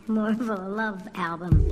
more of a love album.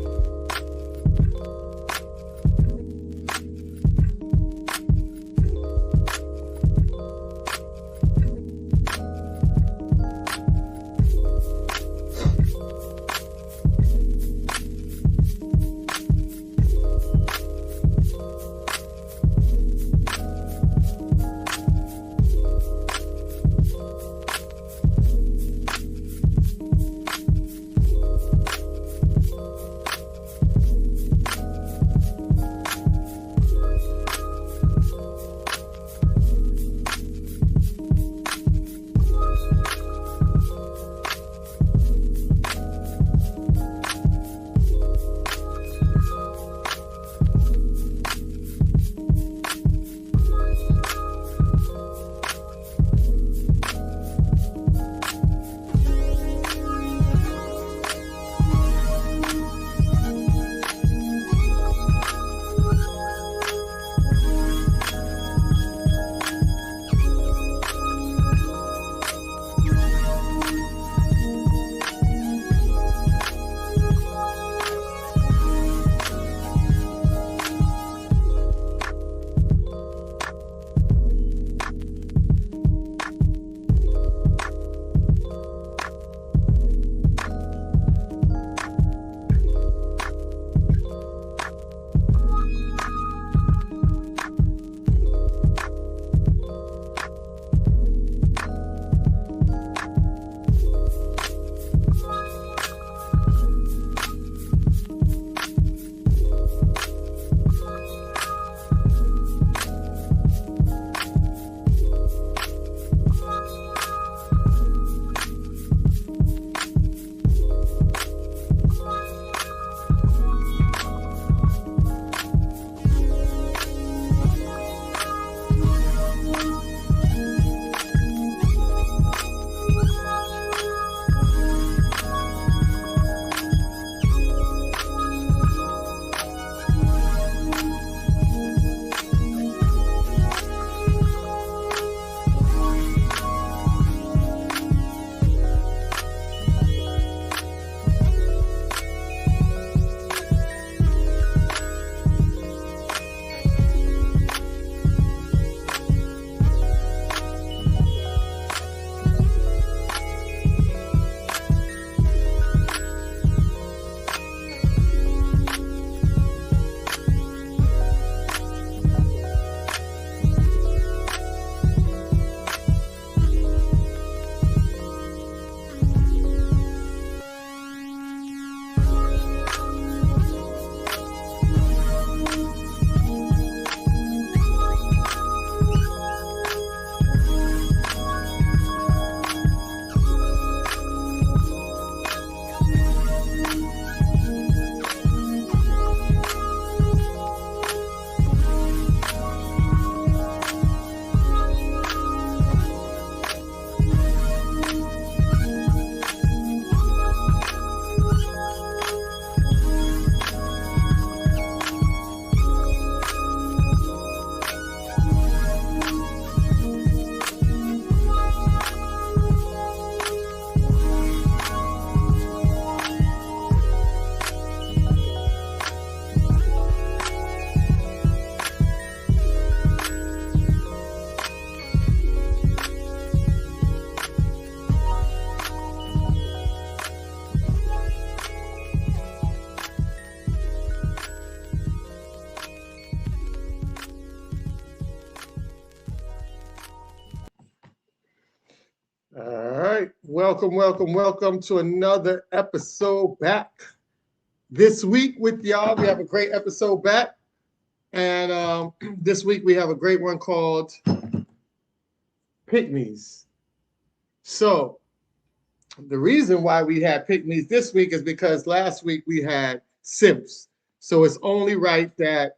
Welcome to another episode back. This week with y'all, we have a great episode back. And this week we have a great one called Pick-Me's. So the reason why we had Pick-Me's this week is because last week we had Simps. So it's only right that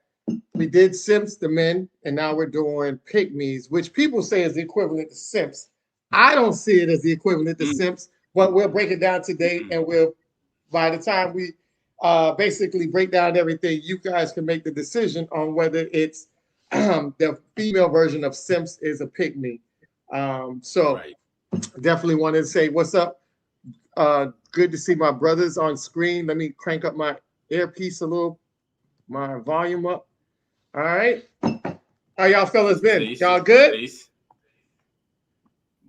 we did Simps, the men, and now we're doing Pick-Me's, which people say is the equivalent to Simps. I don't see it as the equivalent to Simps, but we'll break it down today, and by the time we basically break down everything, you guys can make the decision on whether it's the female version of Simps is a Pick-Me. Definitely wanted to say what's up. Good to see my brothers on screen. Let me crank up my earpiece a little, my volume up. All right. How y'all fellas been? Peace, Y'all good? peace.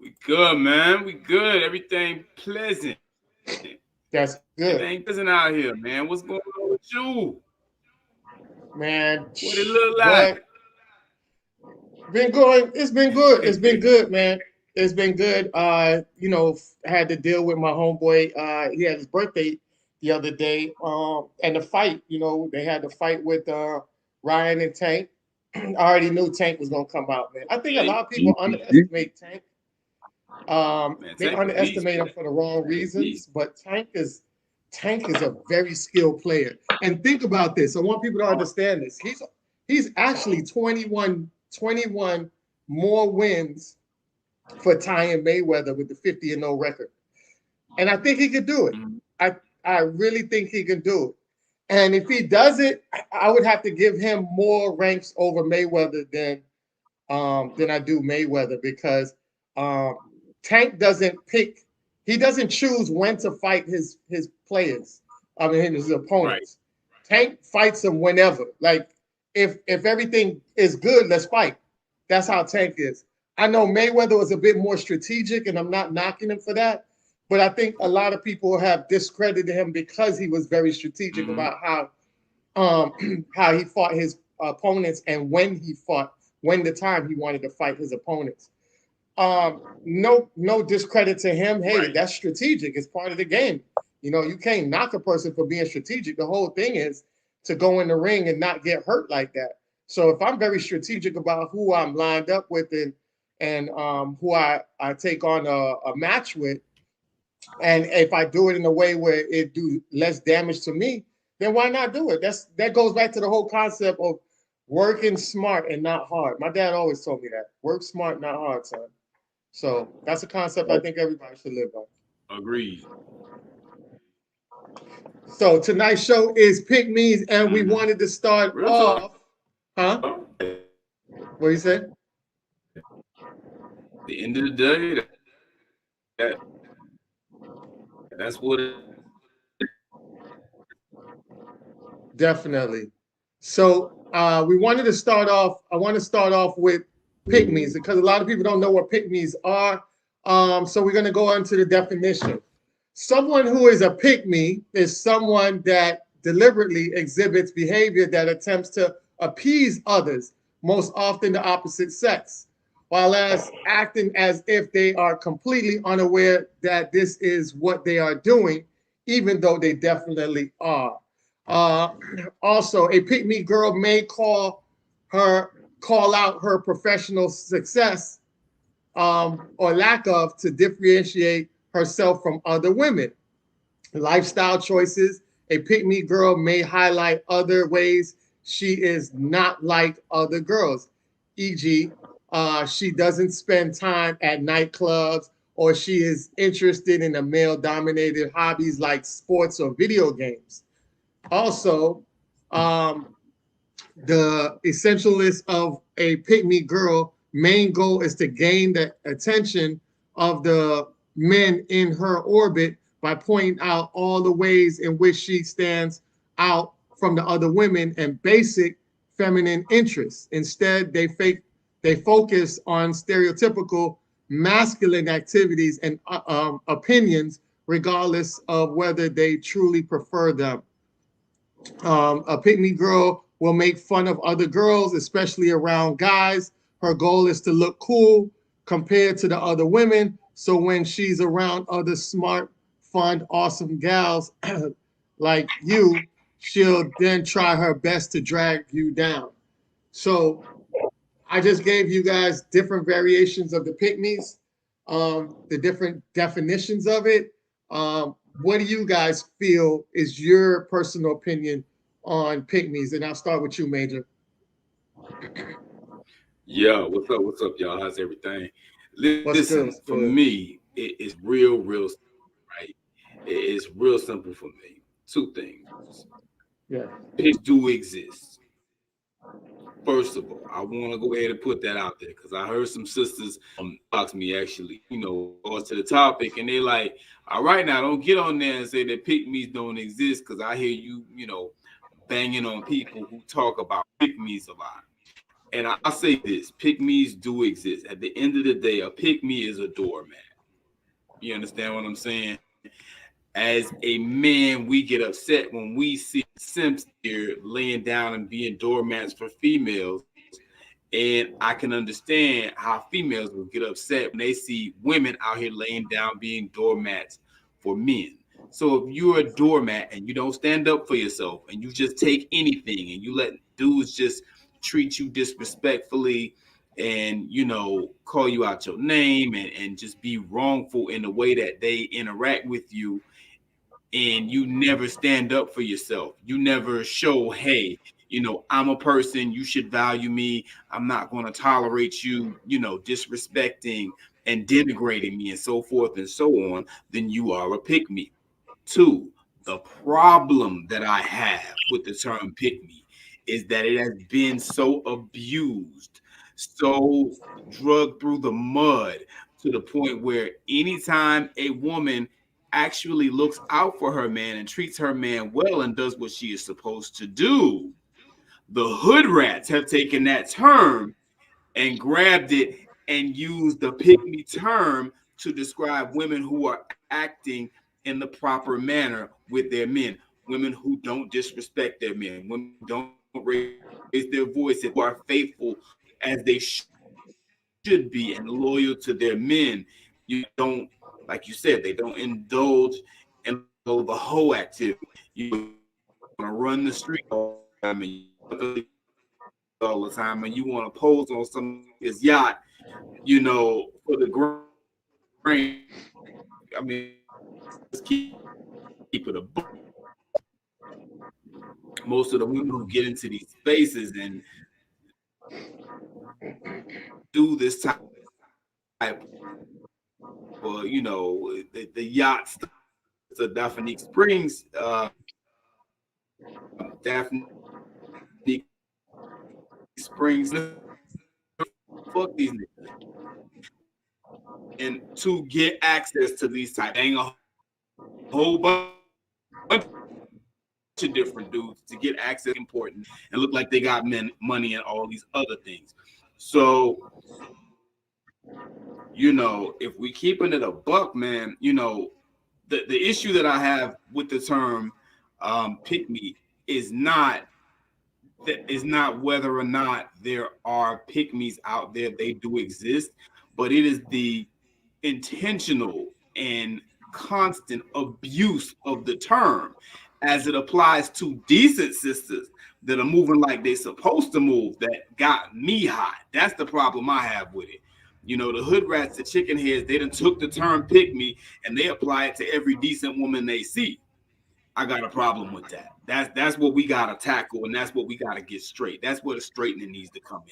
We good, man. We good. Everything pleasant. That's Everything good, pleasant out here, man. What's going on with you? man. What it look like? But been going. It's been good. It's been good, man. It's been good. Had to deal with my homeboy. He had his birthday the other day. And the fight. They had the fight with Ryan and Tank. I already knew Tank was gonna come out, man. I think a lot of people underestimate Tank. Man, They take a piece, underestimate him man. for the wrong Take a piece. reasons, but Tank is a very skilled player. And think about this. I want people to understand this. He's actually 21 more wins for Ty Mayweather with the 50-0 record. And I think he could do it. Mhm. I really think he can do it. And if he does it, I would have to give him more ranks over Mayweather than I do Mayweather because um, Tank doesn't pick. He doesn't choose when to fight his players. I mean his Right. opponents. Tank fights them whenever. Like if everything is good, let's fight. That's how Tank is. I know Mayweather was a bit more strategic, and I'm not knocking him for that. But I think a lot of people have discredited him because he was very strategic Mm-hmm. about how he fought his opponents and when the time he wanted to fight his opponents. No discredit to him. Hey, Right. that's strategic. It's part of the game. You can't knock a person for being strategic. The whole thing is to go in the ring and not get hurt like that. So if I'm very strategic about who I'm lined up with and who I take on a match with, and if I do it in a way where it do less damage to me, then why not do it? That goes back to the whole concept of working smart and not hard. My dad always told me that. Work smart, not hard, son. So that's a concept I think everybody should live by. Agreed. So tonight's show is Pick Me's, and we Mm-hmm. wanted to start Real talk. off. Huh? What you say? At the end of the day, that's what it Definitely. So we wanted to start off. I want to start off with pygmies because a lot of people don't know what pygmies are. So we're going to go into the definition. Someone who is a pygmy is someone that deliberately exhibits behavior that attempts to appease others, most often the opposite sex, while as acting as if they are completely unaware that this is what they are doing, even though they definitely are. Uh, Also, a pick me girl may call out her professional success or lack of to differentiate herself from other women. Lifestyle choices. A pick me girl may highlight other ways she is not like other girls, e.g., she doesn't spend time at nightclubs or she is interested in the male dominated hobbies like sports or video games. Also, um, the essentialist of a pygmy girl main goal is to gain the attention of the men in her orbit by pointing out all the ways in which she stands out from the other women and basic feminine interests. Instead, they focus on stereotypical masculine activities and opinions regardless of whether they truly prefer them. A pygmy girl will make fun of other girls, especially around guys. Her goal is to look cool compared to the other women. So when she's around other smart, fun, awesome gals like you, she'll then try her best to drag you down. So I just gave you guys different variations of the pygmies, the different definitions of it. What do you guys feel is your personal opinion on pygmies? And I'll start with you, Major. Yeah, what's up, y'all? How's everything? What's good? Listen, What's for good? me, it's real simple, right? It's real simple for me. Two things. Yeah. Pigs do exist. First of all, I want to go ahead and put that out there because I heard some sisters box me actually, goes to the topic and they like, all right, now don't get on there and say that pick me's don't exist because I hear you, banging on people who talk about pick me's a lot. And I'll say this, pick me's do exist. At the end of the day, a pick me is a doormat. You understand what I'm saying? As a man, we get upset when we see simps here laying down and being doormats for females. And I can understand how females will get upset when they see women out here laying down being doormats for men. So if you're a doormat and you don't stand up for yourself and you just take anything and you let dudes just treat you disrespectfully and call you out your name and just be wrongful in the way that they interact with you, and you never stand up for yourself. You never show, hey, I'm a person, you should value me. I'm not going to tolerate you, disrespecting and denigrating me and so forth and so on, then you are a pick me. Two, the problem that I have with the term pick me is that it has been so abused, so drugged through the mud to the point where anytime a woman actually looks out for her man and treats her man well and does what she is supposed to do, the hood rats have taken that term and grabbed it and used the pick me term to describe women who are acting in the proper manner with their men, women who don't disrespect their men, women who don't raise their voices, who are faithful as they should be and loyal to their men. Don't, like you said, they don't indulge in the hoe activity. You want to run the street all the time and you want to all the time and you want to pose on somebody else's yacht, for the grain. I mean, let's keep it a buck. Most of the women who get into these spaces and do this type of, the yacht stuff. To Daphne Springs, Daphne Springs, fuck these niggas. And to get access to these type, dang a whole bunch of different dudes to get access important and look like they got money and all these other things. So, if we keeping it a buck, man, the issue that I have with the term pick me is not whether or not there are pick me's out there. They do exist, but it is the intentional and constant abuse of the term as it applies to decent sisters that are moving like they're supposed to move that got me hot. That's the problem I have with it. The hood rats, the chicken heads, they done took the term pick me and they apply it to every decent woman they see. I got a problem with that. That's what we gotta tackle, and that's what we gotta get straight. That's where the straightening needs to come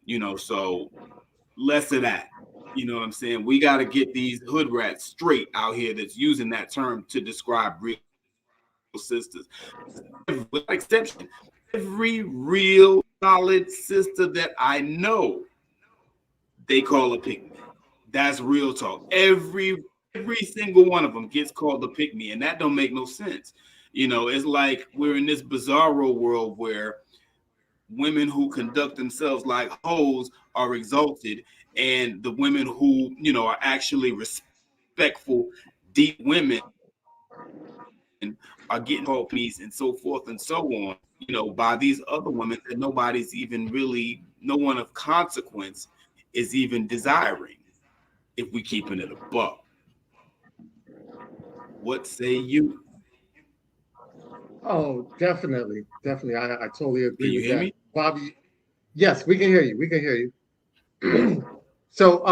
in. So less of that. You know what I'm saying? We gotta get these hood rats straight out here that's using that term to describe real sisters. Without exception, every real solid sister that I know, they call a pick me. That's real talk. Every single one of them gets called a pick me, and that don't make no sense. It's like we're in this bizarro world where women who conduct themselves like hoes are exalted, and the women who are actually respectful, deep women are getting called picks and so forth and so on. By these other women that nobody's even really, no one of consequence is even desiring. If we keeping it a buck, what say you? Oh, definitely, definitely. I totally Can agree you with hear that, me? Bobby. Yes, we can hear you. We can hear you. So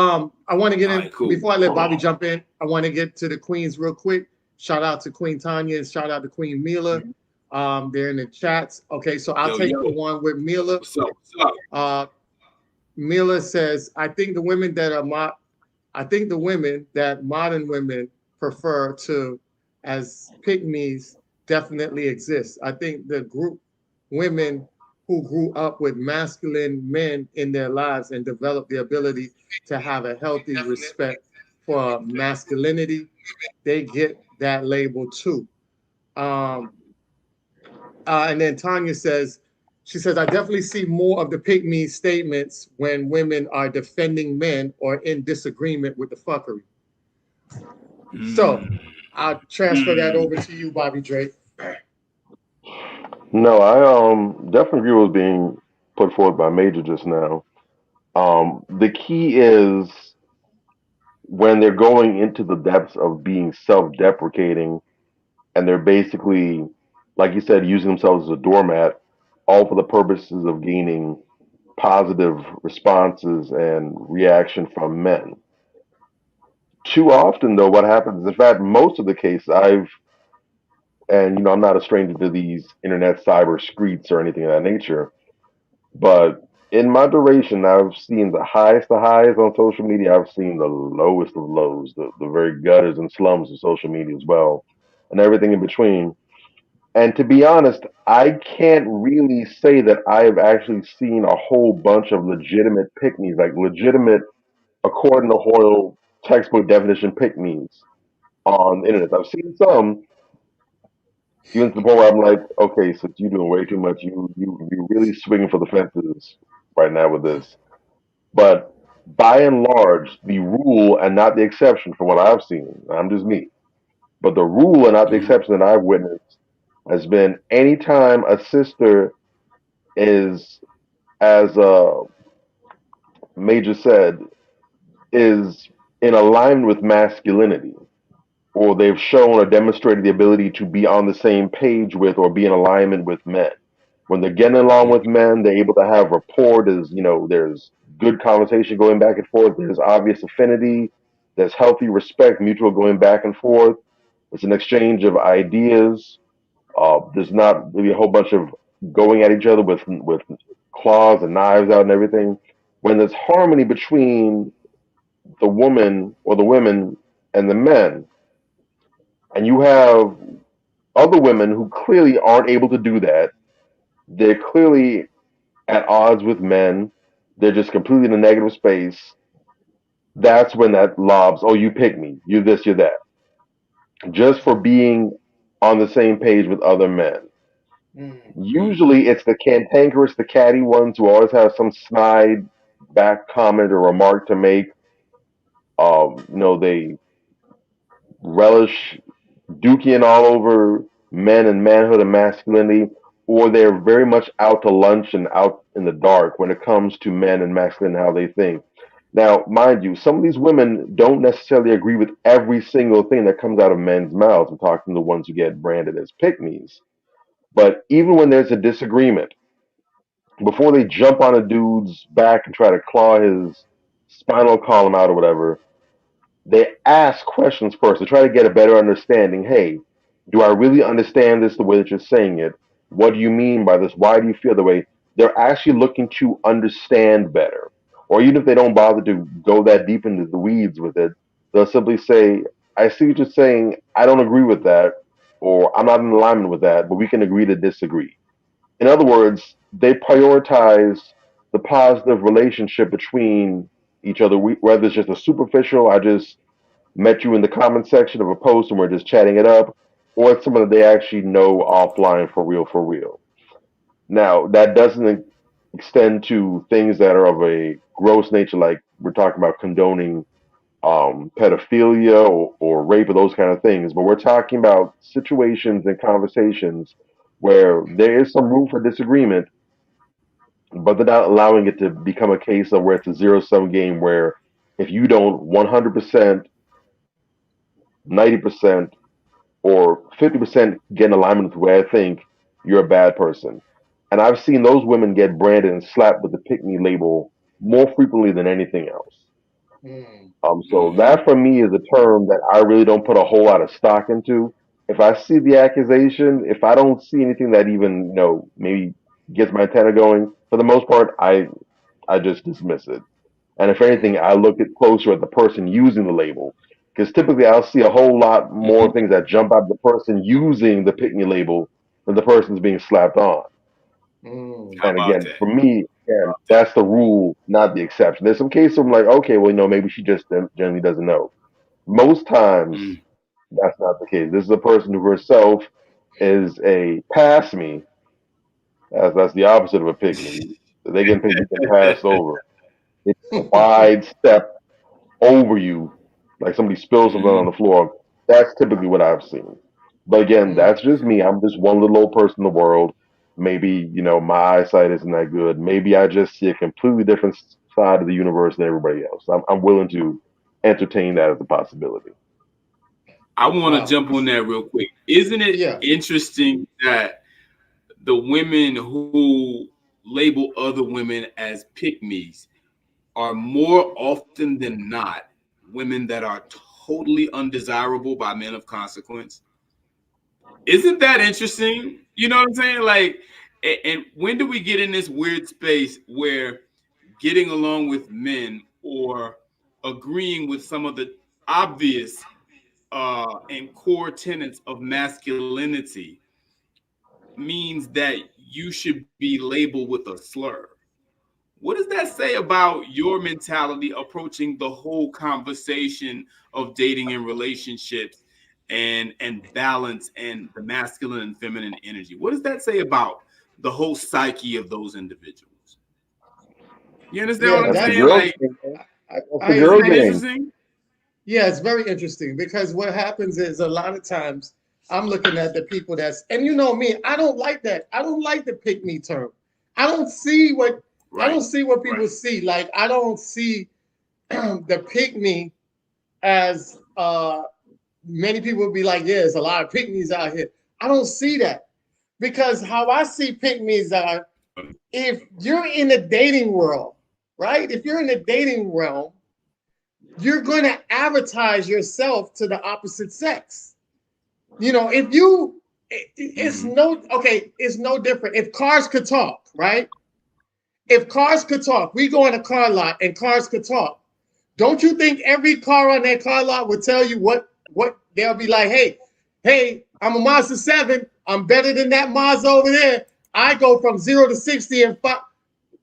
I want to get All in right, cool. before I let Bobby jump in. I want to get to the queens real quick. Shout out to Queen Tanya and shout out to Queen Mila. Mhm. They're in the chats. Okay, so I'll Yo, take the yo, one with Mila. what's up? What's up? Uh, Mila says, I think the women that modern women prefer to as pygmies definitely exist. I think the group women who grew up with masculine men in their lives and developed the ability to have a healthy respect for masculinity, they get that label too. Um, and then Tanya says, she says, I definitely see more of the pick me statements when women are defending men or in disagreement with the fuckery. So Mm, I'll transfer that mm, over to you, Bobby Drake. No, I definitely agree with what's being put forth by Major just now. The key is when they're going into the depths of being self-deprecating and they're basically, like you said, using themselves as a doormat, all for the purposes of gaining positive responses and reaction from men. Too often, though, what happens, in fact, most of the cases and I'm not a stranger to these internet cyber streets or anything of that nature, but in my duration, I've seen the highest of highs on social media. I've seen the lowest of lows, the very gutters and slums of social media as well, and everything in between. And to be honest, I can't really say that I've actually seen a whole bunch of legitimate pick me's, like legitimate, according to Hoyle textbook definition pick me's on the internet. I've seen some, even to the point where I'm like, okay, since you're doing way too much, you really swinging for the fences right now with this. But by and large, the rule and not the exception from what I've seen, I'm just me, but the rule and not the mm, exception that I've witnessed has been anytime a sister is, as Major said, is in alignment with masculinity, or they've shown or demonstrated the ability to be on the same page with or be in alignment with men. When they're getting along with men, they're able to have rapport. There's good conversation going back and forth. There's obvious affinity. There's healthy respect, mutual going back and forth. It's an exchange of ideas. There's not really a whole bunch of going at each other with claws and knives out and everything. When there's harmony between the woman or the women and the men, and you have other women who clearly aren't able to do that, they're clearly at odds with men, they're just completely in a negative space. That's when that lobs, oh, you pick me, you this, you that, just for being on the same page with other men. Mm, Usually it's the cantankerous, the catty ones who always have some snide back comment or remark to make. They relish Dookie all over men and manhood and masculinity, or they're very much out to lunch and out in the dark when it comes to men and masculinity and how they think. Now, mind you, some of these women don't necessarily agree with every single thing that comes out of men's mouths. I'm talking the ones who get branded as pick me's. But even when there's a disagreement, before they jump on a dude's back and try to claw his spinal column out or whatever, they ask questions first to try to get a better understanding. Hey, do I really understand this the way that you're saying it? What do you mean by this? Why do you feel the way? They're actually looking to understand better. Or even if they don't bother to go that deep into the weeds with it, they'll simply say, I see what you're saying. I don't agree with that. Or I'm not in alignment with that, but we can agree to disagree. In other words, they prioritize the positive relationship between each other, whether it's just a superficial, I just met you in the comment section of a post and we're just chatting it up, or it's someone that they actually know offline for real, for real. Now, that doesn't extend to things that are of a gross nature, like we're talking about condoning pedophilia or rape or those kind of things, but we're talking about situations and conversations where there is some room for disagreement, but they're not allowing it to become a case of where it's a zero sum game where if you don't 100%, 90%, or 50% get in alignment with the way I think, you're a bad person. And I've seen those women get branded and slapped with the pick me label more frequently than anything else. mm, So mm, that for me is a term that I really don't put a whole lot of stock into. If I see the accusation, if I don't see anything that even, maybe gets my antenna going, for the most part, I just dismiss it. And if anything, I look at closer at the person using the label. Because typically I'll see a whole lot more things that jump out of the person using the pick me label than the person's being slapped on. How And about again, that? for me, again, that's the rule, not the exception. There's some cases I'm like, okay, well, maybe she just generally doesn't know. Most times, Mm. that's not the case. This is a person who herself is a pass me, as that's the opposite of a pick me. They can pick, you can pass over. It's a wide step over you, like somebody spills something on Mm. the floor. That's typically what I've seen. But again, Mm. that's just me. I'm just one little old person in the world. Maybe, my eyesight isn't that good. Maybe I just see a completely different side of the universe than everybody else. I'm willing to entertain that as a possibility. I want to Wow. jump on that real quick. Isn't it Yeah. interesting that the women who label other women as pick-me's are more often than not women that are totally undesirable by men of consequence? Isn't that interesting? You know what I'm saying? Like, and when do we get in this weird space where getting along with men or agreeing with some of the obvious and core tenets of masculinity means that you should be labeled with a slur? What does that say about your mentality approaching the whole conversation of dating and relationships and balance and the masculine and feminine energy? What does that say about the whole psyche of those individuals? You understand Yeah, what I'm That's the saying? that's girl Like, game. That's the I isn't girl that game. interesting? yeah, it's very interesting because what happens is a lot of times I'm looking at the people and you know me, I don't like that. I don't like the pick me term. I don't see what I Right, don't see what people right. see. Like I don't see the pick me as many people would be like, yeah, there's a lot of pick me's out here. I don't see that because how I see pick me's are if you're in the dating world, right? If you're in the dating realm, you're going to advertise yourself to the opposite sex. If you, it's Mm-hmm. no, okay, it's no different. If cars could talk, right? If cars could talk, we go in a car lot and cars could talk. Don't you think every car on that car lot would tell you what they'll be like, hey, I'm a Mazda 7. I'm better than that Mazda over there. I go from 0 to 60 in 5.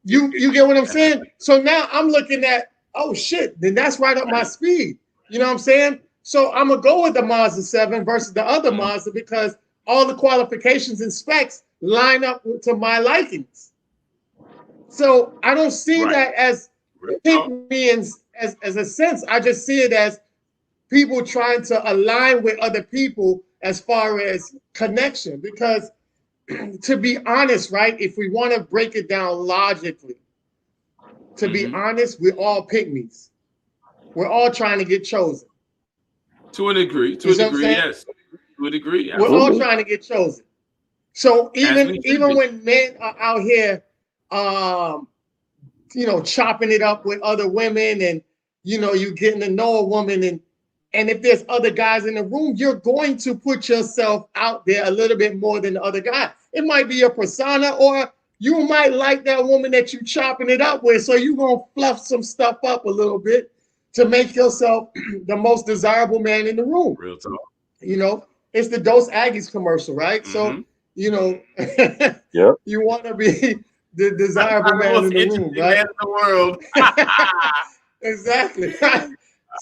You get what I'm saying? So now I'm looking at, oh shit, then that's right up my Right. speed. You know what I'm saying? So I'm gonna go with the Mazda 7 versus the other Mm-hmm. Mazda because all the qualifications and specs line up to my likings. So I don't see Right. that as Real pick talk. me as a sense. I just see it as people trying to align with other people as far as connection. Because to be honest, right, if we want to break it down logically, to be Mm-hmm. honest, we're all pygmies. We're all trying to get chosen. To a degree, You to a see what I'm degree, saying? yes. To a degree, We're all absolutely. Absolutely. trying to get chosen. So As even we should even be. when men are out here, um, chopping it up with other women, and you getting to know a woman, and if there's other guys in the room, you're going to put yourself out there a little bit more than the other guy. It might be your persona, or you might like that woman that you chopping it up with, so you're gonna fluff some stuff up a little bit to make yourself the most desirable man in the room. Real talk. It's the Dos Aggies commercial, right? Mm-hmm. So you know Yep. you want to be the desirable The man most in the room, interesting man right? in the world. Exactly.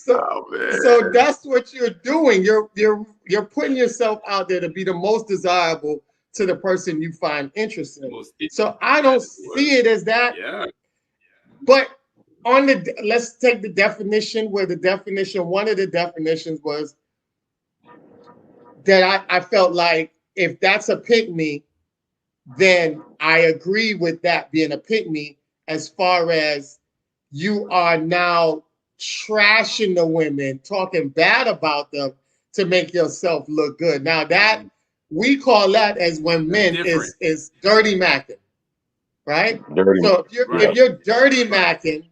So Oh so man. that's what you're doing. You're putting yourself out there to be the most desirable to the person you find interesting. Most interesting So I man don't in the world. see it as that. Yeah. But let's take the definition where one of the definitions was that I felt like if that's a pick me, then I agree with that being a pick me as far as you are now trashing the women, talking bad about them to make yourself look good. Now that we call that as when That's men different. is dirty macking, right? Dirty. So if Yeah. Right. you're dirty Right. macking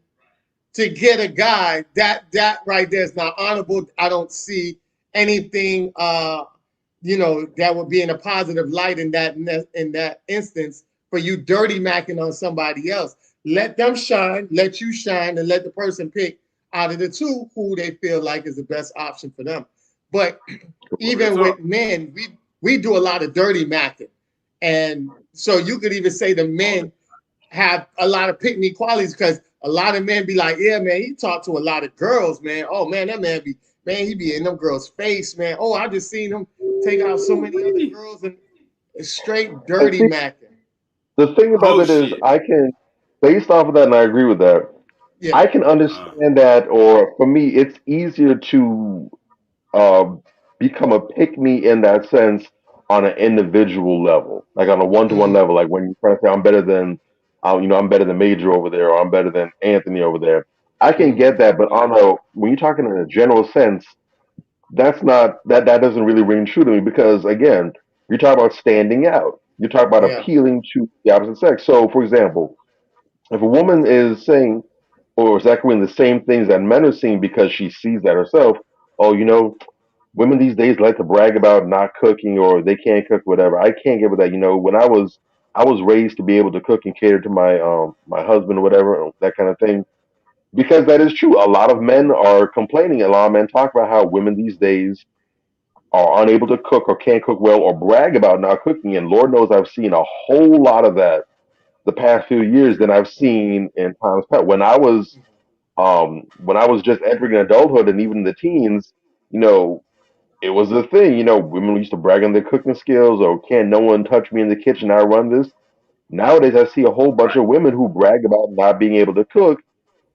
to get a guy, that right there is not honorable. I don't see anything that would be in a positive light in that instance for you dirty macking on somebody else. Let them shine, let you shine, and let the person pick out of the two who they feel like is the best option for them. But Real even with talk. men, we do a lot of dirty macking, and So you could even say the men have a lot of pick me qualities because a lot of men be like, yeah, man, he talked to a lot of girls, man. Oh man, that man, he be in them girls' face, man. Oh, I just seen him take out so many other girls and it's straight I dirty think macking. the thing about Oh it is, shit. I can, based off of that, and I agree with that. Yeah. I can understand that, or for me, it's easier to uh, become a pick me in that sense on an individual level, like on a one to one Mm-hmm. level. Like when you're trying to say, I'm better than, I'm better than Major over there, or I'm better than Anthony over there. I can Mm-hmm. get that, but on a when you're talking in a general sense, that's not that doesn't really ring true to me because again, you're talking about standing out. You're talking about Yeah. appealing to the opposite sex. So, for example, if a woman is saying or is echoing the same things that men are seeing because she sees that herself, oh, women these days like to brag about not cooking or they can't cook, whatever. I can't get with that. When I was raised to be able to cook and cater to my husband or whatever, that kind of thing. Because that is true. A lot of men are complaining. A lot of men talk about how women these days are unable to cook or can't cook well or brag about not cooking. And Lord knows I've seen a whole lot of that the past few years than I've seen in times past. When I was just entering adulthood and even the teens, you know, it was a thing. Women used to brag on their cooking skills or can't no one touch me in the kitchen, I run this. Nowadays I see a whole bunch Right. of women who brag about not being able to cook.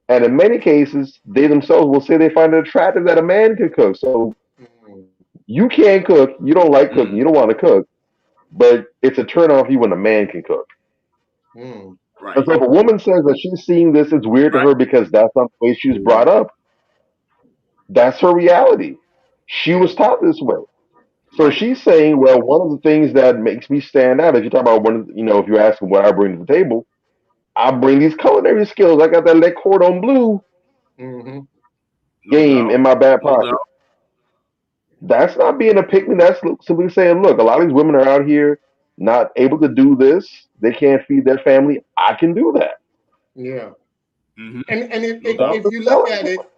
And in many cases, they themselves will say they find it attractive that a man can cook. So Mm-hmm. you can't cook, you don't like cooking, Mm, you don't want to cook, but it's a turn off you when a man can cook. Mm-hmm. And right. so if a woman says that she's seeing this, it's weird to Right. her because that's not the way she was brought up. That's her reality. She Yeah. was taught this way. So Right. she's saying, well, one of the things that makes me stand out, if you talk about if you're asking what I bring to the table, I bring these culinary skills. I got that Le Cordon Bleu Mm-hmm. No game in doubt. my back No pocket. doubt. That's not being a pick me. That's simply saying, look, a lot of these women are out here not able to do this. They can't feed their family. I can do that. Yeah. Hmm. And No doubt. if you look at it,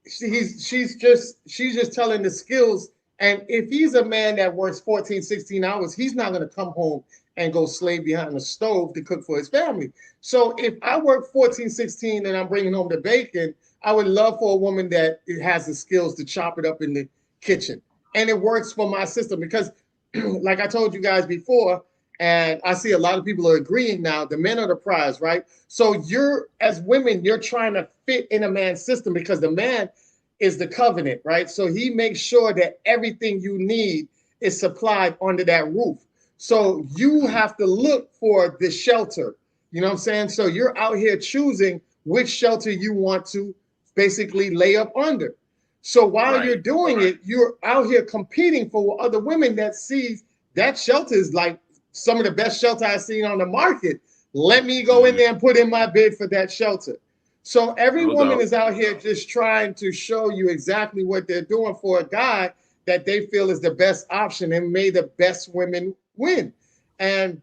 she's just telling the skills. And if he's a man that works 14, 16 hours, he's not going to come home and go slave behind the stove to cook for his family. So if I work 14, 16 and I'm bringing home the bacon, I would love for a woman that has the skills to chop it up in the kitchen. And it works for my system because like I told you guys before, and I see a lot of people are agreeing now, the men are the prize, right? So you're, as women, you're trying to fit in a man's system because the man is the covenant, right? So he makes sure that everything you need is supplied under that roof. So you have to look for the shelter. You know what I'm saying? So you're out here choosing which shelter you want to basically lay up under. So while you're Right. doing it, you're out here competing for other women that sees that shelter is like some of the best shelter I've seen on the market. Let me go in Mm, there and put in my bid for that shelter. So every no woman doubt. is out here just trying to show you exactly what they're doing for a guy that they feel is the best option and may the best women win. And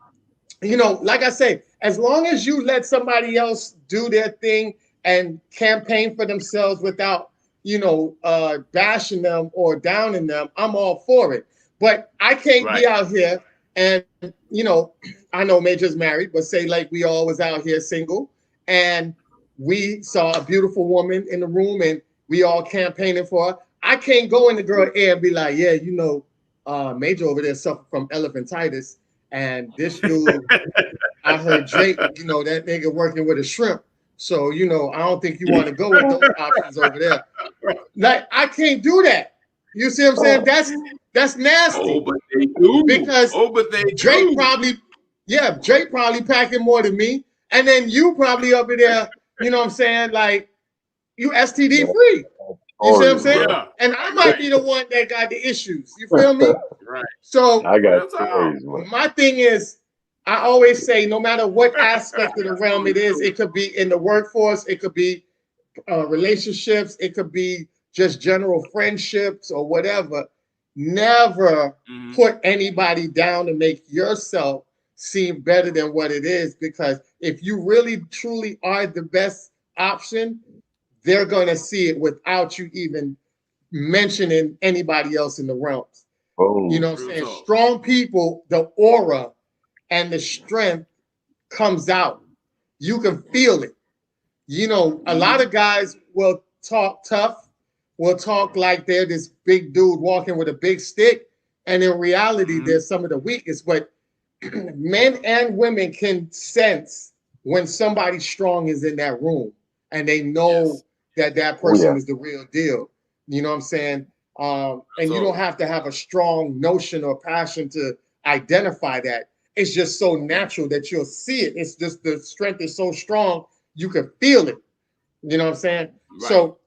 like I say, as long as you let somebody else do their thing and campaign for themselves without, bashing them or downing them, I'm all for it. But I can't Right. be out here and, I know Major's married, but say like we all was out here single and we saw a beautiful woman in the room and we all campaigning for her. I can't go in the girl ear and be like, yeah, Major over there suffered from elephantitis. And this dude, I heard Drake, that nigga working with a shrimp. So, I don't think you want to go with those options over there. Like, I can't do that. You see what I'm saying? That's Oh, nasty but they do. because Oh, but they Drake do. probably, yeah, Drake probably packing more than me. And then you probably over there, you know what I'm saying? Like, you STD Man, free. You see what I'm stories, saying? bro. Yeah. And I might Right. be the one that got the issues. You feel me? Right. So I got Real talk. stories, man. my thing is, I always say, no matter what aspect of the realm Stories it is, too. it could be in the workforce, it could be relationships, it could be just general friendships or whatever. Never Hmm. put anybody down to make yourself seem better than what it is, because if you really truly are the best option, they're going to see it without you even mentioning anybody else in the realms. You Boom. know what I'm Real saying? talk. Strong people, the aura and the strength comes out. You can feel it. You know, a lot of guys will talk tough, will talk like they're this big dude walking with a big stick. And in reality, they're some of the weakest. But men and women can sense when somebody strong is in that room and they know that that Oh person yeah. is the real deal. You know what I'm saying? And you don't So have to have a strong notion or passion to identify that. It's just so natural that you'll see it. It's just the strength is so strong, you can feel it. You know what I'm saying? right. So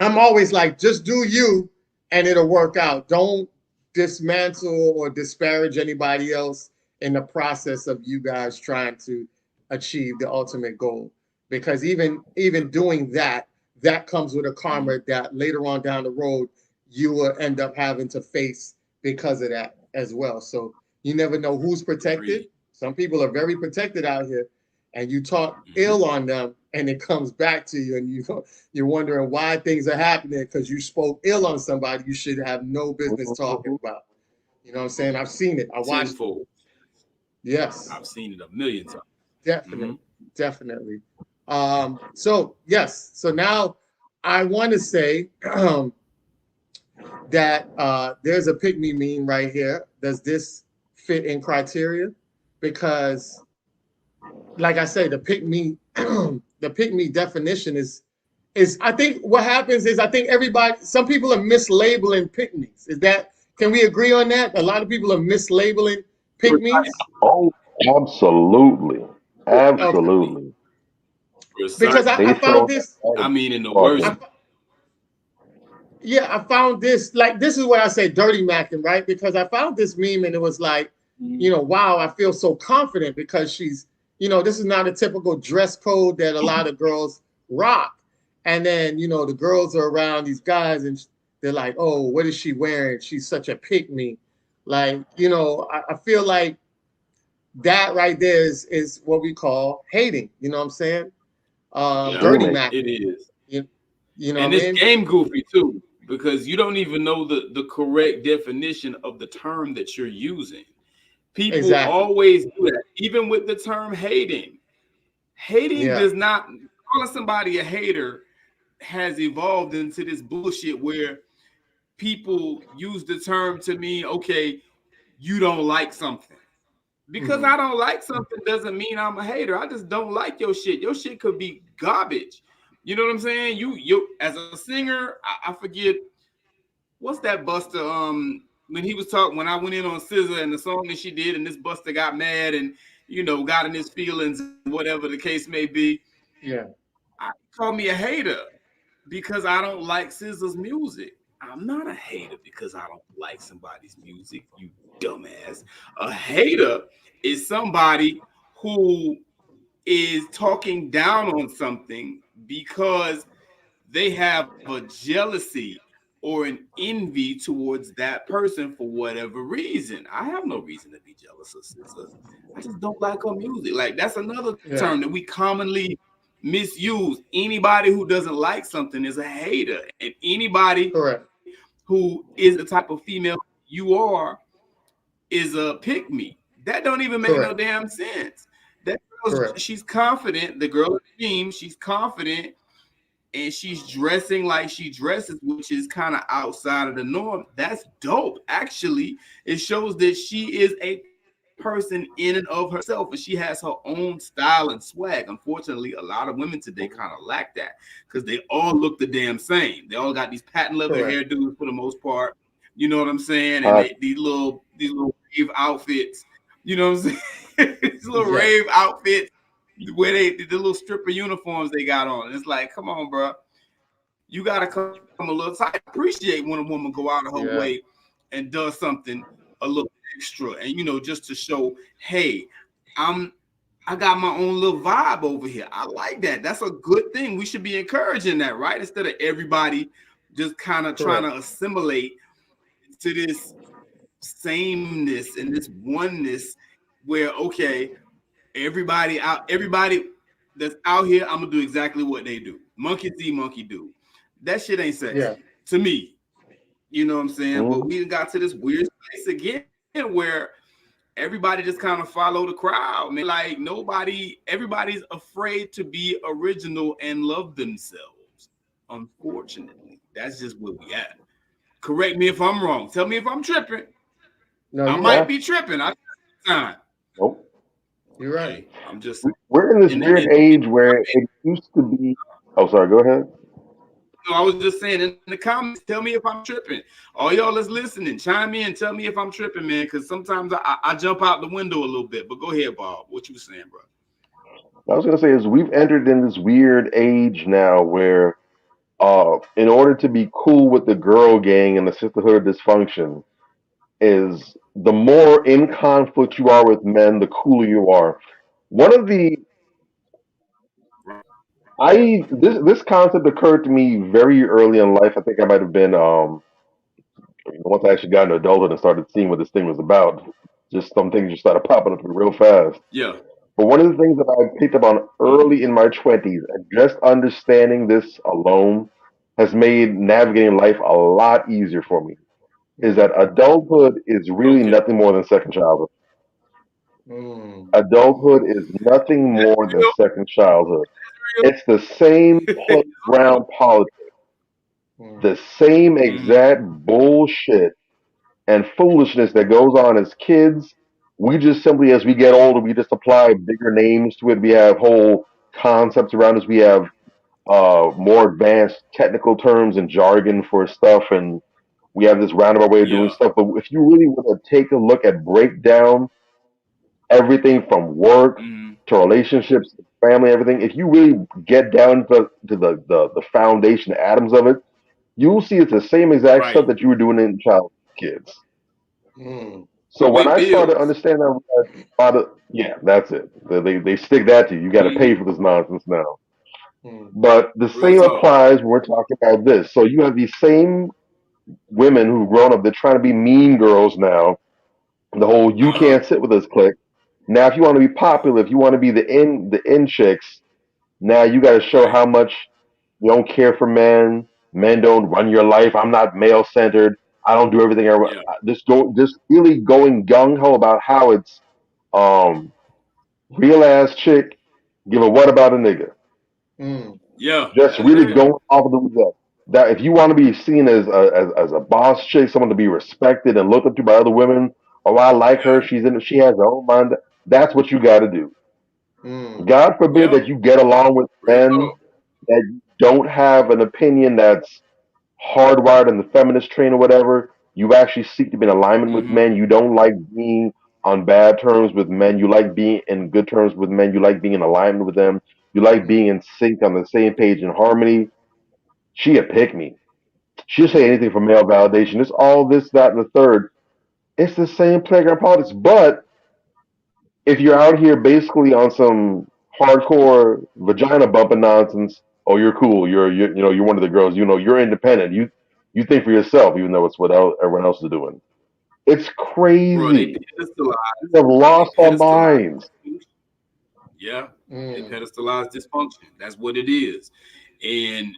I'm always like, just do you and it'll work out. Don't dismantle or disparage anybody else in the process of you guys trying to achieve the ultimate goal. Because even doing that, that comes with a karma that later on down the road you will end up having to face because of that as well. So you never know who's protected. Agreed. Some people are very protected out here, and you talk ill on them, and it comes back to you, and you're wondering why things are happening because you spoke ill on somebody you should have no business talking Mhm. about. You know what I'm saying? I've seen it. I watched it. Tenfold. Yes, I've seen it a million times. definitely, definitely. So yes, so now I want to say that there's a pick me meme right here. Does this fit in criteria? Because, like I say, the pick me, the pick me definition is I think what happens is I think everybody, some people are mislabeling pick me's. Is that, can we agree on that? A lot of people are mislabeling pick me's. Oh, absolutely, Okay, absolutely. because Precisely. I They found throw this. I that mean, in the worst. I, garbage. yeah, I found this, like, this is where I say dirty macking, right? Because I found this meme and it was like, wow, I feel so confident because she's, this is not a typical dress code that a lot of girls rock. And then, the girls are around these guys and they're like, oh, what is she wearing? She's such a pick me. Like, I feel like that right there is what we call hating. You know what I'm saying? Yeah, Dirty Grooming. it macking. is. You know what And I it's mean? game goofy too, because you don't even know the correct definition of the term that you're using. People Exactly. always do that, even with the term hating. Hating Yeah. does not, calling somebody a hater has evolved into this bullshit where people use the term to mean, okay, you don't like something. Because Hmm. I don't like something doesn't mean I'm a hater. I just don't like your shit. Your shit could be garbage. You know what I'm saying? You as a singer, I forget what's that Buster. When he was talking, when I went in on SZA and the song that she did, and this Buster got mad and got in his feelings and whatever the case may be. Yeah. I call me a hater because I don't like SZA's music. I'm not a hater because I don't like somebody's music, you dumbass. A hater is somebody who is talking down on something because they have a jealousy or an envy towards that person for whatever reason. I have no reason to be jealous of SZA. I just don't like her music. Like, that's another Yeah. term that we commonly misuse. Anybody who doesn't like something is a hater, and anybody Correct. who is the type of female you are is a pick me. That don't even make no Correct. damn sense. That girl's, Correct. she's confident. The girl in the meme, she's confident and she's dressing like she dresses, which is kind of outside of the norm. That's dope. Actually, it shows that she is a person in and of herself, and she has her own style and swag. Unfortunately, a lot of women today kind of lack that because they all look the damn same. They all got these patent leather Correct. hairdos for the most part. You know what I'm saying? And Uh, these little rave outfits. You know what I'm saying? These little Yeah. rave outfits where the little stripper uniforms they got on. It's like, come on, bro. You got to come a little tight. I appreciate when a woman go out of her way Yeah. and does something a little extra, and just to show, hey, I'm I got my own little vibe over here. I like that. That's a good thing. We should be encouraging that, right? Instead of everybody just kind of trying Correct. to assimilate to this sameness and this oneness where, okay, everybody that's out here, I'm gonna do exactly what they do. Monkey see, monkey do. That shit ain't Yeah. sexy to me. You know what I'm saying? But mhm. we got to this weird place again where everybody just kind of follow the crowd, man. Like everybody's afraid to be original and love themselves. Unfortunately, that's just where we at. Correct me if I'm wrong. Tell me if I'm tripping. No, I you might Yeah. be tripping. I time. Nope. you're right. Okay, I'm just We're in this in, weird in, age where it used to be. Oh, sorry. Go ahead. no, I was just saying in the comments, tell me if I'm tripping. All y'all is listening. Chime in, tell me if I'm tripping, man. Because sometimes I jump out the window a little bit. But go ahead, Bob. What you saying, bro? I was gonna say is we've entered in this weird age now where, in order to be cool with the girl gang and the sisterhood of dysfunction, is the more in conflict you are with men, the cooler you are. One of the I this concept occurred to me very early in life. I think I might have been once I actually got into adulthood and started seeing what this thing was about. Just some things just started popping up real fast. Yeah. But one of the things that I picked up on Mm-hmm. early in my 20s, and just understanding this alone has made navigating life a lot easier for me, is Mm, that adulthood is really Okay. nothing more than second childhood. mm, Adulthood is nothing That's more than real. second childhood. Real. It's the same playground politics, mm, the same Mm-hmm. exact bullshit and foolishness that goes on as kids. We just simply, as we get older, we just apply bigger names to it. We have whole concepts around us. We have more advanced technical terms and jargon for stuff, and we have this roundabout way of doing Yeah. stuff. But if you really want to take a look at break down everything from work Mm-hmm. to relationships, family, everything, if you really get down to the foundation, the atoms of it, you'll see it's the same exact Right. stuff that you were doing in childhood kids. mm, So when Pay I started bills. understanding that, yeah, that's it. They stick that to you. You got to pay Mm-hmm. for this nonsense now. mm, But the Real same talk. applies when we're talking about this. So you have these same women who've grown up. They're trying to be mean girls now. The whole "you Uh-huh. can't sit with us" clique. Now, if you want to be popular, if you want to be the in chicks, now you got to show Right. how much you don't care for men. Men don't run your life. I'm not male centered. I don't do everything. Yeah. Just really going gung ho about how it's um real ass chick. Give a what about a nigga? mm. Yeah. Just That's really real. going off of that. If you want to be seen as a boss chick, someone to be respected and looked up to by other women, oh, I like her. Yeah. She has her own mind. That's what you got to do. Mm, God forbid Yeah. that you get along with Real men talk. that don't have an opinion that's hardwired in the feminist train or whatever. You actually seek to be in alignment with Mm-hmm. men. You don't like being on bad terms with men. You like being in good terms with men. You like being in alignment with them. You like being mm, in sync on the same page in harmony. She a pick me. She'll say mm, anything for male validation. It's all this, that, and the third. It's the same playground politics. But if you're out here basically on some hardcore vagina bumping nonsense, oh, you're cool. You're one of the girls. You're independent. You think for yourself, even though it's what everyone else is doing. It's Bro, they crazy. pedestalize. We have They lost our pedestalize. minds. Yeah, they mm, pedestalize dysfunction. That's what it is. And,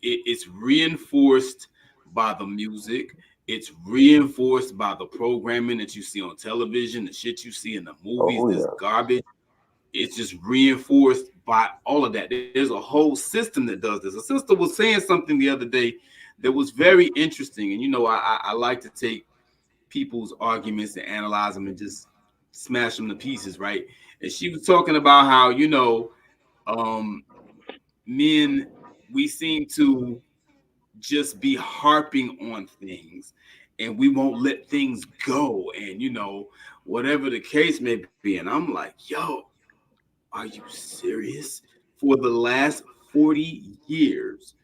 it's reinforced by the music. It's reinforced by the programming that you see on television, the shit you see in the movies, Oh this yeah. garbage. It's just reinforced by all of that. There's a whole system that does this. A sister was saying something the other day that was very interesting. And, I like to take people's arguments and analyze them and just smash them to pieces, right? And she was talking about how, um, men, we seem to just be harping on things and we won't let things go. And, whatever the case may be. And I'm like, yo, are you serious? For the last 40 years,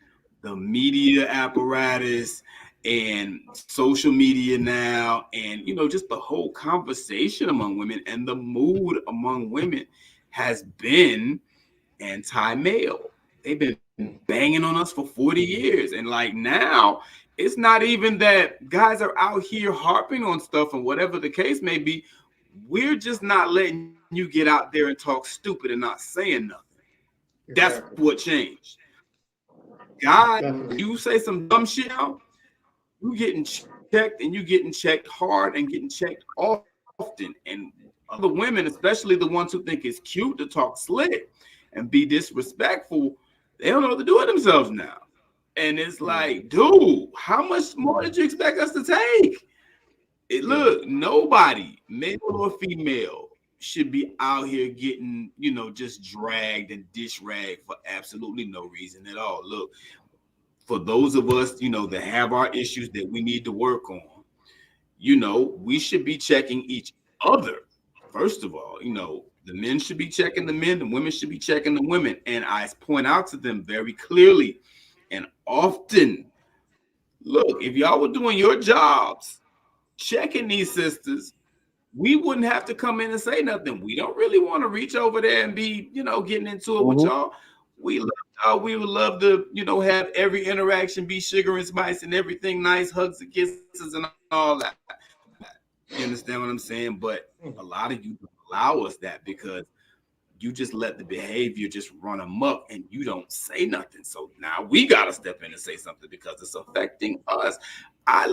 the media apparatus and social media now, and just the whole conversation among women and the mood among women has been anti-male. They've been mm. banging on us for 40 years. And like now, it's not even that guys are out here harping on stuff and whatever the case may be. We're just not letting you get out there and talk stupid and not saying nothing. That's Exactly. what changed. Guys, Definitely. you say some dumb shit now, you getting checked and you getting checked hard and getting checked often. often. And other women, especially the ones who think it's cute to talk slick and be disrespectful, they don't know what to do with themselves now. And it's like, dude, how much more did you expect us to take? Look, nobody, male or female, should be out here getting, just dragged and dish ragged for absolutely no reason at all. Look, for those of us, that have our issues that we need to work on, we should be checking each other. First of all, the men should be checking the men, the women should be checking the women. And I point out to them very clearly and often, look, if y'all were doing your jobs, checking these sisters, we wouldn't have to come in and say nothing. We don't really want to reach over there and be, getting into it with y'all. We love y'all. We would love to, have every interaction be sugar and spice and everything nice, hugs and kisses and all that. You understand what I'm saying? But a lot of you allow us that because you just let the behavior just run amok and you don't say nothing. So now we got to step in and say something because it's affecting us. I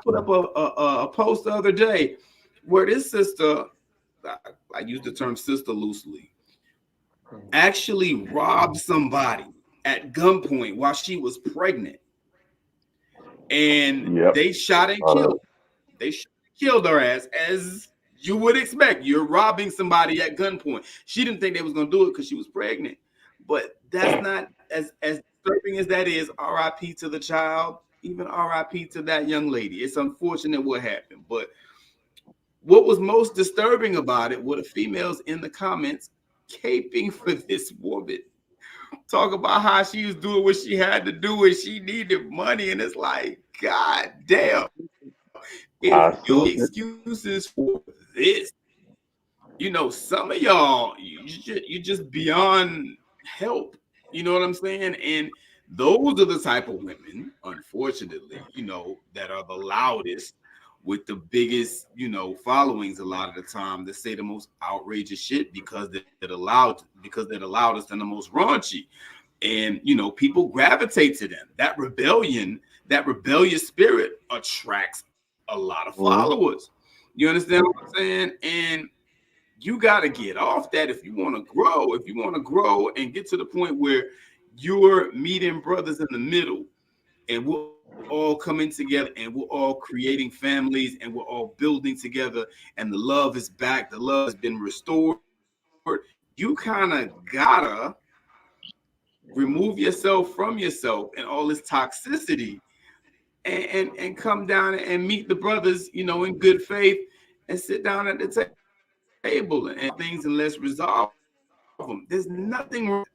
put up a post the other day where this sister, I use the term sister loosely, actually robbed somebody at gunpoint while she was pregnant. And they shot and killed. They killed her ass, as you would expect. You're robbing somebody at gunpoint. She didn't think they was going to do it because she was pregnant. But that's not as disturbing as that is. RIP to the child, even RIP to that young lady. It's unfortunate what happened. But what was most disturbing about it were the females in the comments caping for this woman. Talk about how she was doing what she had to do and she needed money. And it's like, God damn. If your excuses for this, some of y'all, you're just beyond help. You know what I'm saying? And those are the type of women, unfortunately, that are the loudest with the biggest, followings a lot of the time that say the most outrageous shit because they're the loudest and the most raunchy. And, people gravitate to them. That rebellious spirit attracts a lot of followers. You understand what I'm saying? And you got to get off that if you want to grow. If you want to grow and get to the point where you're meeting brothers in the middle and we're all coming together and we're all creating families and we're all building together and the love is back, the love has been restored, you kind of gotta remove yourself from yourself and all this toxicity and come down and meet the brothers, in good faith and sit down at the table and things and let's resolve them. There's nothing wrong.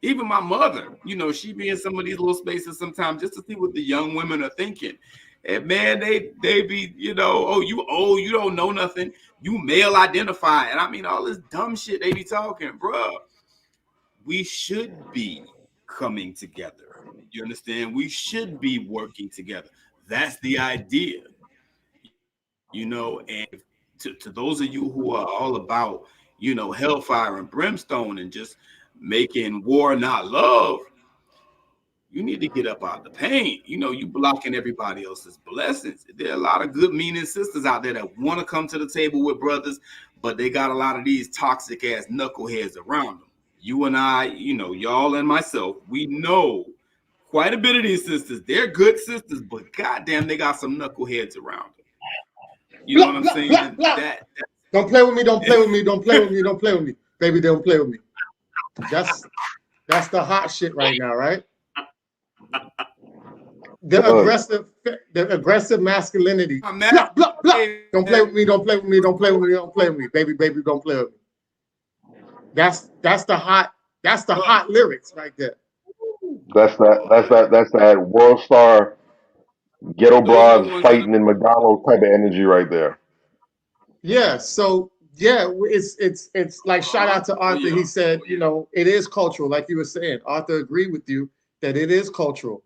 Even my mother, she be in some of these little spaces sometimes just to see what the young women are thinking. And man, they be, you don't know nothing. You male identify. And I mean, all this dumb shit they be talking, bruh. We should be coming together. You understand? We should be working together. That's the idea. And to those of you who are all about, hellfire and brimstone and just making war not love, you need to get up out the paint. You blocking everybody else's blessings. There are a lot of good meaning sisters out there that want to come to the table with brothers, but they got a lot of these toxic ass knuckleheads around them. You and I, y'all and myself, we know quite a bit of these sisters. They're good sisters, but goddamn, they got some knuckleheads around them. You know what I'm saying? Don't play with me. Don't play with me. Don't play with me. Don't play with me, baby. Don't play with me. That's the hot shit right now, right? The aggressive masculinity. Blah, blah, blah. Don't play with me. Don't play with me. Don't play with me. Don't play with me, baby. Don't play with me. That's the hot lyrics right there. That's that world star ghetto broads fighting in McDonald's type of energy right there. Yeah. So yeah, it's like shout out to Arthur. He said, it is cultural, like you were saying. Arthur agreed with you that it is cultural.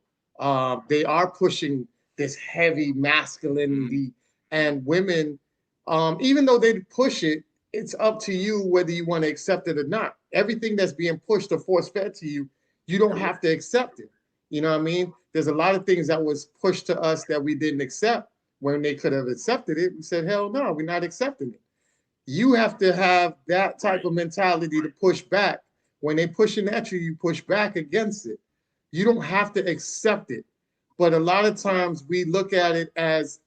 They are pushing this heavy masculinity, and women, even though they push it, it's up to you whether you want to accept it or not. Everything that's being pushed or force fed to you, you don't have to accept it. You know what I mean? There's a lot of things that was pushed to us that we didn't accept, when they could have accepted it. We said, hell no, we're not accepting it. You have to have that type of mentality to push back. When they're pushing at you, you push back against it. You don't have to accept it. But a lot of times we look at it as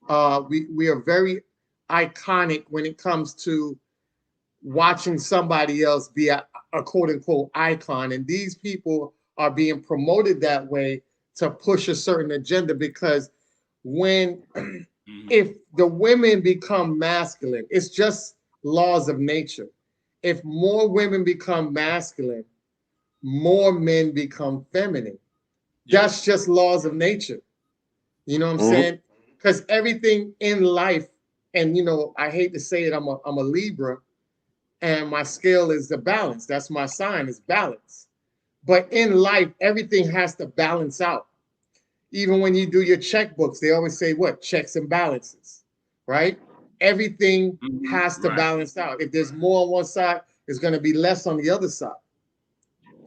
we are very iconic when it comes to watching somebody else be a quote unquote icon. And these people are being promoted that way to push a certain agenda, because when if the women become masculine, it's just laws of nature. If more women become masculine, more men become feminine. That's just laws of nature. You know what I'm saying? Because everything in life, and you know, I hate to say it, I'm a Libra, and my scale is the balance. That's my sign, is balance. But in life, everything has to balance out. Even when you do your checkbooks, they always say what? Checks and balances, right? Everything has to balance out. If there's more on one side, there's going to be less on the other side.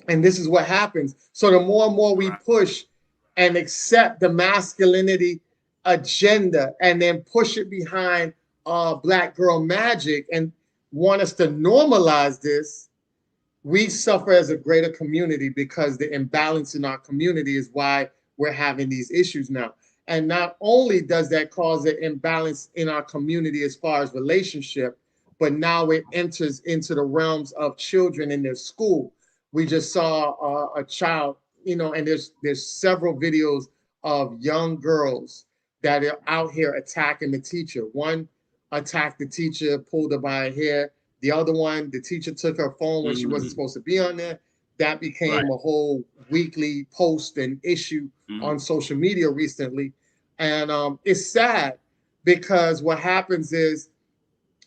And this is what happens. So the more and more we push and accept the masculinity agenda and then push it behind Black girl magic and want us to normalize this, we suffer as a greater community, because the imbalance in our community is why we're having these issues now. And not only does that cause an imbalance in our community as far as relationship, but now it enters into the realms of children in their school. We just saw a child, you know, and there's several videos of young girls that are out here attacking the teacher. One attacked the teacher, pulled her by her hair. The other one, the teacher took her phone when she wasn't supposed to be on there. That became a whole weekly post and issue on social media recently. And it's sad, because what happens is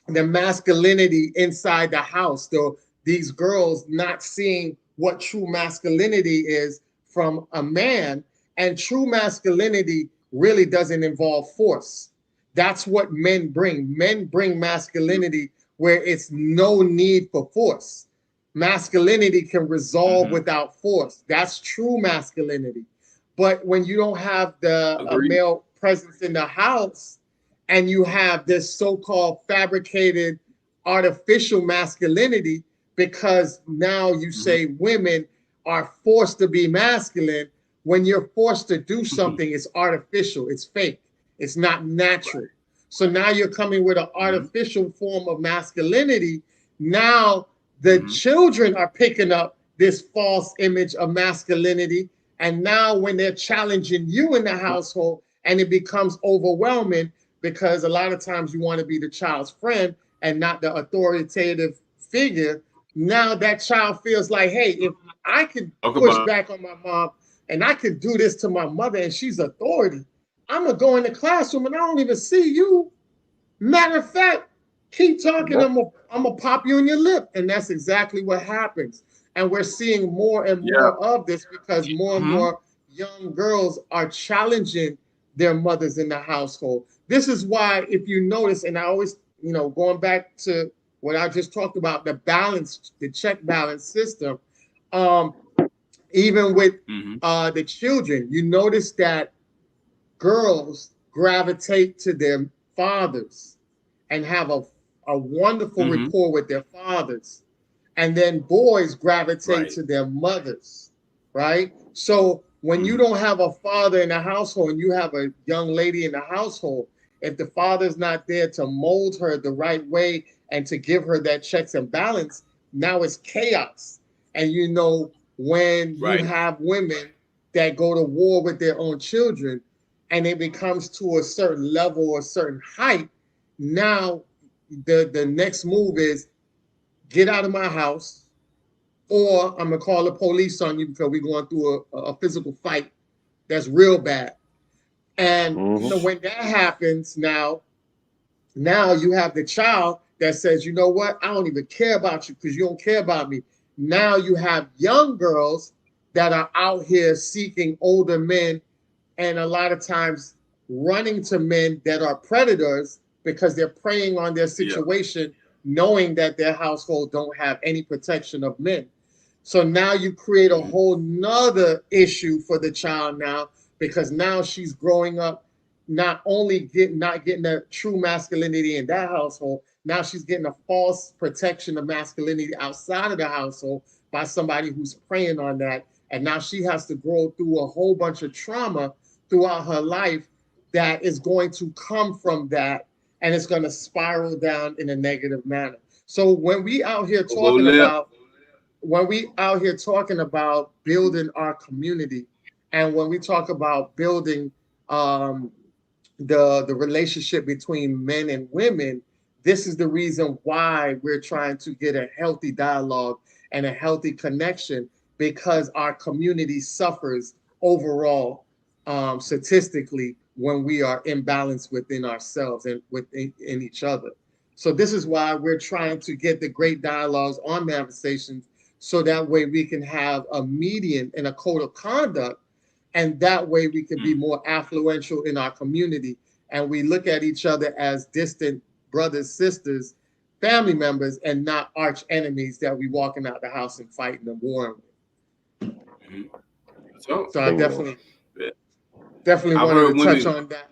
the masculinity inside the house, though, these girls not seeing what true masculinity is from a man. And true masculinity really doesn't involve force. That's what men bring. Men bring masculinity where it's no need for force. Masculinity can resolve without force. That's true masculinity. But when you don't have the male presence in the house, and you have this so-called fabricated artificial masculinity, because now you say women are forced to be masculine. When you're forced to do something, it's artificial, it's fake, it's not natural. So now you're coming with an artificial form of masculinity. Now the children are picking up this false image of masculinity. And now when they're challenging you in the household, and it becomes overwhelming, because a lot of times you want to be the child's friend and not the authoritative figure. Now that child feels like, hey, if I could push back on my mom and I could do this to my mother and she's authority, I'm going to go in the classroom and I don't even see you. Matter of fact, keep talking, I'm going to pop you in your lip. And that's exactly what happens. And we're seeing more and more of this, because more and more young girls are challenging their mothers in the household. This is why, if you notice, and I always, you know, going back to what I just talked about, the balance, the check balance system, even with the children, you notice that girls gravitate to their fathers and have a wonderful rapport with their fathers. And then boys gravitate to their mothers, right? So when you don't have a father in the household and you have a young lady in the household, if the father's not there to mold her the right way and to give her that checks and balance, now it's chaos. And you know, when you have women that go to war with their own children and it becomes to a certain level or a certain height, now the next move is get out of my house, or I'm gonna call the police on you because we're going through a physical fight that's real bad. And so when that happens, now you have the child that says, you know what, I don't even care about you because you don't care about me. Now you have young girls that are out here seeking older men, and a lot of times running to men that are predators because they're preying on their situation, knowing that their household don't have any protection of men. So now you create a whole nother issue for the child now, because now she's growing up not only not getting a true masculinity in that household, now she's getting a false protection of masculinity outside of the household by somebody who's preying on that. And now she has to grow through a whole bunch of trauma throughout her life that is going to come from that, and it's going to spiral down in a negative manner. So when we out here talking about building our community, and when we talk about building the relationship between men and women, this is the reason why we're trying to get a healthy dialogue and a healthy connection, because our community suffers overall, statistically, when we are imbalanced within ourselves and within in each other. So this is why we're trying to get the great dialogues on manifestations, so that way we can have a median and a code of conduct, and that way we can be more affluential in our community, and we look at each other as distant brothers, sisters, family members, and not arch enemies that we walking out the house and fighting and warring with. So I definitely I've wanted heard to touch women, on that.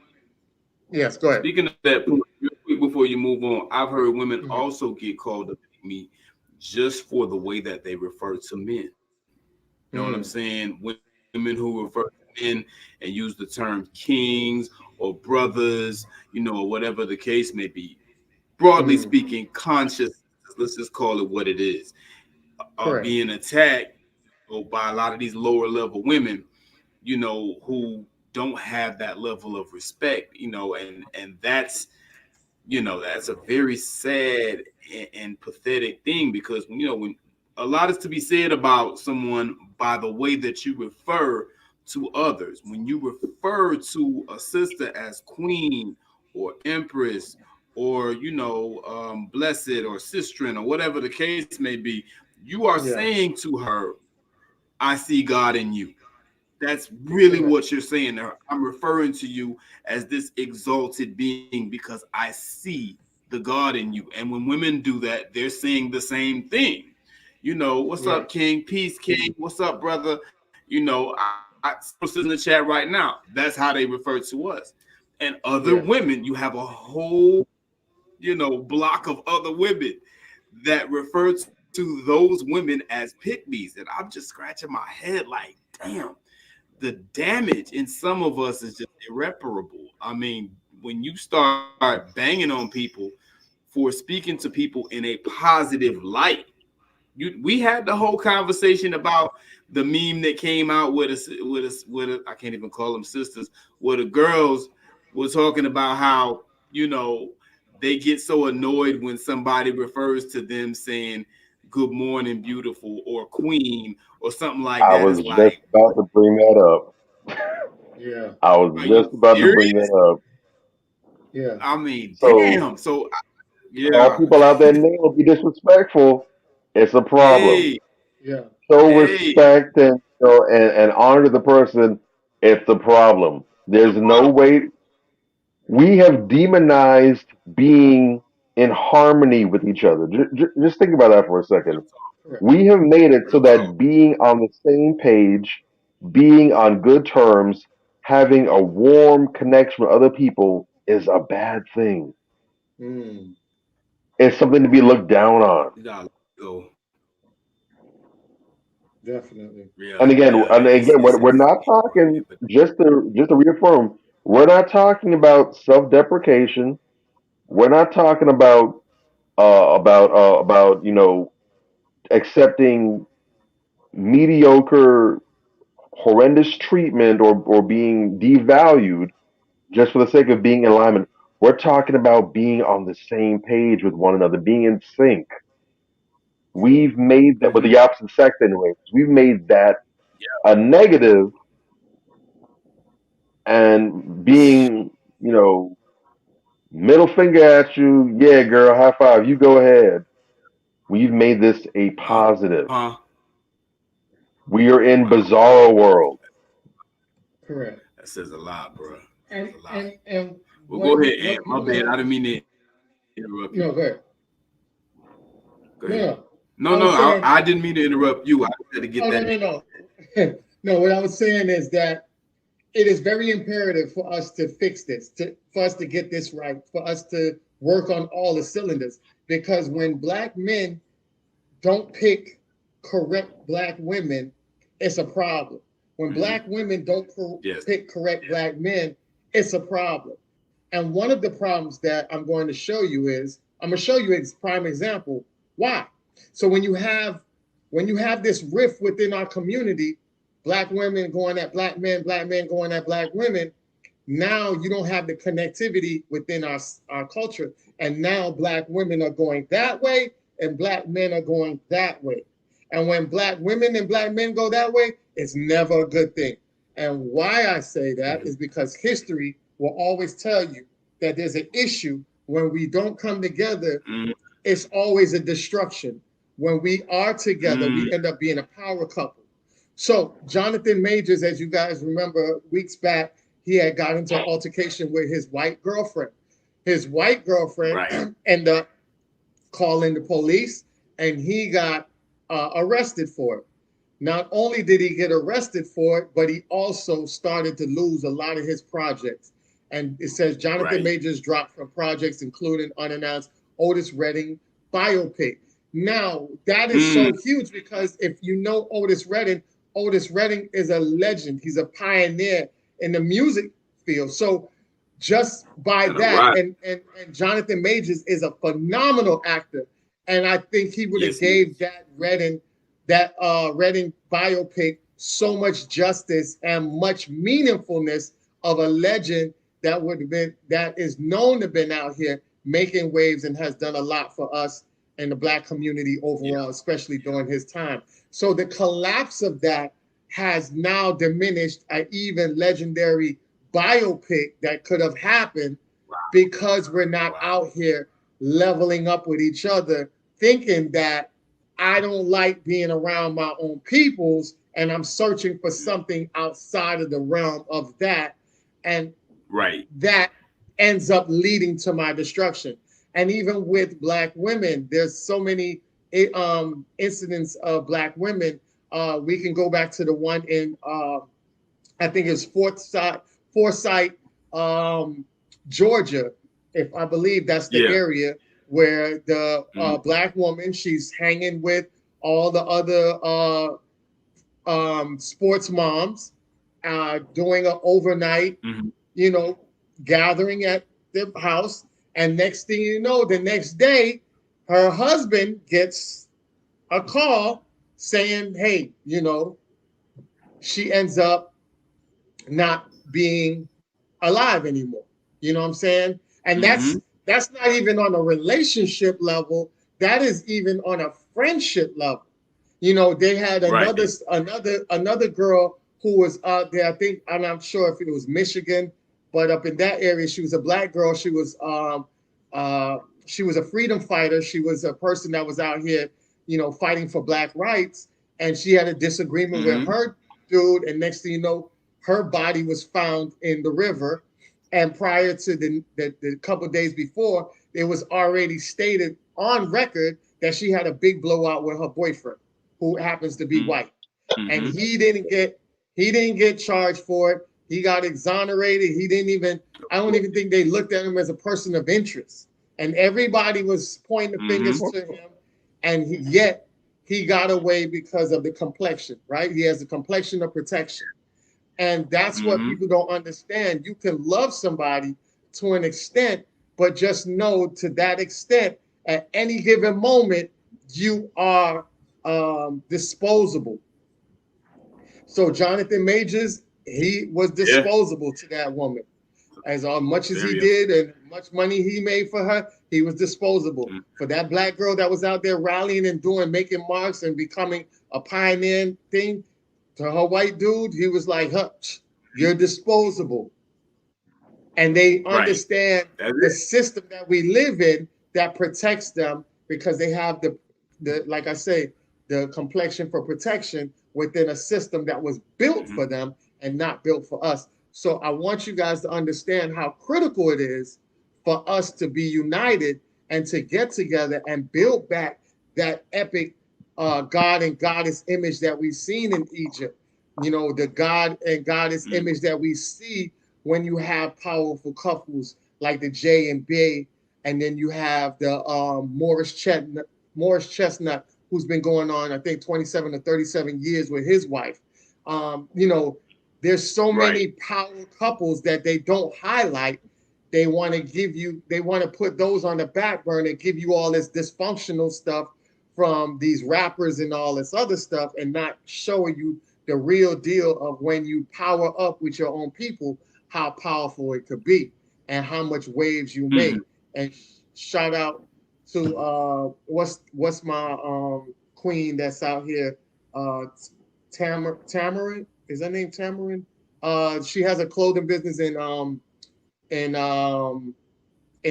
Yes, go ahead. speaking of that, real quick before you move on, I've heard women also get called a me just for the way that they refer to men. You know what I'm saying? Women who refer to men and use the term kings or brothers, or whatever the case may be. Broadly speaking, conscious, let's just call it what it is, are being attacked by a lot of these lower level women, who don't have that level of respect, and that's a very sad and pathetic thing, because when a lot is to be said about someone by the way that you refer to others. When you refer to a sister as queen or empress or blessed or sistren or whatever the case may be, you are saying to her, I see God in you. That's really what you're saying there. I'm referring to you as this exalted being because I see the God in you. And when women do that, they're saying the same thing. What's up, King? Peace, King. What's up, brother? I in the chat right now. That's how they refer to us. And other women, you have a whole, block of other women that refer to those women as pick-me's. And I'm just scratching my head like, damn. The damage in some of us is just irreparable. I mean, when you start banging on people for speaking to people in a positive light, we had the whole conversation about the meme that came out with I can't even call them sisters, where the girls were talking about how they get so annoyed when somebody refers to them saying good morning beautiful or queen or something like I that. was It's just like, about to bring that up. I was are you just about to serious? bring that up. I mean, So, damn. So, all yeah. people out there now be disrespectful. It's a problem. Hey, Show hey. respect and and honor the person. It's a problem. It's a There's no problem. way we have demonized being in harmony with each other. Just think about that for a second. We have made it so Real talk. that being on the same page, being on good terms, having a warm connection with other people is a bad thing. It's something to be looked down on. You gotta go. Definitely. And again, we're It's not talking just to reaffirm. We're not talking about self-deprecation. We're not talking about accepting mediocre, horrendous treatment or being devalued just for the sake of being in alignment. We're talking about being on the same page with one another, being in sync. We've made that with the opposite sex, anyways. We've made that a negative, and being, middle finger at you, yeah, girl, high five, you go ahead. We've made this a positive. huh? We are in Wow. bizarro world. That says a lot, bro. Says And a lot. and and Well, go ahead, Aunt. what My you bad. I know, didn't mean to interrupt you. go ahead. Go No, ahead. no. No, I no, was saying, I didn't mean to interrupt you. I just had to get oh no, that. no, no. No, what I was saying is that it is very imperative for us to fix this, for us to get this right, for us to work on all the cylinders. Because when black men don't pick correct black women, it's a problem. When black women don't pick correct black men, it's a problem. And one of the problems that I'm going to show you is, I'm going to show you a prime example. Why? So when you have this rift within our community, black women going at black men going at black women, now you don't have the connectivity within our culture. And now black women are going that way and black men are going that way. And when black women and black men go that way, it's never a good thing. And why I say that is because history will always tell you that there's an issue when we don't come together. It's always a destruction. When we are together, we end up being a power couple. So Jonathan Majors, as you guys remember weeks back, he had got into an altercation with his white girlfriend. His white girlfriend ended up calling the police, and he got arrested for it. Not only did he get arrested for it, but he also started to lose a lot of his projects. And it says Jonathan Majors dropped from projects including unannounced Otis Redding biopic. Now, that is so huge because if you know Otis Redding is a legend. He's a pioneer in the music field. So just by that, and Jonathan Majors is a phenomenal actor. And I think he would have gave that Redding biopic so much justice and much meaningfulness of a legend that is known to have been out here making waves and has done a lot for us and the black community overall, especially during his time. So the collapse of that has now diminished an even legendary biopic that could have happened because we're not out here leveling up with each other, thinking that I don't like being around my own peoples and I'm searching for something outside of the realm of that. And that ends up leading to my destruction. And even with black women, there's so many incidents of black women. We can go back to the one in, I think it's Forsyth, Georgia, if I believe that's the area where the black woman, she's hanging with all the other sports moms, doing an overnight, gathering at the house. And next thing you know, the next day, her husband gets a call saying, hey, she ends up not being alive anymore. You know what I'm saying? And that's not even on a relationship level. That is even on a friendship level. They had another girl who was out there. I think, I'm not sure if it was Michigan, but up in that area, she was a black girl. She was a freedom fighter. She was a person that was out here, fighting for black rights. And she had a disagreement with her dude. And next thing you know, her body was found in the river. And prior to the couple of days before, it was already stated on record that she had a big blowout with her boyfriend, who happens to be white. And he didn't get charged for it. He got exonerated. I don't even think they looked at him as a person of interest. And everybody was pointing the fingers to him. And yet he got away because of the complexion, right? He has a complexion of protection. And that's what people don't understand. You can love somebody to an extent, but just know to that extent, at any given moment, you are disposable. So Jonathan Majors, he was disposable to that woman. As much as he did and much money he made for her, he was disposable. For that black girl that was out there rallying and making marks and becoming a pioneer thing, to her white dude, he was like, you're disposable. And they understand the system that we live in that protects them because they have the like I say, the complexion for protection within a system that was built for them and not built for us. So I want you guys to understand how critical it is for us to be united and to get together and build back that epic God and goddess image that we've seen in Egypt. you know, the God and Goddess image that we see when you have powerful couples like the J and B, and then you have the Morris Chestnut, who's been going on, I think, 27 or 37 years with his wife. You know, there's so many power couples that they don't highlight. They want to put those on the back burner and give you all this dysfunctional stuff from these rappers and all this other stuff, and not showing you the real deal of when you power up with your own people, how powerful it could be and how much waves you make. And shout out to what's my queen that's out here, Tamarin, is her name Tamarin? She has a clothing business in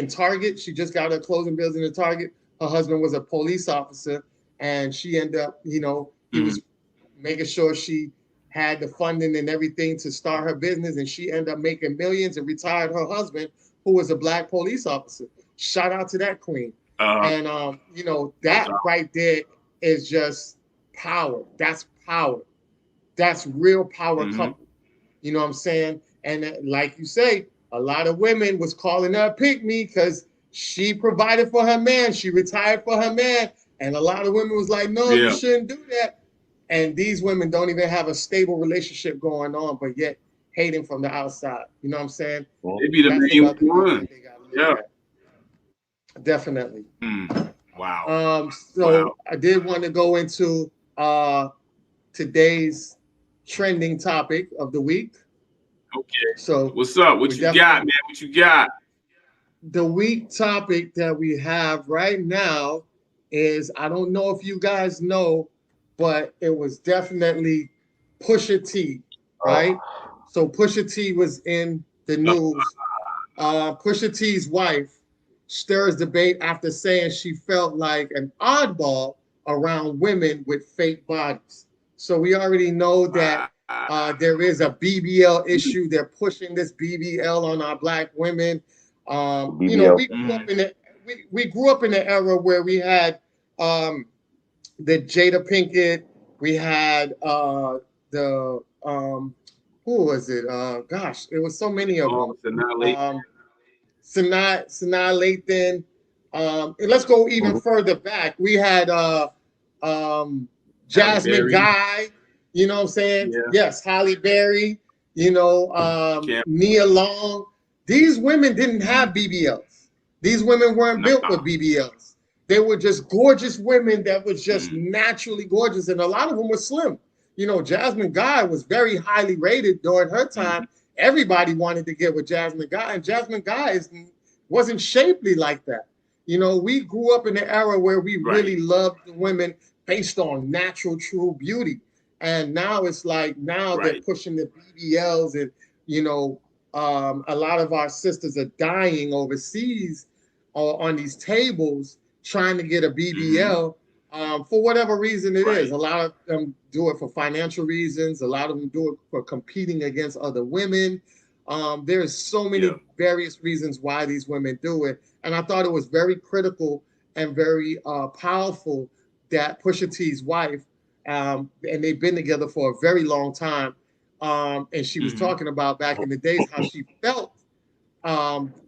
Target. She just got a clothing business in Target. Her husband was a police officer, and she ended up, you know, he was making sure she had the funding and everything to start her business, and she ended up making millions and retired her husband, who was a black police officer. Shout out to that queen. And you know, that right there is just power. That's power. That's real power couple. You know what I'm saying? And like you say, a lot of women was calling her a pick me because she provided for her man. She retired for her man. And a lot of women was like, no, you shouldn't do that. And these women don't even have a stable relationship going on, but yet hating from the outside. You know what I'm saying? They be the main one. Yeah. Definitely. Wow. So I did want to go into today's trending topic of the week. Okay. So what's up? What you got, man? What you got? The week topic that we have right now is, I don't know if you guys know, but it was definitely Pusha T, right? So Pusha T was in the news. Pusha T's wife stirs debate after saying she felt like an oddball around women with fake bodies. So we already know that there is a BBL issue. They're pushing this BBL on our black women. You know, we grew up in the era where we had the Jada Pinkett, we had the who was it? Gosh, there was so many of them. Sanaa Lathan. And let's go even further back. We had Jasmine Guy, you know what I'm saying? Yeah. Yes, Halle Berry, you know, Nia Long. These women didn't have BBLs. These women weren't built with BBLs. They were just gorgeous women that was just naturally gorgeous, and a lot of them were slim. You know, Jasmine Guy was very highly rated during her time. Everybody wanted to get with Jasmine Guy, and Jasmine Guy wasn't shapely like that. You know, we grew up in an era where we really loved the women based on natural, true beauty. And now it's like, they're pushing the BBLs, and, you know, a lot of our sisters are dying overseas on these tables trying to get a BBL for whatever reason it is. A lot of them do it for financial reasons. A lot of them do it for competing against other women. There's so many various reasons why these women do it. And I thought it was very critical and very powerful that Pusha T's wife, and they've been together for a very long time, and she was talking about back in the days how she felt,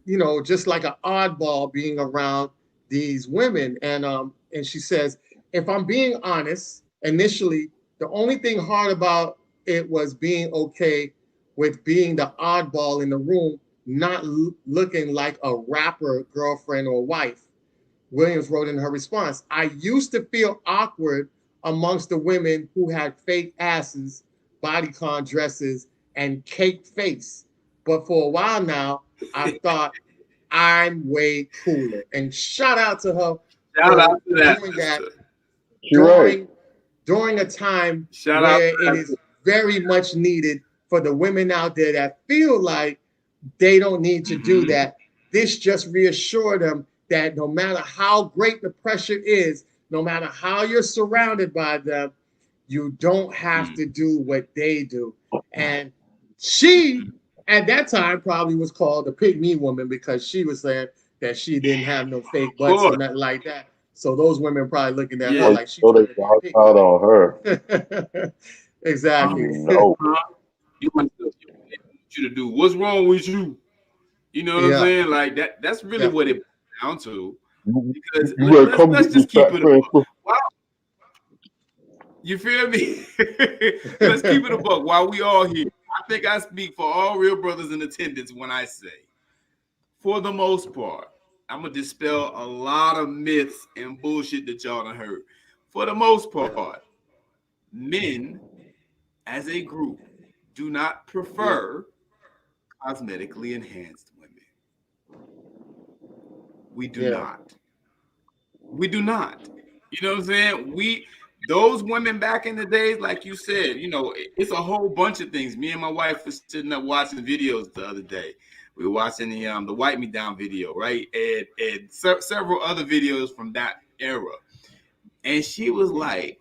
you know, just like an oddball being around these women. And she says, if I'm being honest, initially, the only thing hard about it was being okay with being the oddball in the room, not looking like a rapper girlfriend or wife. Williams wrote in her response, I used to feel awkward amongst the women who had fake asses, bodycon dresses, and cake face. But for a while now, I thought I'm way cooler. And shout out to her for doing that during a time where it is very much needed for the women out there that feel like they don't need to do that. This just reassured them that no matter how great the pressure is, no matter how you're surrounded by them, you don't have to do what they do. And she, at that time, probably was called the pick me woman because she was saying that she didn't have no fake butts or nothing like that. So those women probably looking at her like she's out on her. Exactly. No. You want you to do what's wrong with you? You know what I'm Yeah. saying? Like that's really what it Definitely. boils down to. You, Because you better come let's get me, just keep fat it a buck. transfer. Wow, you feel me? Let's keep it a buck while we all here. I think I speak for all real brothers in attendance when I say, for the most part, I'm gonna dispel a lot of myths and bullshit that y'all done heard. For the most Yeah. part, men as a group do not Yeah. prefer cosmetically enhanced women. We do Yeah. not. We do not. You know what I'm saying? Those women back in the days, like you said, it's a whole bunch of things. Me and my wife was sitting up watching videos the other day. We were watching the Wipe Me Down video, right? And several other videos from that era. And she was like,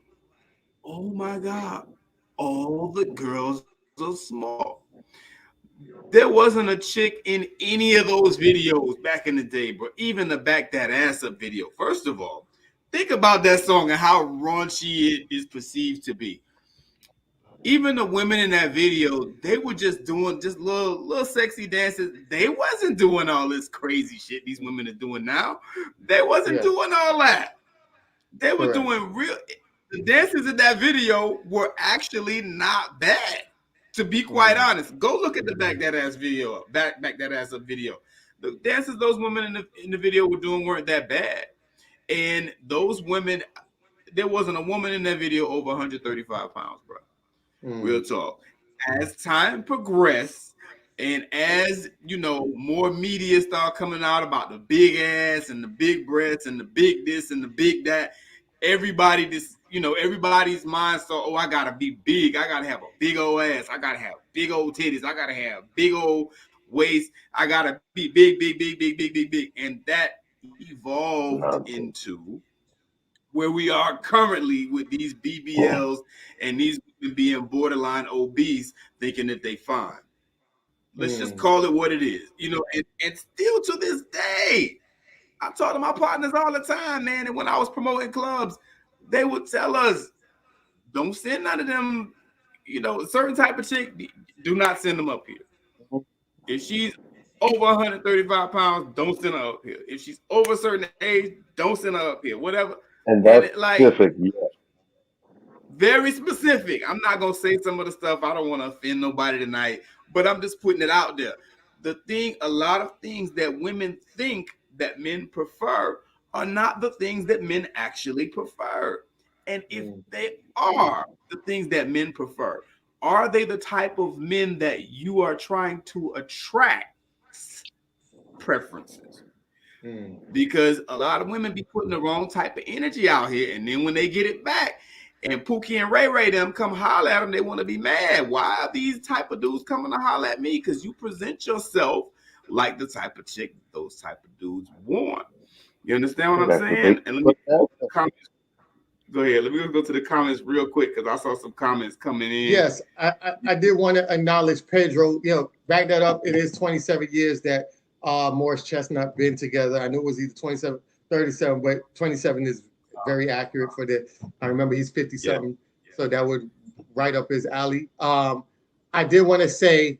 oh my God, all the girls are small. There wasn't a chick in any of those videos back in the day, bro. Even the Back That Ass Up video. First of all, think about that song and how raunchy it is perceived to be. Even the women in that video, they were just doing just little sexy dances. They wasn't doing all this crazy shit these women are doing now. They wasn't Yeah. doing all that. They were Correct. doing real. The dances in that video were actually not bad. To be quite Mm. honest, go look at the Back That Ass video. Back That Ass Up video. The dances those women in the video were doing weren't that bad. And those women, there wasn't a woman in that video over 135 pounds, bro. Real Mm. talk. As time progressed, and as more media start coming out about the big ass and the big breasts and the big this and the big that, everybody's mind started, oh, I gotta be big. I gotta have a big old ass. I gotta have big old titties. I gotta have big old waist. I gotta be big, big, big, big, big, big, big. And that evolved Nonsense. into where we are currently with these BBLs and these women being borderline obese, thinking that they fine. Let's just Mm. call it what it is, and still to this day, I talk to my partners all the time, man. And when I was promoting clubs, they would tell us, don't send none of them, certain type of chick, do not send them up here. If she's over 135 pounds, don't send her up here. If she's over a certain age, don't send her up here. Whatever. And And that's it, like, specific. Yeah. very specific. I'm not gonna say some of the stuff. I don't want to offend nobody tonight, but I'm just putting it out there. A lot of things that women think that men prefer are not the things that men actually prefer. And if Mm. they are the things that men prefer, are they the type of men that you are trying to attract? Preferences. Mm. Because a lot of women be putting the wrong type of energy out here, and then when they get it back, and Pookie and Ray Ray them come holler at them, they want to be mad. Why are these type of dudes coming to holler at me? Because you present yourself like the type of chick those type of dudes want. You understand what And I'm that's what they saying? And let me put out. comments. Go ahead. Let me go to the comments real quick because I saw some comments coming in. Yes, I did want to acknowledge Pedro. Back that up. It is 27 years that Morris Chestnut been together. I knew it was either 27, 37, but 27 is very accurate for the. I remember he's 50 Yeah. something, so that would right up his alley. I did want to say,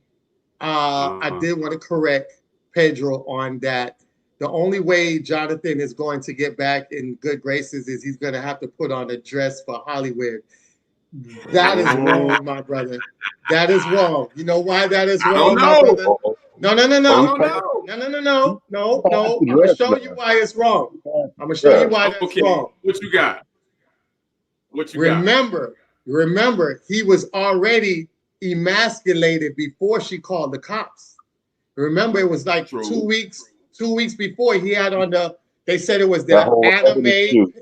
I did want to correct Pedro on that. The only way Jonathan is going to get back in good graces is he's going to have to put on a dress for Hollywood. That is wrong, my brother. That is wrong. You know why that is I don't wrong, my know. brother? No, no, no, I Oh, no. don't know. No, no, no, no, no, past no. the I'm gonna dress show you now. why it's wrong. I'm gonna show you Yes. why that's Okay. wrong. What you got? What you got? Remember, he was already emasculated before she called the cops. Remember, it was like True. 2 weeks before he had on they said it was That the whole evidence too.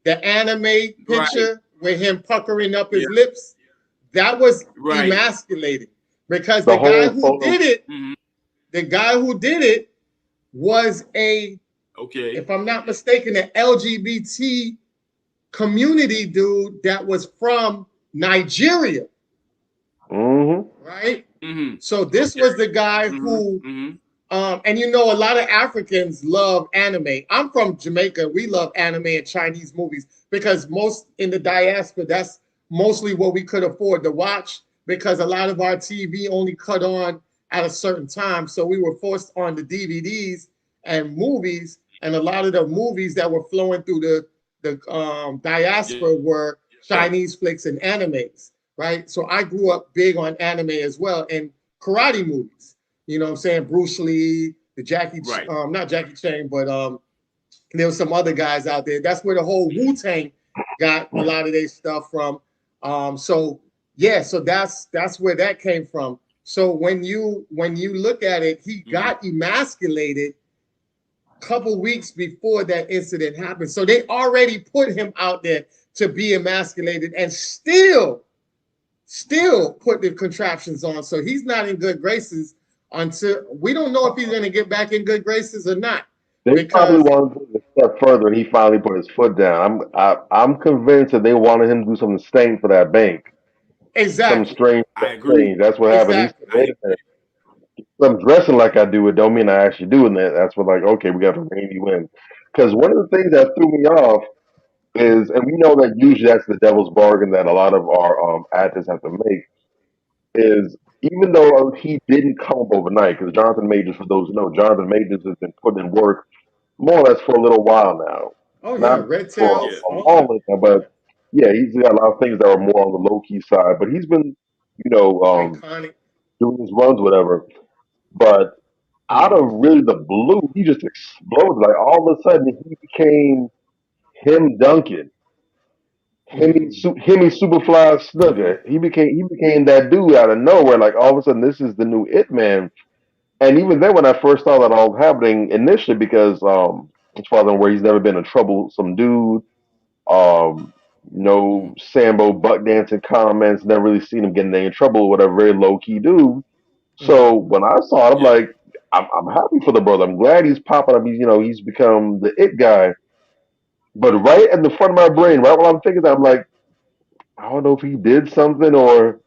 anime Right. picture with him puckering up his Yeah. lips. That was Right. emasculating because The the guy whole who photo. did it, Mhm. was a, Okay. if I'm not mistaken, an LGBT community dude that was from Nigeria, Mm-hmm. right? Mm-hmm. So this Okay. was the guy Mm-hmm. who, Mm-hmm. and a lot of Africans love anime. I'm from Jamaica. We love anime and Chinese movies because most in the diaspora, that's mostly what we could afford to watch because a lot of our TV only cut on at a certain time. So we were forced on the DVDs and movies, and a lot of the movies that were flowing through the diaspora were Yeah. Chinese flicks and animes, right? So I grew up big on anime as well and karate movies. You know what I'm saying? Bruce Lee, the Jackie, Right. not Jackie Chan, but there was some other guys out there. That's where the whole Wu-Tang got a lot of their stuff from. So yeah, so that's where that came from. So when you look at it, he got emasculated a couple weeks before that incident happened. So they already put him out there to be emasculated and still put the contraptions on. So he's not in good graces until we don't know if he's going to get back in good graces or not. They probably Because wanted to take a step further, and he finally put his foot down. I'm convinced that they wanted him to do something stank for that bank, some exactly, strange I agree. change. That's what happened. He said, exactly. "Wait a minute, I'm dressing like I do it. Don't mean I actually doing that." That's what like, okay, we got to rein you in. Because one of the things that threw me off is, and we know that usually that's the devil's bargain that a lot of our actors have to make, is even though he didn't come up overnight, because Jonathan Majors, for those who know, Jonathan Majors has been putting in work more or less for a little while now. Oh yeah, Not red for Yeah. tails, a all that. long time, but yeah, he's got a lot of things that are more on the low key side. But he's been, you know, Iconic. doing his runs, whatever. But out of Mm-hmm. really the blue, he just exploded. Like all of a sudden, he became him Duncan, Mm-hmm. Himmy Superfly Snugger. He became that dude out of nowhere. Like all of a sudden, this is the new It Man. And even then, when I first saw that all happening initially, because as far as I'm aware, he's never been a troublesome dude. Um, no Sambo buck dancing comments. Never really seen him getting in trouble or whatever. Very low key dude. So Mm-hmm. when I saw it, I'm Yeah. like, I'm happy for the brother. I'm glad he's popping up. He's become the it guy. But right at the front of my brain, right while I'm thinking that, I'm like, I don't know if he did something or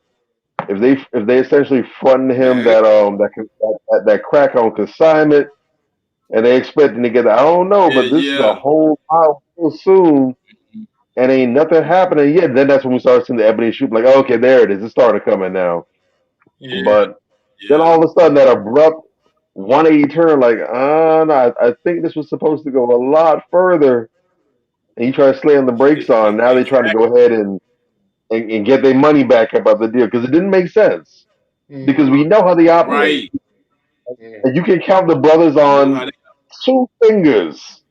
if they essentially fronted him Yeah. that crack on consignment and they expecting to get that. I don't know, Yeah. but this is a Yeah. whole while so soon and ain't nothing happening yet. Then that's when we start seeing the ebony shoot. Like, okay, there it is. It started coming now. Mm-hmm. Yeah. But then Yeah. all of a sudden, that abrupt 180 turn, like, no, I think this was supposed to go a lot further. And you try to slam the brakes on. Now they trying to Exactly. go ahead and get their money back about the deal because it didn't make sense. Because Mm-hmm. we know how they operate. Right. Yeah. And you can count the brothers We know how on they. two fingers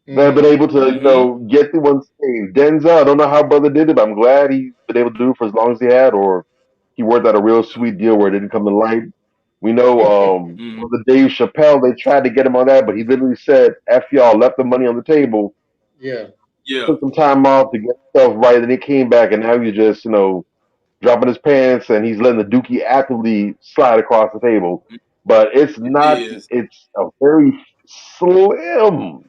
that have been Mm-hmm. able to, Mm-hmm. get through unscathed. Denzel, I don't know how brother did it, but I'm glad he's been able to do it for as long as he had, or he worked out a real sweet deal where it didn't come to light. We know Mm-hmm. brother Dave Chappelle, they tried to get him on that, but he literally said, F y'all, left the money on the table, Yeah. Yeah. took some time off to get stuff right, and he came back and now he's just, dropping his pants and he's letting the dookie actively slide across the table. But it's It not, is. it's a very slim,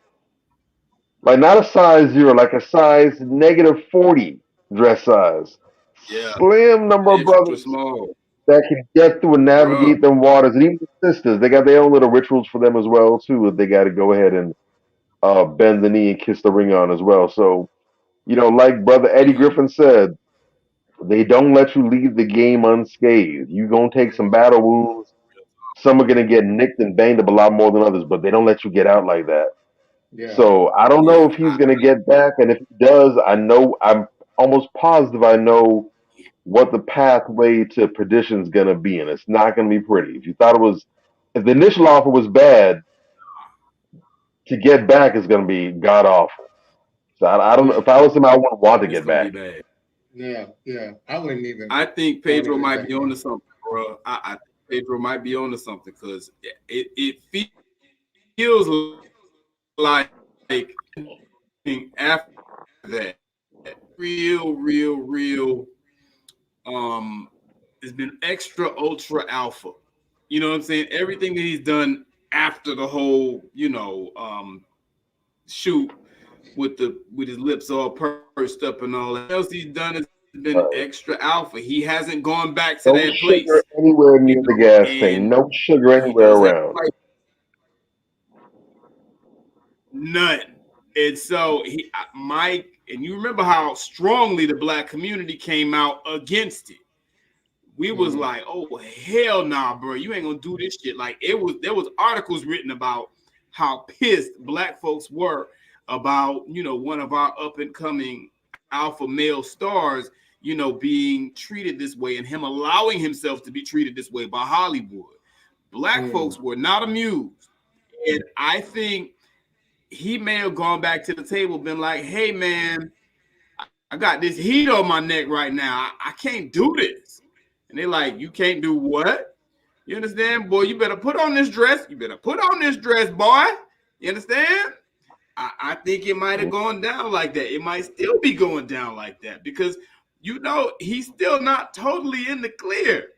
like not a size zero, like a size -40 dress size. Yeah. Slim number of Extra brothers small, that can get through and bruh. navigate them waters. And even the sisters, they got their own little rituals for them as well, too, if they got to go ahead and bend the knee and kiss the ring on as well. So, like Brother Eddie Mm-hmm. Griffin said, they don't let you leave the game unscathed. You're going to take some battle wounds. Some are going to get nicked and banged up a lot more than others, but they don't let you get out like that. Yeah. So I don't know Yeah. if he's going to get back. And if he does, I'm almost positive I know what the pathway to perdition is going to be. And it's not going to be pretty. If the initial offer was bad, to get back is going to be god awful. So I don't know. Yeah. If I was him, I wouldn't want to It's get gonna be back. bad. Yeah. Yeah. I wouldn't even I think want to Pedro get might back be in. onto something, bro. I think Pedro might be onto something because it feels like after that, real has been extra ultra alpha. You know what I'm saying? Everything that he's done after the whole, shoot with his lips all pursed up and all that else he's done has been Right. extra alpha. He hasn't gone back to No that sugar place, anywhere near the gas tank. and No sugar he anywhere does have around. like none. And so Mike, and you remember how strongly the black community came out against it. We was like, oh hell nah, bro, you ain't gonna do this shit. Like there was articles written about how pissed black folks were about, one of our up and coming alpha male stars, being treated this way and him allowing himself to be treated this way by Hollywood. Black folks were not amused. And I think he may have gone back to the table, been like, hey man, I got this heat on my neck right now. I can't do this. And they're like, you can't do what? You understand? Boy, you better put on this dress. You better put on this dress, boy. You understand? I think it might have gone down like that. It might still be going down like that because, he's still not totally in the clear.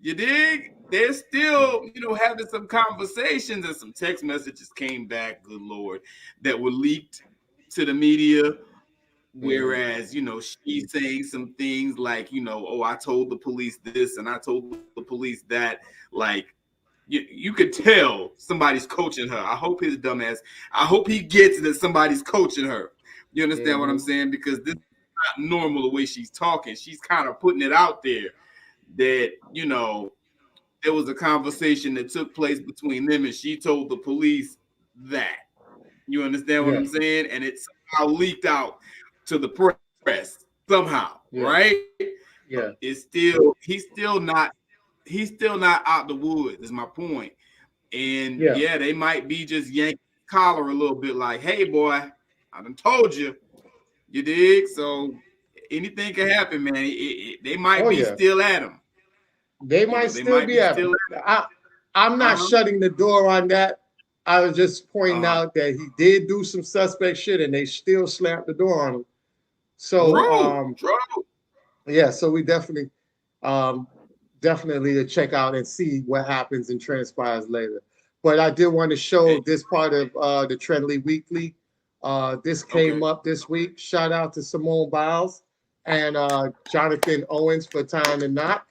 You dig? They're still, having some conversations and some text messages came back, good Lord, that were leaked to the media. Whereas, she's saying some things like, oh, I told the police this and I told the police that. Like, you could tell somebody's coaching her. I hope his dumbass, I hope he gets that somebody's coaching her. You understand what I'm saying? Because this is not normal the way she's talking. She's kind of putting it out there that, there was a conversation that took place between them and she told the police that. You understand what I'm saying? And it somehow leaked out to the press somehow, right? Yeah. He's still not out the woods, is my point. And they might be just yanking his collar a little bit like, hey boy, I done told you. You dig? So anything can happen, man. They might be still at him. They might still be at him. I'm not shutting the door on that. I was just pointing out that he did do some suspect shit and they still slapped the door on him. So so we definitely to check out and see what happens and transpires later. But I did want to show this part of the Trendly Weekly. This came up this week. Shout out to Simone Biles and Jonathan Owens for tying the knot.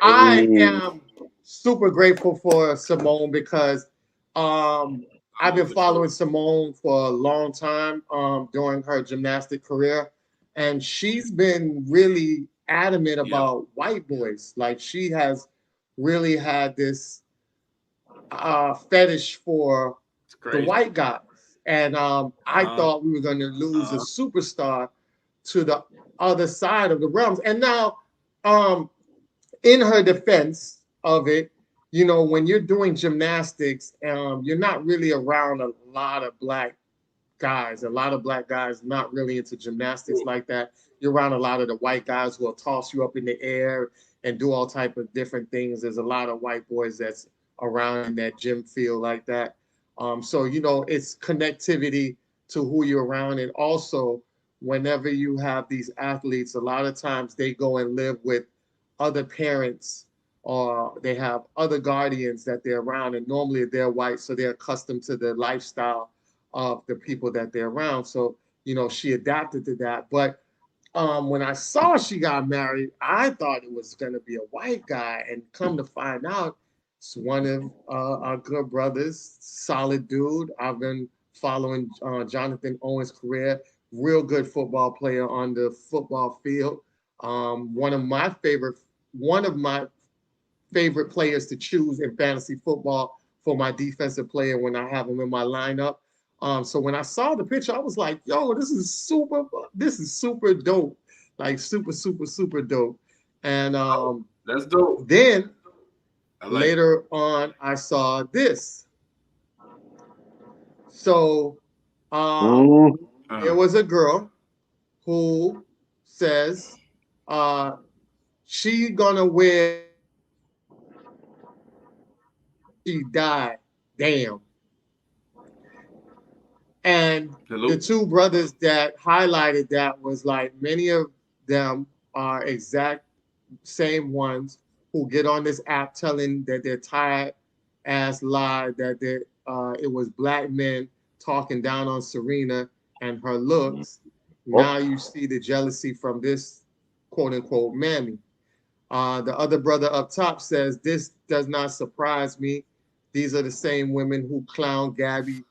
I am super grateful for Simone because I've been following Simone for a long time during her gymnastic career, and she's been really adamant about white boys. Like she has really had this fetish for the white guys, and I thought we were going to lose a superstar to the other side of the realms. And now, in her defense of it, when you're doing gymnastics, you're not really around a lot of black guys. A lot of black guys not really into gymnastics like that. You're around a lot of the white guys who will toss you up in the air and do all type of different things. There's a lot of white boys that's around in that gym field like that. So, it's connectivity to who you're around. And also, whenever you have these athletes, a lot of times they go and live with other parents or they have other guardians that they're around. And normally they're white, so they're accustomed to the lifestyle of the people that they're around. So, she adapted to that. But when I saw she got married, I thought it was going to be a white guy. And come to find out, it's one of our good brothers, solid dude. I've been following Jonathan Owens' career. Real good football player on the football field. One of my favorite players to choose in fantasy football for my defensive player when I have him in my lineup. So when I saw the picture, I was like, yo, this is super dope. Like super dope. And that's dope. Then later on, I saw this. So there was a girl who says she gonna wear, she died. Damn. And the two brothers that highlighted that was like many of them are exact same ones who get on this app telling that they're tired ass lie that it was black men talking down on Serena and her looks. Now you see the jealousy from this quote unquote mammy. The other brother up top says, this does not surprise me. These are the same women who clown Gabby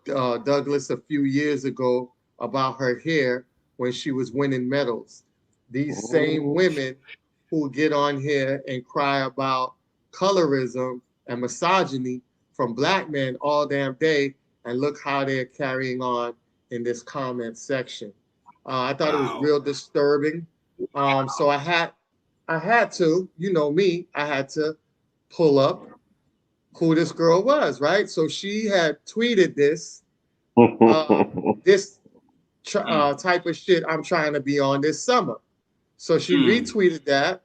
Douglas a few years ago about her hair when she was winning medals. These same Mhm. women who get on here and cry about colorism and misogyny from black men all damn day, and look how they're carrying on in this comment section. I thought it was Wow. real disturbing. So I had to, you know me, I had to pull up who this girl was, right? So she had tweeted uh, this Mm. type of shit I'm trying to be on this summer. So she Mm. retweeted that,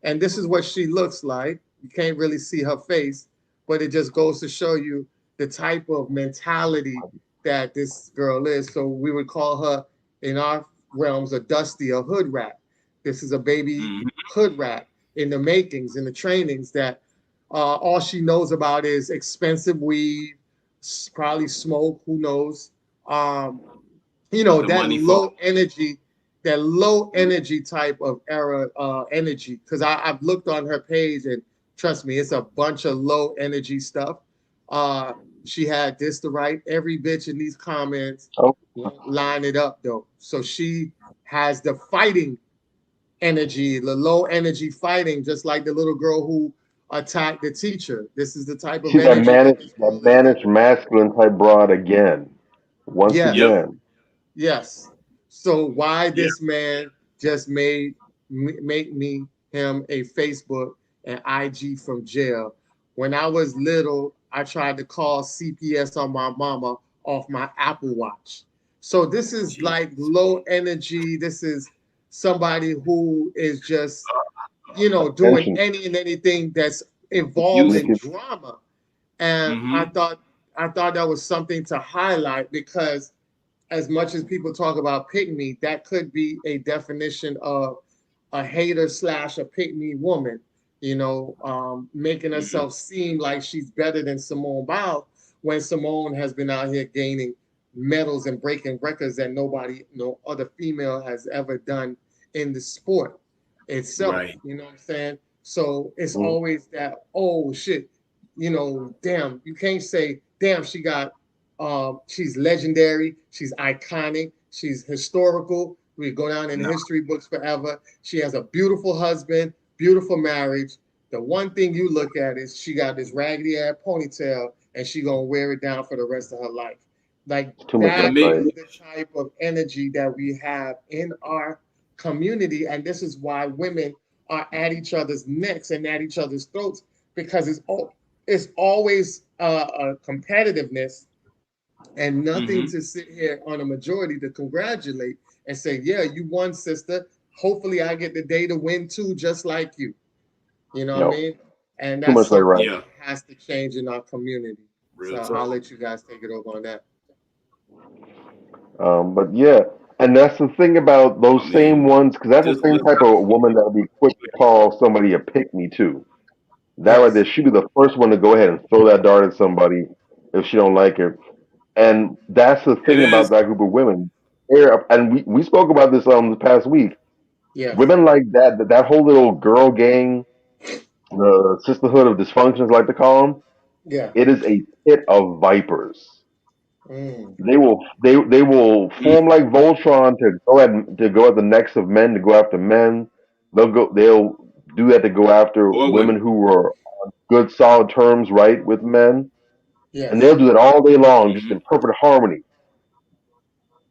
and this is what she looks like. You can't really see her face, but it just goes to show you the type of mentality that this girl is. So we would call her in our realms a dusty, a hood rat. This is a baby Mm. hood rat in the makings, in the trainings that all she knows about is expensive weed, probably smoke, who knows. Um, The that money for. low energy type of era energy, because I've looked on her page, and trust me, it's a bunch of low energy stuff. uh she had this to write. Every bitch in these comments Oh, won't line it up though, so she has the fighting energy, the low energy fighting, just like the little girl who attacked the teacher. This is the type of she's energy that this that girl is managed dealing with. masculine type broad again. Once Yes. Yep. again. Yes. So why Yeah. this man just make me him a Facebook and IG from jail? When I was little, I tried to call CPS on my mama off my Apple Watch. So this is like Jesus. low energy. This is somebody who is just, doing Attention. any and anything that's involved in Abusive. drama. And I Mm-hmm. thought I thought that was something to highlight, because as much as people talk about pick me, that could be a definition of a hater slash a pick me woman, making Mm-hmm. herself seem like she's better than Simone Biles, when Simone has been out here gaining medals and breaking records that nobody, no other female has ever done in the sport itself. Right. You know what I'm saying? So it's Mhm. always that, oh shit, damn, you can't say, damn, she's legendary, she's iconic, she's historical. We go down in the No. history books forever. She has a beautiful husband, beautiful marriage. The one thing you look at is she got this raggedy ass ponytail, and she gonna wear it down for the rest of her life. Like, It's too much To that make. insight. is the type of energy that we have in our community, and this is why women are at each other's necks and at each other's throats, because it's always a competitiveness, and nothing Mm-hmm. to sit here on a majority to congratulate and say, yeah, you won, sister. Hopefully, I get the day to win too, just like you. You know what I No. mean? And Too that's much like something right. Yeah. that has to change in our community. Real So talk. I'll let you guys take it over on that. But yeah, and that's the thing about I those same mean, ones, because that's the just same let's type of woman that would be quick to call somebody a pick me too. That right there, Yes. she'd be the first one to go ahead and throw that dart at somebody if she don't like it. And that's the it thing about is. that group of women. And we spoke about this the past week. Yes. Women like that whole little girl gang, the sisterhood of dysfunctions, like to call them. Yeah. It is a pit of vipers. Mm. They will Mm. form like Voltron to go at the necks of men, to go after men. They'll do that to go after Or women women. who were on good solid terms right with men, and they'll Yes. do that all day long, just Mm-hmm. in perfect harmony.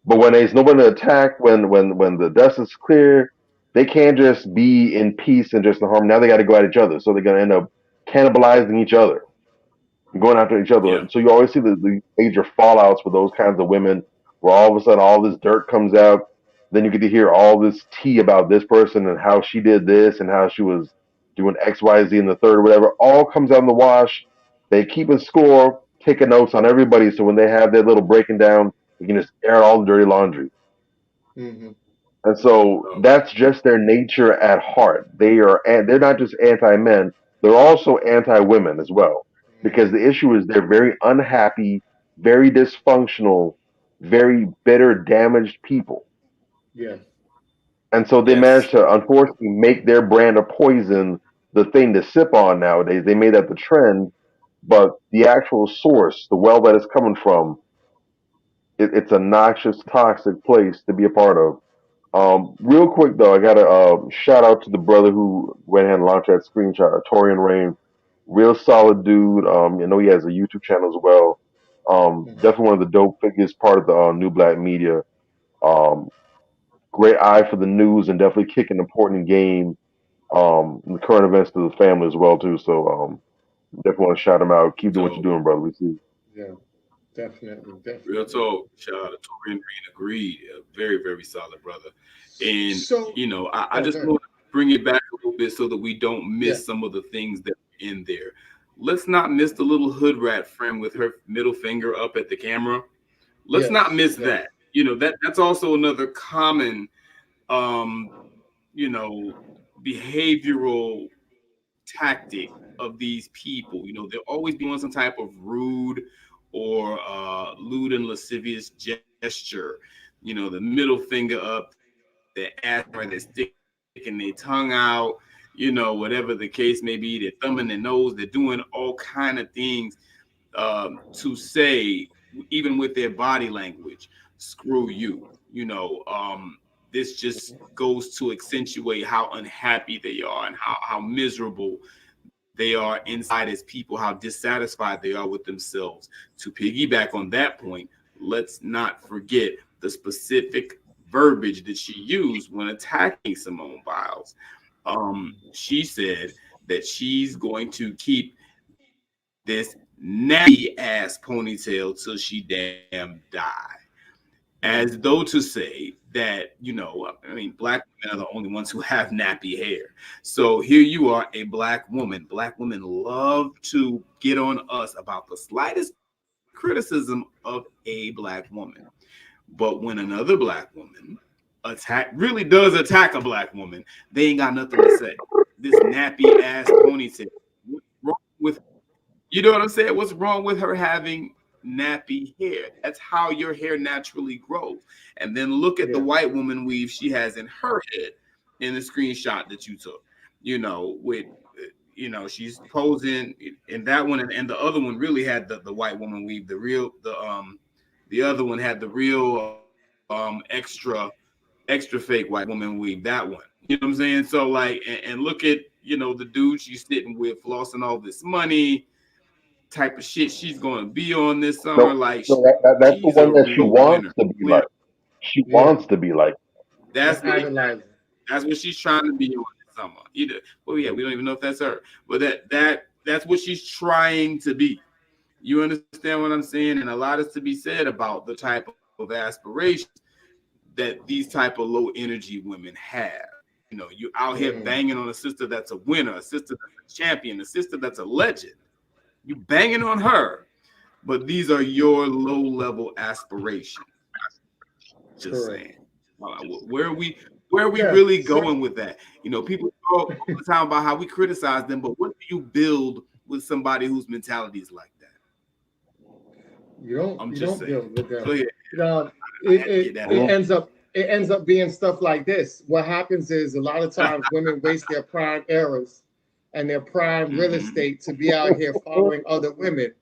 But when there's nobody to attack, when the dust is clear, they can't just be in peace and just in harmony. Now they got to go at each other, so they're gonna end up cannibalizing each other, going after each other. Yeah. So you always see the major fallouts with those kinds of women, where all of a sudden all this dirt comes out. Then you get to hear all this tea about this person and how she did this and how she was doing X, Y, Z in the third or whatever. All comes out in the wash. They keep a score, taking notes on everybody, so when they have their little breaking down, you can just air all the dirty laundry. Mm-hmm. And so Oh. that's just their nature at heart. And they're not just anti-men; they're also anti-women as well. Because Mm-hmm. the issue is they're very unhappy, very dysfunctional, very bitter, damaged people. Yes. And so they Yes. managed to unfortunately make their brand of poison the thing to sip on nowadays. They made that the trend, but the actual source, the well that it's coming from, It's a noxious, toxic place to be a part of. Real quick though, I got to shout out to the brother who went ahead and launched that screenshot, Torian Rain. Real solid dude. I know he has a YouTube channel as well. Mhm. Definitely one of the dope figures, part of the New Black Media. Um, Great eye for the news and definitely kicking an important game in the current events to the family as well too. So definitely want to shout him out. Keep doing what you're So doing, brother. We see. Yeah, definitely, real definitely. talk. Shout out to Torian Green. Agreed. A very, very solid brother. And So, I oh, just good. want to bring it back a little bit so that we don't Yeah, miss some of the things that are in there. Let's not miss the little hood rat friend with her middle finger up at the camera. Let's not yes, miss yes. that. That's also another common um, you know, behavioral tactic of these people. They'll always be doing some type of rude or lewd and lascivious gesture. The middle finger up, the ass where they're sticking their tongue out, whatever the case may be. They're thumbing their nose. They're doing all kind of things to say, even with their body language, screw you. This just Mhm. goes to accentuate how unhappy they are and how miserable they are inside as people, how dissatisfied they are with themselves. To piggyback on that point, let's not forget the specific verbiage that she used when attacking Simone Biles. She said that she's going to keep this nappy ass ponytail till she damn die, as though Mm. to say that, black women are the only ones who have nappy hair. So here you are, a black woman. Black women love to get on us about the slightest criticism of a black woman. But when another black woman really does attack a black woman, they ain't got nothing to say. This nappy ass ponytail. What's wrong with You know what I'm saying? What's wrong with her having nappy hair? That's how your hair naturally grows. And then look at the Yeah. white woman weave she has in her head in the screenshot that you took. With she's posing in that one, and the other one really had the white woman weave. The other one had the real extra fake white woman weave. That one. You know what I'm saying? So like, and look at the dude she's sitting with flossing all this money type of shit she's going to be on this summer. No, Like no, that's the she's a one that she real wants winner. to be like. Clear. She Yeah. wants to be like. That's The what exactly. idolizer. That's what she's trying to be on this summer. Either. Well, yeah, we don't even know if that's her, but that's what she's trying to be. You understand what I'm saying? And a lot is to be said about the type of aspirations that these type of low energy women have. You out here Mm. banging on a sister that's a winner, a sister that's a champion, a sister that's a legend. You banging on her, but these are your low level aspirations. Just Correct. saying. Where are we Yeah. really So going with that? People talk all the time about how we criticize them, but what do you build with somebody whose mentality is like that? I'm you just don't saying. build with them. So yeah, You know, I it, had to it get that it out. Mhm. ends up being stuff like this. What happens is a lot of times women waste their prime eras and their prime real Mm-hmm. estate to be out here following other women,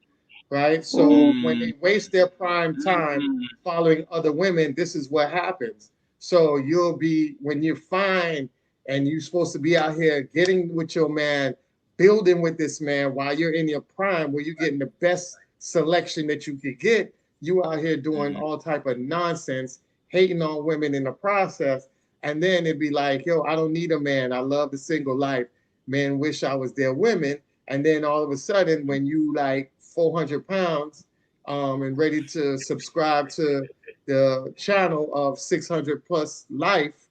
right? So when Mm-hmm. they waste their prime time following other women, this is what happens. So you'll be when you're fine and you're supposed to be out here getting with your man, building with this man while you're in your prime, where you're getting the best selection that you could get. You out here doing Mm-hmm. all type of nonsense, hating on women in the process, and then it'd be like, yo, I don't need a man. I love the single life. Men wish I was their women, and then all of a sudden, when you like 400 pounds and ready to subscribe to the channel of 600 plus life,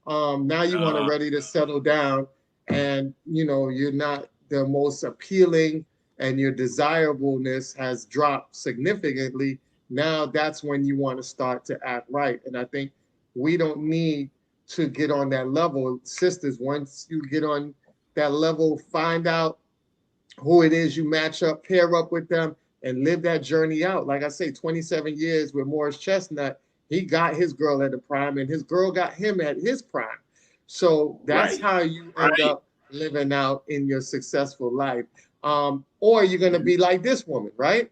now you want to Uh-huh. ready to settle down, and you're not the most appealing, and your desirableness has dropped significantly. Now that's when you want to start to act right, and I think we don't need to get on that level, sisters. Once you get on that level, find out who it is you match up, pair up with them, and live that journey out. Like I say, 27 years with Morris Chestnut, he got his girl at the prime, and his girl got him at his prime. So that's Right. how you end Right. up living out in your successful life. Or you're going to be like this woman, right?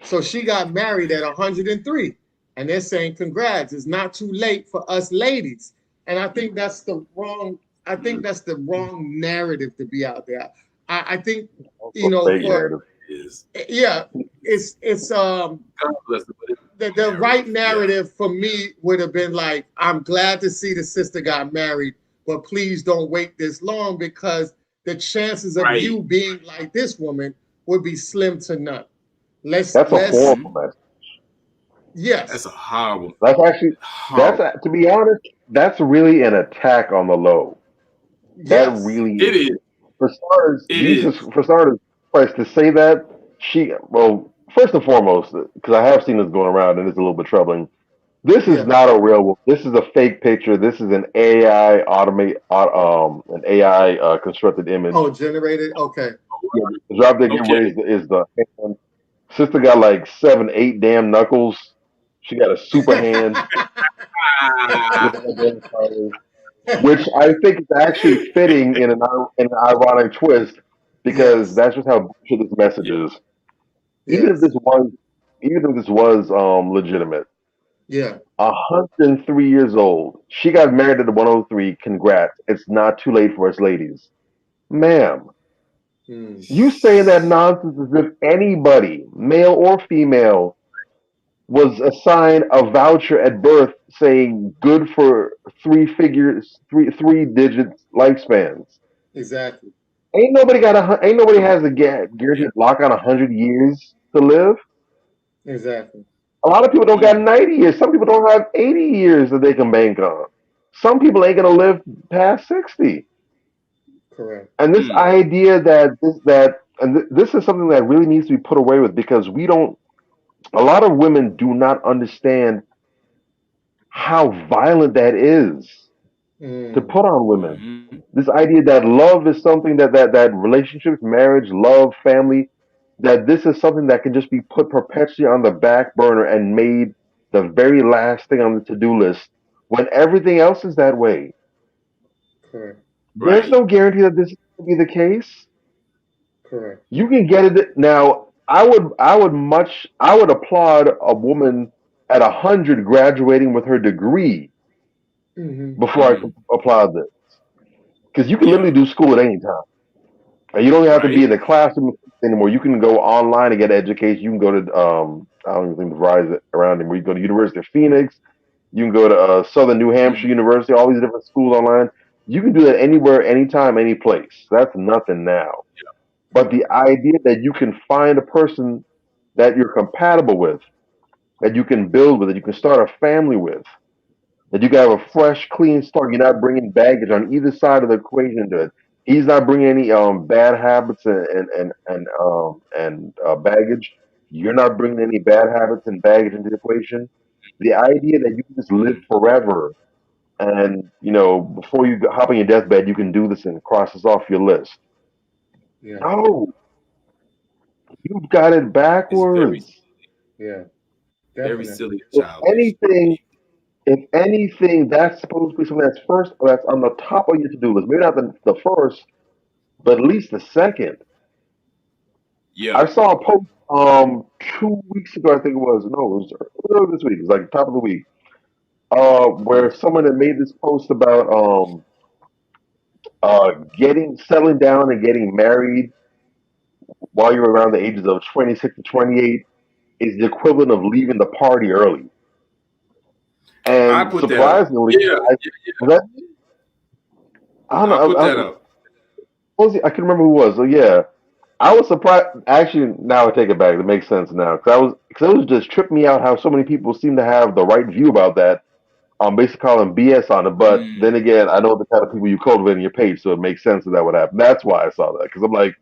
So she got married at 103, and they're saying, "Congrats! It's not too late for us ladies." And I think that's the wrong. I think that's the wrong narrative to be out there. I think A fake for narrative. Is yeah, it's God bless them, but it's the right narrative. Yeah. narrative for me would have been like, I'm glad to see the sister got married, but please don't wait this long because the chances of Right. you being like this woman would be slim to none. That's a Let's Mm-hmm. horrible message. That's yes, a horrible, That's actually horrible. to be honest, that's really an attack on the low. That yes, really It is. is. For starters, It is. Jesus, for starters, Christ, to say that well, first and foremost, because I have seen this going around and it's a little bit troubling. This is yeah. not a real one. This is a fake picture. This is an AI an AI constructed Oh, image. generated. Okay. Yeah, the drop dead giveaway Okay. is the hand. Sister got like 7, 8 damn knuckles. She got a super hand with Ah, an identifier, which I think is actually fitting in an ironic twist because yes, that's just how bullshit this message yeah. is. Even if yes, this was, even if this was legitimate, yeah. 103 years old. She got married at 103. Congrats. It's not too late for us ladies. Ma'am, Hmm. you saying that nonsense as if anybody, male or female, was assigned a voucher at birth saying good for three digits lifespans. Exactly, Ain't nobody Come on. has a Yeah. guaranteed lock on 100 years to live. exactly. A lot of people don't got Mm, 90 years. Some people don't have 80 years that they can bank on. Some people ain't gonna live past 60. Correct. And this mm. idea this is something that really needs to be put away with because we don't. A lot of women do not understand how violent that is to Hmm. put on women. Mm-hmm. This idea that love is something that relationships, marriage, love, family, that this is something that can just be put perpetually on the back burner and made the very last thing on the to-do list when everything else is that way. Correct. There's Right. no guarantee that this is going to be the case. Correct. You can get it now. I would applaud a woman at 100 graduating with her degree Hmm. before I Mm, could applaud this because you can yeah. literally do school at any time. And you don't have to be Right. in the classroom anymore. You can go online and get education. You can go to I don't even think the Verizon around anymore. You can go to University of Phoenix. You can go to Southern New Hampshire Mm, University. All these different schools online. You can do that anywhere, anytime, any place. That's nothing now. But the idea that you can find a person that you're compatible with, that you can build with, that you can start a family with, that you can have a fresh, clean start. You're not bringing baggage on either side of the equation to it. He's not bringing any bad habits and baggage. You're not bringing any bad habits and baggage into the equation. The idea that you can just live mm. forever and before you hop on your deathbed, you can do this and cross this off your list. Yeah. No, you've got it It's very, backwards. Yeah. very Definitely. silly and If childish. anything, if anything, that's supposed to be something that's first, that's on the top of your to-do list. Maybe not the first, but at least the second. Yeah. I saw a post 2 weeks ago, I think it was. No, it was earlier this week. It was like top of the week. Where Mm, someone had made this post about getting settling down and getting married while you're around the ages of 26 to 28 is the equivalent of leaving the party early. I And put that up. surprisingly, Yeah. I was that I don't I know. put that up. I can remember who it was. So yeah, I was surprised. Actually, now I take it back. It makes sense now because it was just tripped me out how so many people seem to have the right view about that. Basically calling BS on it. But Mm, then again, I know the kind of people you cultivate in your page, so it makes sense that would happen. That's why I saw that because I'm like,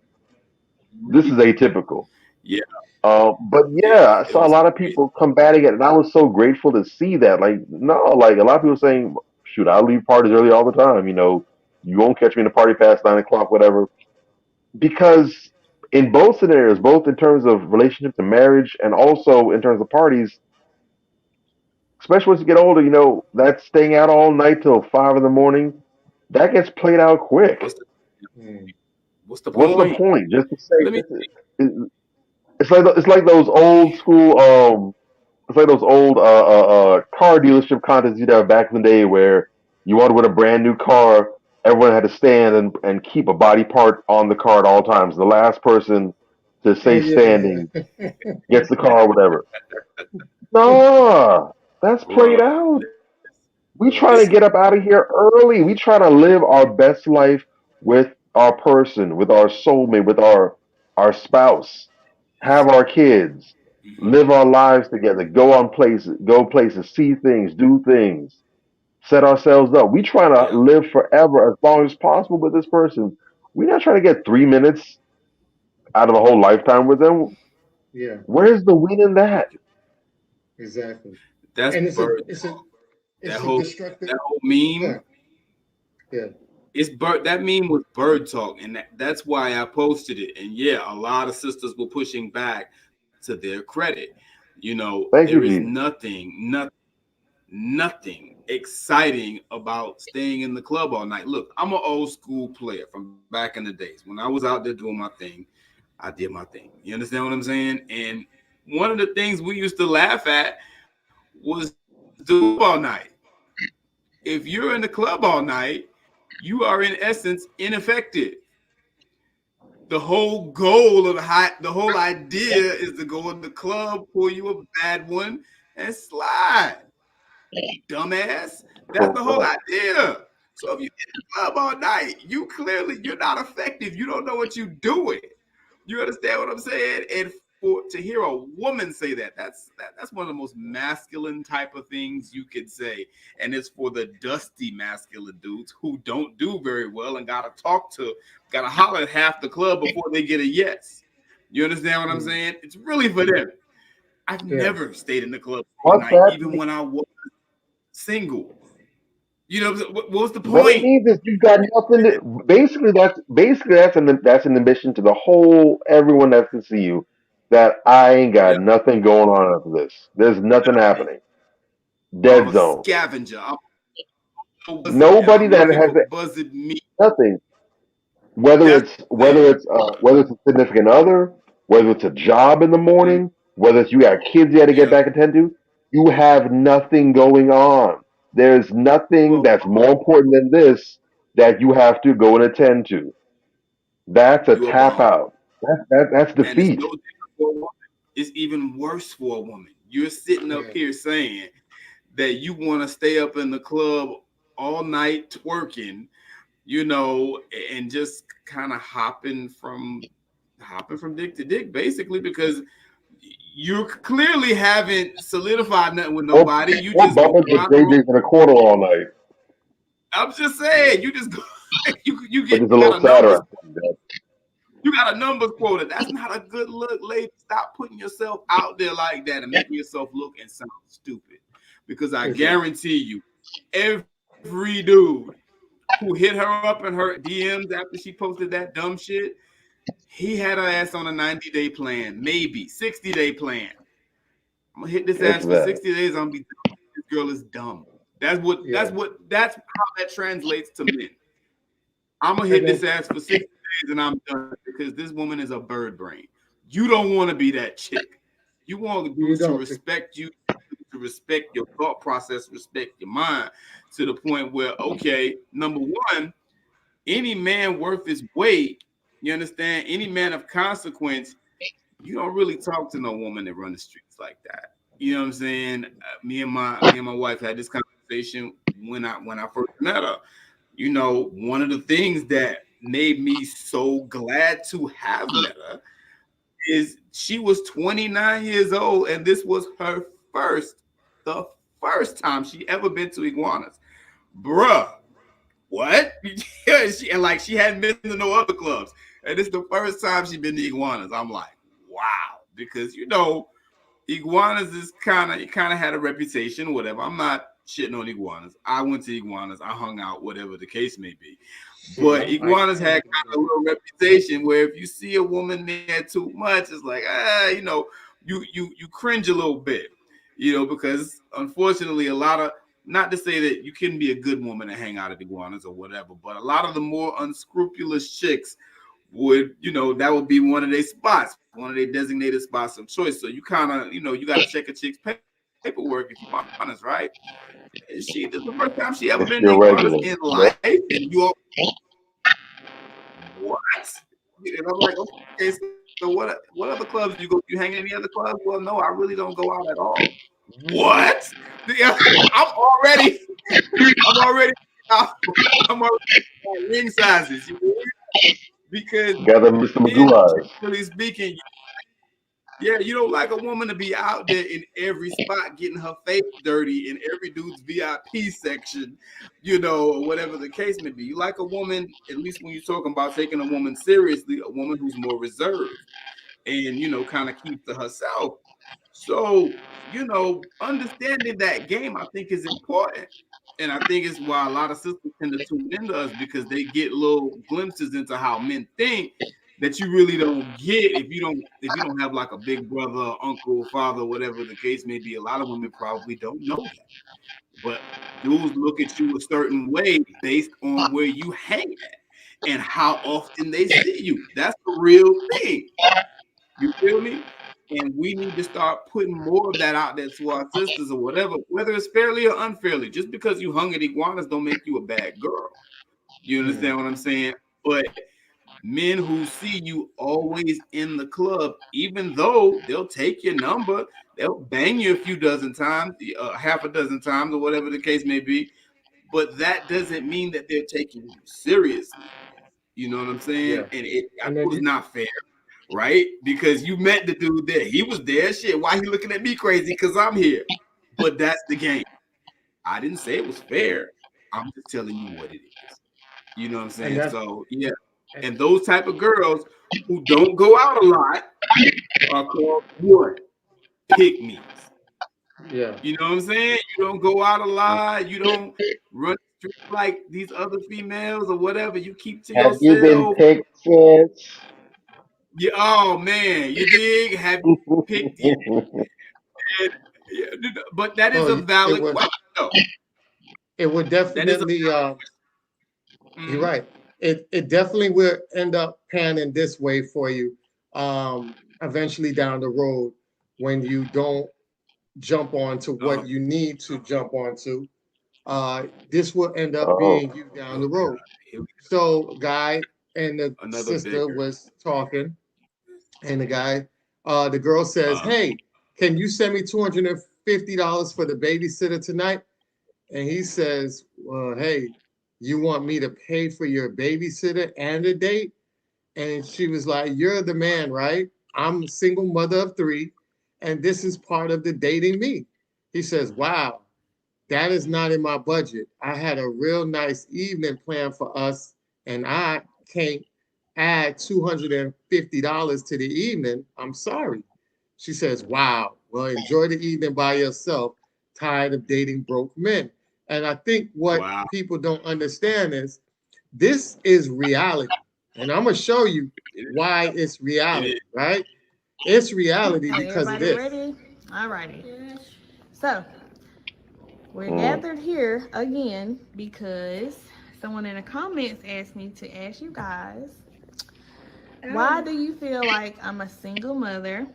this is atypical. yeah. But Yeah. yeah, I It saw a was lot of crazy. people combating it, and I was so grateful to see that. Like, no, like a lot of people saying, "Shoot, I leave parties early all the time." You won't catch me in a party past 9 o'clock, whatever. Because in both scenarios, both in terms of relationships and marriage, and also in terms of parties, especially once you get older, that staying out all night till 5 in the morning, that gets played out quick. What's the Hmm. What's the What's the point? point? Just to say, Let me. this is, It's like those old school it's like those old car dealership contests you'd have back in the day where you wanted to win a brand new car, everyone had to stand and keep a body part on the car at all times. The last person to Oh stay yeah, standing gets the car or whatever. Nah, that's played Bruh. out. We yeah, trying to get up out of here early. We trying to live our best life with our person, with our soulmate, with our spouse, have our kids, Mhm. live our lives together, go places, see things, do things, set ourselves up. We trying to Yeah, live forever as long as possible with this person. We're not trying to get 3 minutes out of a whole lifetime with them. yeah, Where's the win in that? exactly. that's And bird it's a talk. That it's a whole destructive. that whole meme. Yeah, yeah, It's bird. That meme was bird talk, and that's why I posted it. And yeah, a lot of sisters were pushing back to their credit. You know, Thank there you, is Jesus. nothing exciting about staying in the club all night. Look, I'm an old school player from back in the days. When I was out there doing my thing, I did my thing. You understand what I'm saying? And one of the things we used to laugh at was doing all night. If you're in the club all night, you are in essence ineffective. The whole idea is to go in the club, pull you a bad one, and slide. Dumbass. That's the whole Correct. idea. So if you're in the club all night, you're not effective. You don't know what you're doing. You understand what I'm saying? And for to hear a woman say that, that's one of the most masculine type of things you could say. And it's for the dusty masculine dudes who don't do very well and gotta holler at half the club before they get a yes. You understand what I'm mm, saying? It's really for them. I've yeah, never stayed in the club all What night, that even when I was single. You know, what was the What it point? means is you've got nothing. That's an admission to the whole everyone that can see you that I ain't Yeah, got nothing going on after this. There's nothing nothing. happening. I'm Dead a zone. scavenger. I'm a buzzard, and Nobody I'm that looking has for buzzard meat. nothing. That's what I'm saying. Whether it's a significant other, whether it's a job in the Mm, morning, whether it's you got kids you got to get yeah. back and tend to, you have nothing going on. There's nothing Well, that's more important than this that you have to go and attend to. That's a you a tap bum, out. That's and it's no defeat. different for a woman. It's even worse for a woman. You're sitting up yeah, here saying that you want to stay up in the club all night twerking, you know, and just kind of hopping from dick to dick, basically, because you clearly haven't solidified nothing with Or, nobody. You or just go bumping to around the room. JJ's in a quarter all night, I'm just yeah, saying, you just go, which is a you little got a numbers, sadder. you got a numbers quota. That's not a good look, lady. Stop putting yourself out there like that and making yourself look and sound stupid. Because I exactly. guarantee you, every dude who hit her up in her DMs after she posted that dumb shit, he had her ass on a 90-day plan, maybe 60-day plan. I'm gonna hit this If ass for that. 60 days. I'm gonna be done. This girl is dumb. Yeah, That's how that translates to men. I'm gonna and hit this then ass for 60 days and I'm done because this woman is a bird brain. You don't want to be that chick. You want you dudes to don't. respect you, to respect your thought process, respect your mind to the point where, okay, number one, any man worth his weight, you understand, any man of consequence, you don't really talk to no woman that run the streets like that. You know what I'm saying? Me and my wife had this conversation when I first met her. You know, one of the things that made me so glad to have met her is she was 29 years old, and this was her first, the first time she ever been to iguanas. Bruh, what? Yeah, and like she hadn't been to no other clubs. And it's the first time she been to iguanas. I'm like, wow. Because you know, iguanas is kind of had a reputation, whatever. I'm not shitting on iguanas. I went to iguanas, I hung out, whatever the case may be. Yeah, But I iguanas ain't had gonna kind do of a little reputation where if you see a woman there too much, it's like you know, you cringe a little bit, you know, because unfortunately, a lot of not to say that you can be a good woman and hang out at iguanas or whatever, but a lot of the more unscrupulous chicks would, that would be one of their spots, one of their designated spots of choice. So you kind of, you got to check a chick's paperwork if you're honest, right? This is the first time she ever If been you're honest regular. in life, and you all, what? And I'm like, okay, so what other clubs do you go? You hang in any other clubs? Well, no, I really don't go out at all. What? I'm already out. I'm already ring sizes. Because Got them Mr. men, Magoo eyes. generally speaking, you don't like a woman to be out there in every spot getting her face dirty in every dude's VIP section, or whatever the case may be. You like a woman, at least when you're talking about taking a woman seriously, a woman who's more reserved and, kind of keeps to herself. So, understanding that game, I think, is important. And I think it's why a lot of sisters tend to tune into us, because they get little glimpses into how men think that you really don't get if you don't have like a big brother, uncle, father, whatever the case may be. A lot of women probably don't know that. But dudes look at you a certain way based on where you hang at and how often they see you. That's the real thing. You feel me? And we need to start putting more of that out there to our sisters or whatever, whether it's fairly or unfairly. Just because you hung at iguanas don't make you a bad girl. You understand what I'm saying? But men who see you always in the club, even though they'll take your number, they'll bang you a few dozen times, half a dozen times, or whatever the case may be. But that doesn't mean that they're taking you seriously. You know what I'm saying? Yeah. And I And know then it's not fair, right? Because you met the dude there. He was there. Shit, why he looking at me crazy? Because I'm here. But that's the game. I didn't say it was fair. I'm just telling you what it is. You know what I'm saying? that's So, yeah. And those type of girls who don't go out a lot are called what? Pick-me's. yeah. You know what I'm saying? You don't go out a lot. You don't run the street like these other females or whatever. You keep to Have you been yourself. picked since? Yeah, oh man, you dig? Have you picked it? But that is No, a it valid would question, though. it would That is a definitely you're mhm. right. It definitely will end up panning this way for you eventually down the road when you don't jump onto Uh, what you need to jump onto. This will end up Oh, being you down oh the road. God, here we So, guy and the go. Another sister beggar. was talking, and the girl says, Uh, "Hey, can you send me $250 for the babysitter tonight?" And he says, "Well, hey, you want me to pay for your babysitter and a date?" And she was like, "You're the man, right? I'm a single mother of three, and this is part of the dating me." He says, "Wow, that is not in my budget. I had a real nice evening planned for us, and I can't add $250 to the evening. I'm sorry." She says, "Wow, well, enjoy the evening by yourself. Tired of dating broke men." And I think what wow. people don't understand is this is reality. And I'm going to show you It, why it's it reality, is. right? It's reality Okay, because of everybody this. ready? All righty. So, we're mm. gathered here again because someone in the comments asked me to ask you guys, why do you feel like I'm a single mother?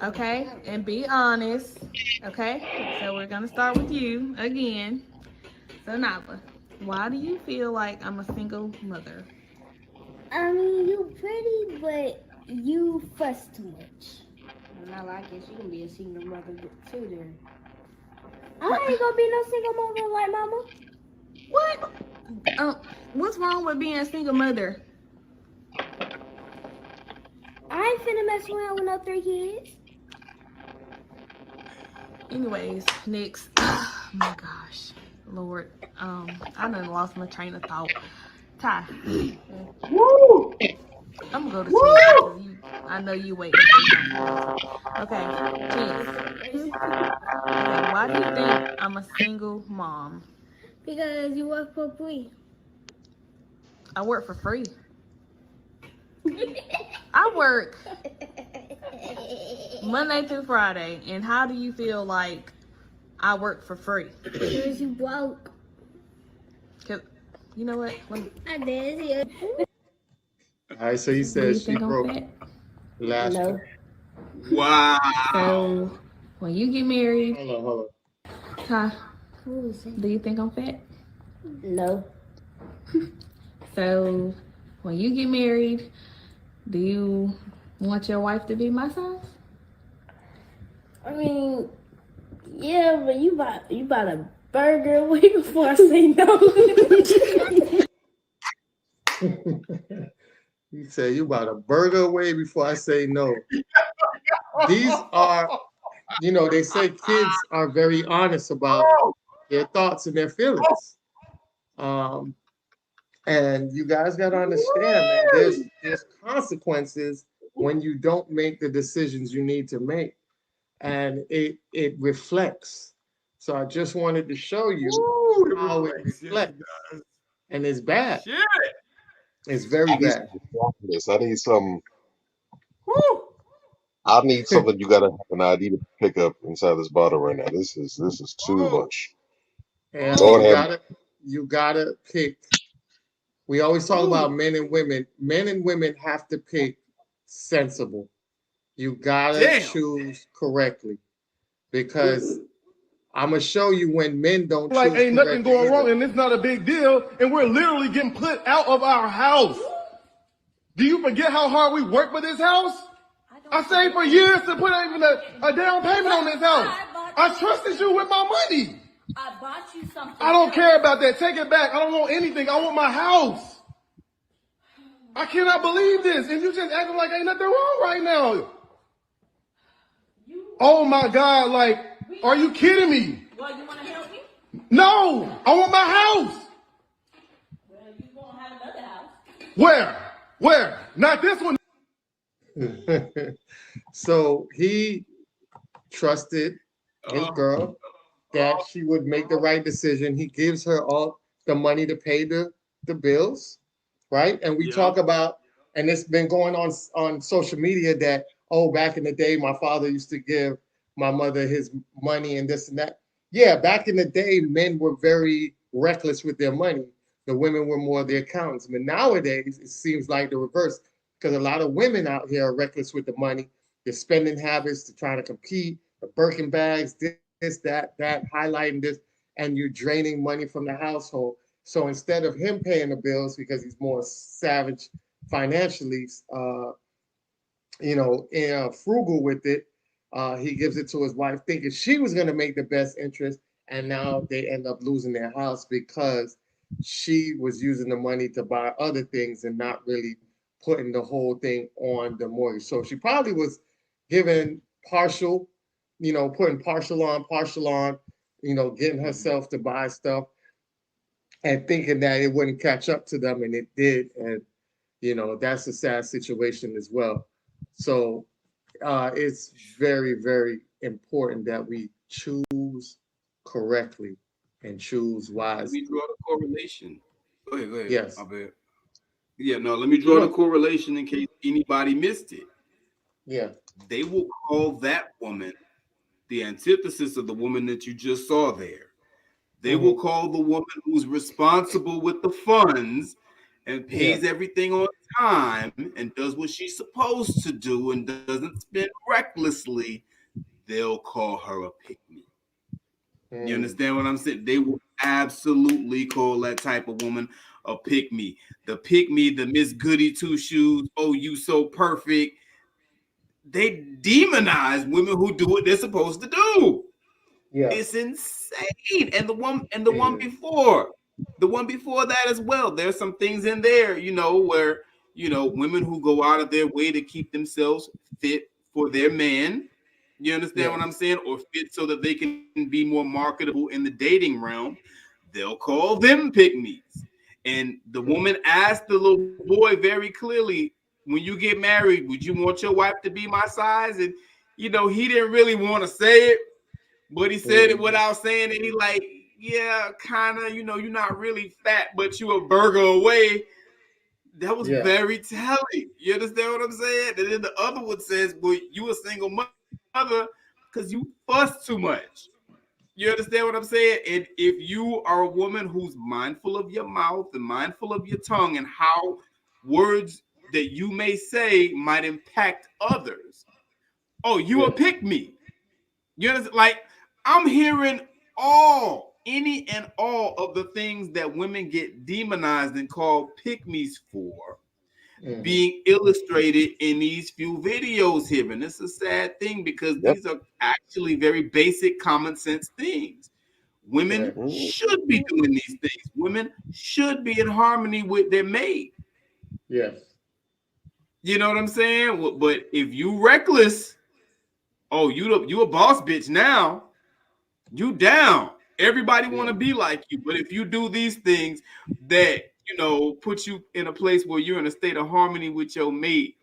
Okay, and be honest. Okay, so we're gonna start with you again. So Nava, why do you feel like I'm a single mother? I mean, you pretty, but you fuss too much. And I like it. She can be a single mother too. Then I ain't gonna be no single mother like mama. What? What's wrong with being a single mother? I ain't finna mess around with no 3 kids. Anyways, next. Oh my gosh, Lord. I done lost my train of thought. Ty, Woo! I'm gonna go to Chance because I know you waiting for something. Okay, Chance. Okay, why do you think I'm a single mom? Because you work for free. I work for free. I work Monday through Friday, and how do you feel like I work for free? Because you broke. Cause you know what? I did. All right, so he Do you says she think I'm broke fat? last No. one. Wow. So when you get married, Hold huh? Who was it? Do you think I'm fat? No. So when you get married, do you want your wife to be my size? I mean, yeah, but you bought a burger way before I say no. on. He said, you about a burger away before I say no. These are, they say kids are very honest about their thoughts and their feelings. Um, and you guys got to understand, man, there's consequences when you don't make the decisions you need to make. And it reflects. So I just wanted to show you Ooh, it how it reflects. Yes, it reflects. does. And it's bad. Shit. It's very I need some bad. this. I need some. Woo. I need something you gotta have an ID to pick up inside this bottle right now. This is too Oh. much. And Lord Oh. have you gotta pick. We always talk Ooh. about men and women. Men and women have to pick sensible. You gotta Damn. choose correctly because I'm gonna show you when men don't Like choose ain't nothing correctly going either. wrong and it's not a big deal and we're literally getting put out of our house. Do you forget how hard we worked for this house? I saved for years to put even a down payment on this house. I trusted you with my money. I bought you something. I don't care about that. Take it back. I don't want anything. I want my house. I cannot believe this. And you just acting like ain't nothing wrong right now. Oh my God, like, are you kidding me? Well, you want to help me? No, I want my house. Well, you won't have another house. Where? Where? Not this one. So he trusted his Uh, girl that she would make the right decision. He gives her all the money to pay the bills, right? And we yeah. talk about, and it's been going on social media that, oh, back in the day, my father used to give my mother his money and this and that. Yeah, back in the day, men were very reckless with their money. The women were more the accountants. But nowadays, it seems like the reverse because a lot of women out here are reckless with the money. Their spending habits, to trying to compete, the Birkin bags, this, that, highlighting this, and you're draining money from the household. So instead of him paying the bills because he's more savage financially, frugal with it, he gives it to his wife, thinking she was going to make the best interest, and now they end up losing their house because she was using the money to buy other things and not really putting the whole thing on the mortgage. So she probably was giving partial, putting partial on, getting herself to buy stuff and thinking that it wouldn't catch up to them, and it did. And that's a sad situation as well. So it's very, very important that we choose correctly and choose Let me wisely. draw the correlation. Go ahead. Go ahead. My Yes. bad. Yeah, no, let me draw the No. correlation in case anybody missed it. Yeah. They will call that woman the antithesis of the woman that you just saw there. They will Mm-hmm. call the woman who's responsible with the funds and Yeah. pays everything on time and does what she's supposed to do and doesn't spend recklessly. They'll call her a pick me. You Mm. understand what I'm saying? They will absolutely call that type of woman a pick me. The pick me, the Miss Goody Two Shoes. Oh, you so perfect. They demonize women who do what they're supposed to do. Yeah. It's insane. And It is. the one before that as well. There's some things in there, where women who go out of their way to keep themselves fit for their man. You understand what Yeah. I'm saying? Or fit so that they can be more marketable in the dating realm. They'll call them pick me's. And the woman asked the little boy very clearly, when you get married, would you want your wife to be my size? And he didn't really want to say it, but he said it Mm-hmm. without saying it. He like, yeah, kind of, you're not really fat, but you a burger away. That was Yeah. very telling. You understand what I'm saying? And then the other one says, well, you a single mother because you fuss too much. You understand what I'm saying? And if you are a woman who's mindful of your mouth and mindful of your tongue and how words that you may say might impact others. Oh, you a Yes. pick me. You understand? Like, I'm hearing any and all of the things that women get demonized and called pick me's for Hmm. being illustrated in these few videos here. And it's a sad thing because Yep. these are actually very basic common sense things. Women Correct. should be doing these things. Women should be in harmony with their mate. Yes. You know what I'm saying? But if you reckless, oh, you a boss bitch now. You down. Everybody want Yeah. to be like you. But if you do these things that, put you in a place where you're in a state of harmony with your mate,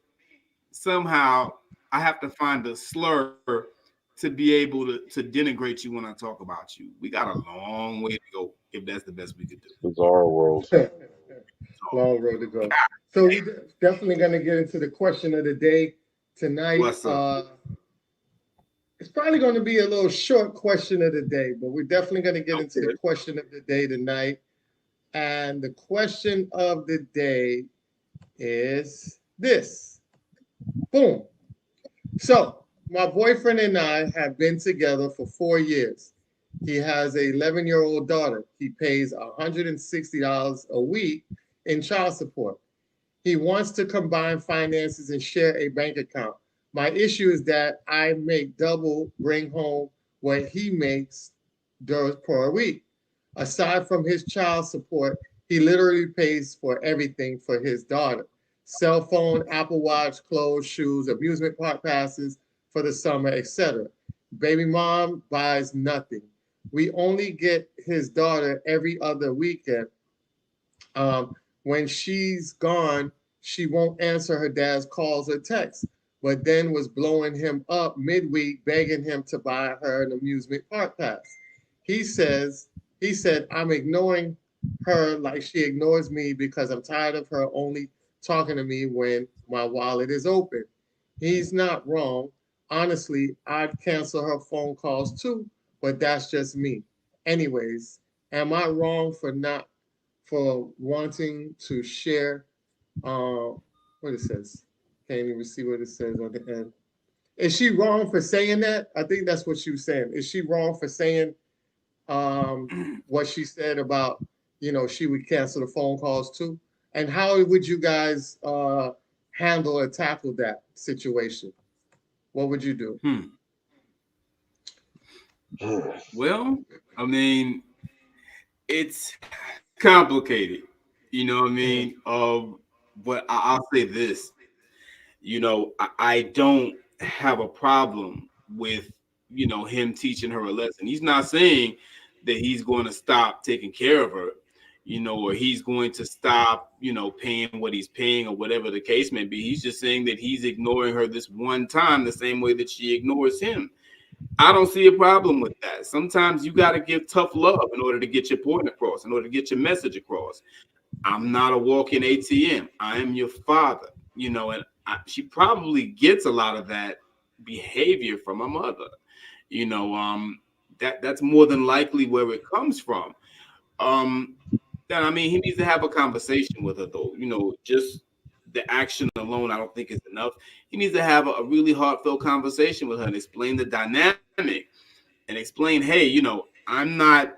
somehow I have to find a slur to be able to denigrate you when I talk about you. We got a long way to go if that's the best we could do. Bizarre world. So, Long road to go. So we definitely going to get into the question of the day tonight. what's up? It's probably going to be a little short question of the day, but we're definitely going to get into the Okay. question of the day tonight. And the question of the day is this. Boom. So, my boyfriend and I have been together for 4 years. He has an 11-year-old daughter. He pays $160 a week in child support. He wants to combine finances and share a bank account. My issue is that I make double, bring home what he makes per week. Aside from his child support, he literally pays for everything for his daughter: cell phone, Apple Watch, clothes, shoes, amusement park passes for the summer, etc. Baby mom buys nothing. We only get his daughter every other weekend. When she's gone, she won't answer her dad's calls or texts, but then was blowing him up midweek, begging him to buy her an amusement park pass. He says, he said, I'm ignoring her like she ignores me because I'm tired of her only talking to me when my wallet is open. He's not wrong. Honestly, I'd cancel her phone calls too, but that's just me. Anyways, am I wrong for wanting to share what it says? Can't even see what it says on the end. Is she wrong for saying that? I think that's what she was saying. Is she wrong for saying what she said about, she would cancel the phone calls too? And how would you guys handle or tackle that situation? What would you do? Well, I mean, it's complicated. You know what I Mhm. mean? But I'll say this. I don't have a problem with, him teaching her a lesson. He's not saying that he's going to stop taking care of her, or he's going to stop, paying what he's paying or whatever the case may be. He's just saying that he's ignoring her this one time the same way that she ignores him. I don't see a problem with that. Sometimes you got to give tough love in order to get your point across, in order to get your message across. I'm not a walking ATM. I am your father, and she probably gets a lot of that behavior from her mother. You know, that's more than likely where it comes from. Um, then I mean, he needs to have a conversation with her, though. Just the action alone, I don't think is enough. He needs to have a really heartfelt conversation with her and explain the dynamic and explain, hey, I'm not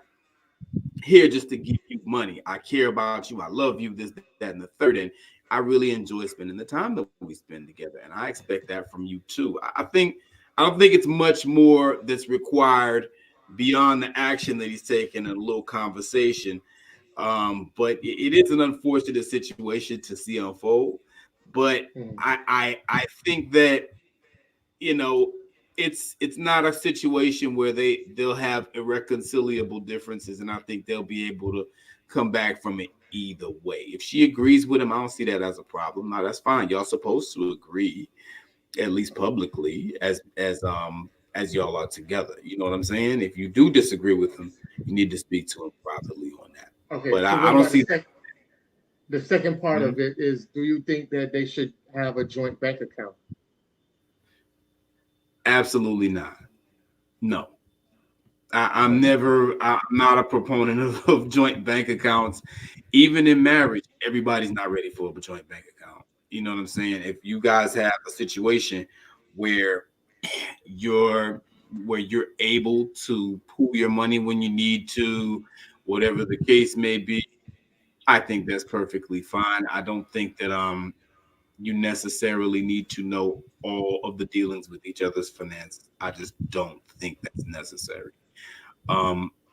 here just to give you money. I care about you. I love you, this, that, and the third. And I really enjoy spending the time that we spend together. And I expect that from you too. I don't think it's much more that's required beyond the action that he's taking in a little conversation. But it is an unfortunate situation to see unfold. But Mhm. I think that you know it's not a situation where they'll have irreconcilable differences, and I think they'll be able to come back from it either way. If she agrees with him, I don't see that as a problem. Now that's fine. Y'all supposed to agree, at least publicly, as y'all are together. You know what I'm saying? If you do disagree with him, you need to speak to him privately on that. Okay, But so I what don't about see the second part Mhm. of it is, do you think that they should have a joint bank account? Absolutely not. No. Okay. I'm not a proponent of joint bank accounts. Even in marriage, everybody's not ready for a joint bank account. You know what I'm saying? If you guys have a situation where you're you're able to pool your money when you need to, whatever the case may be, I think that's perfectly fine. I don't think that you necessarily need to know all of the dealings with each other's finances. I just don't think that's necessary.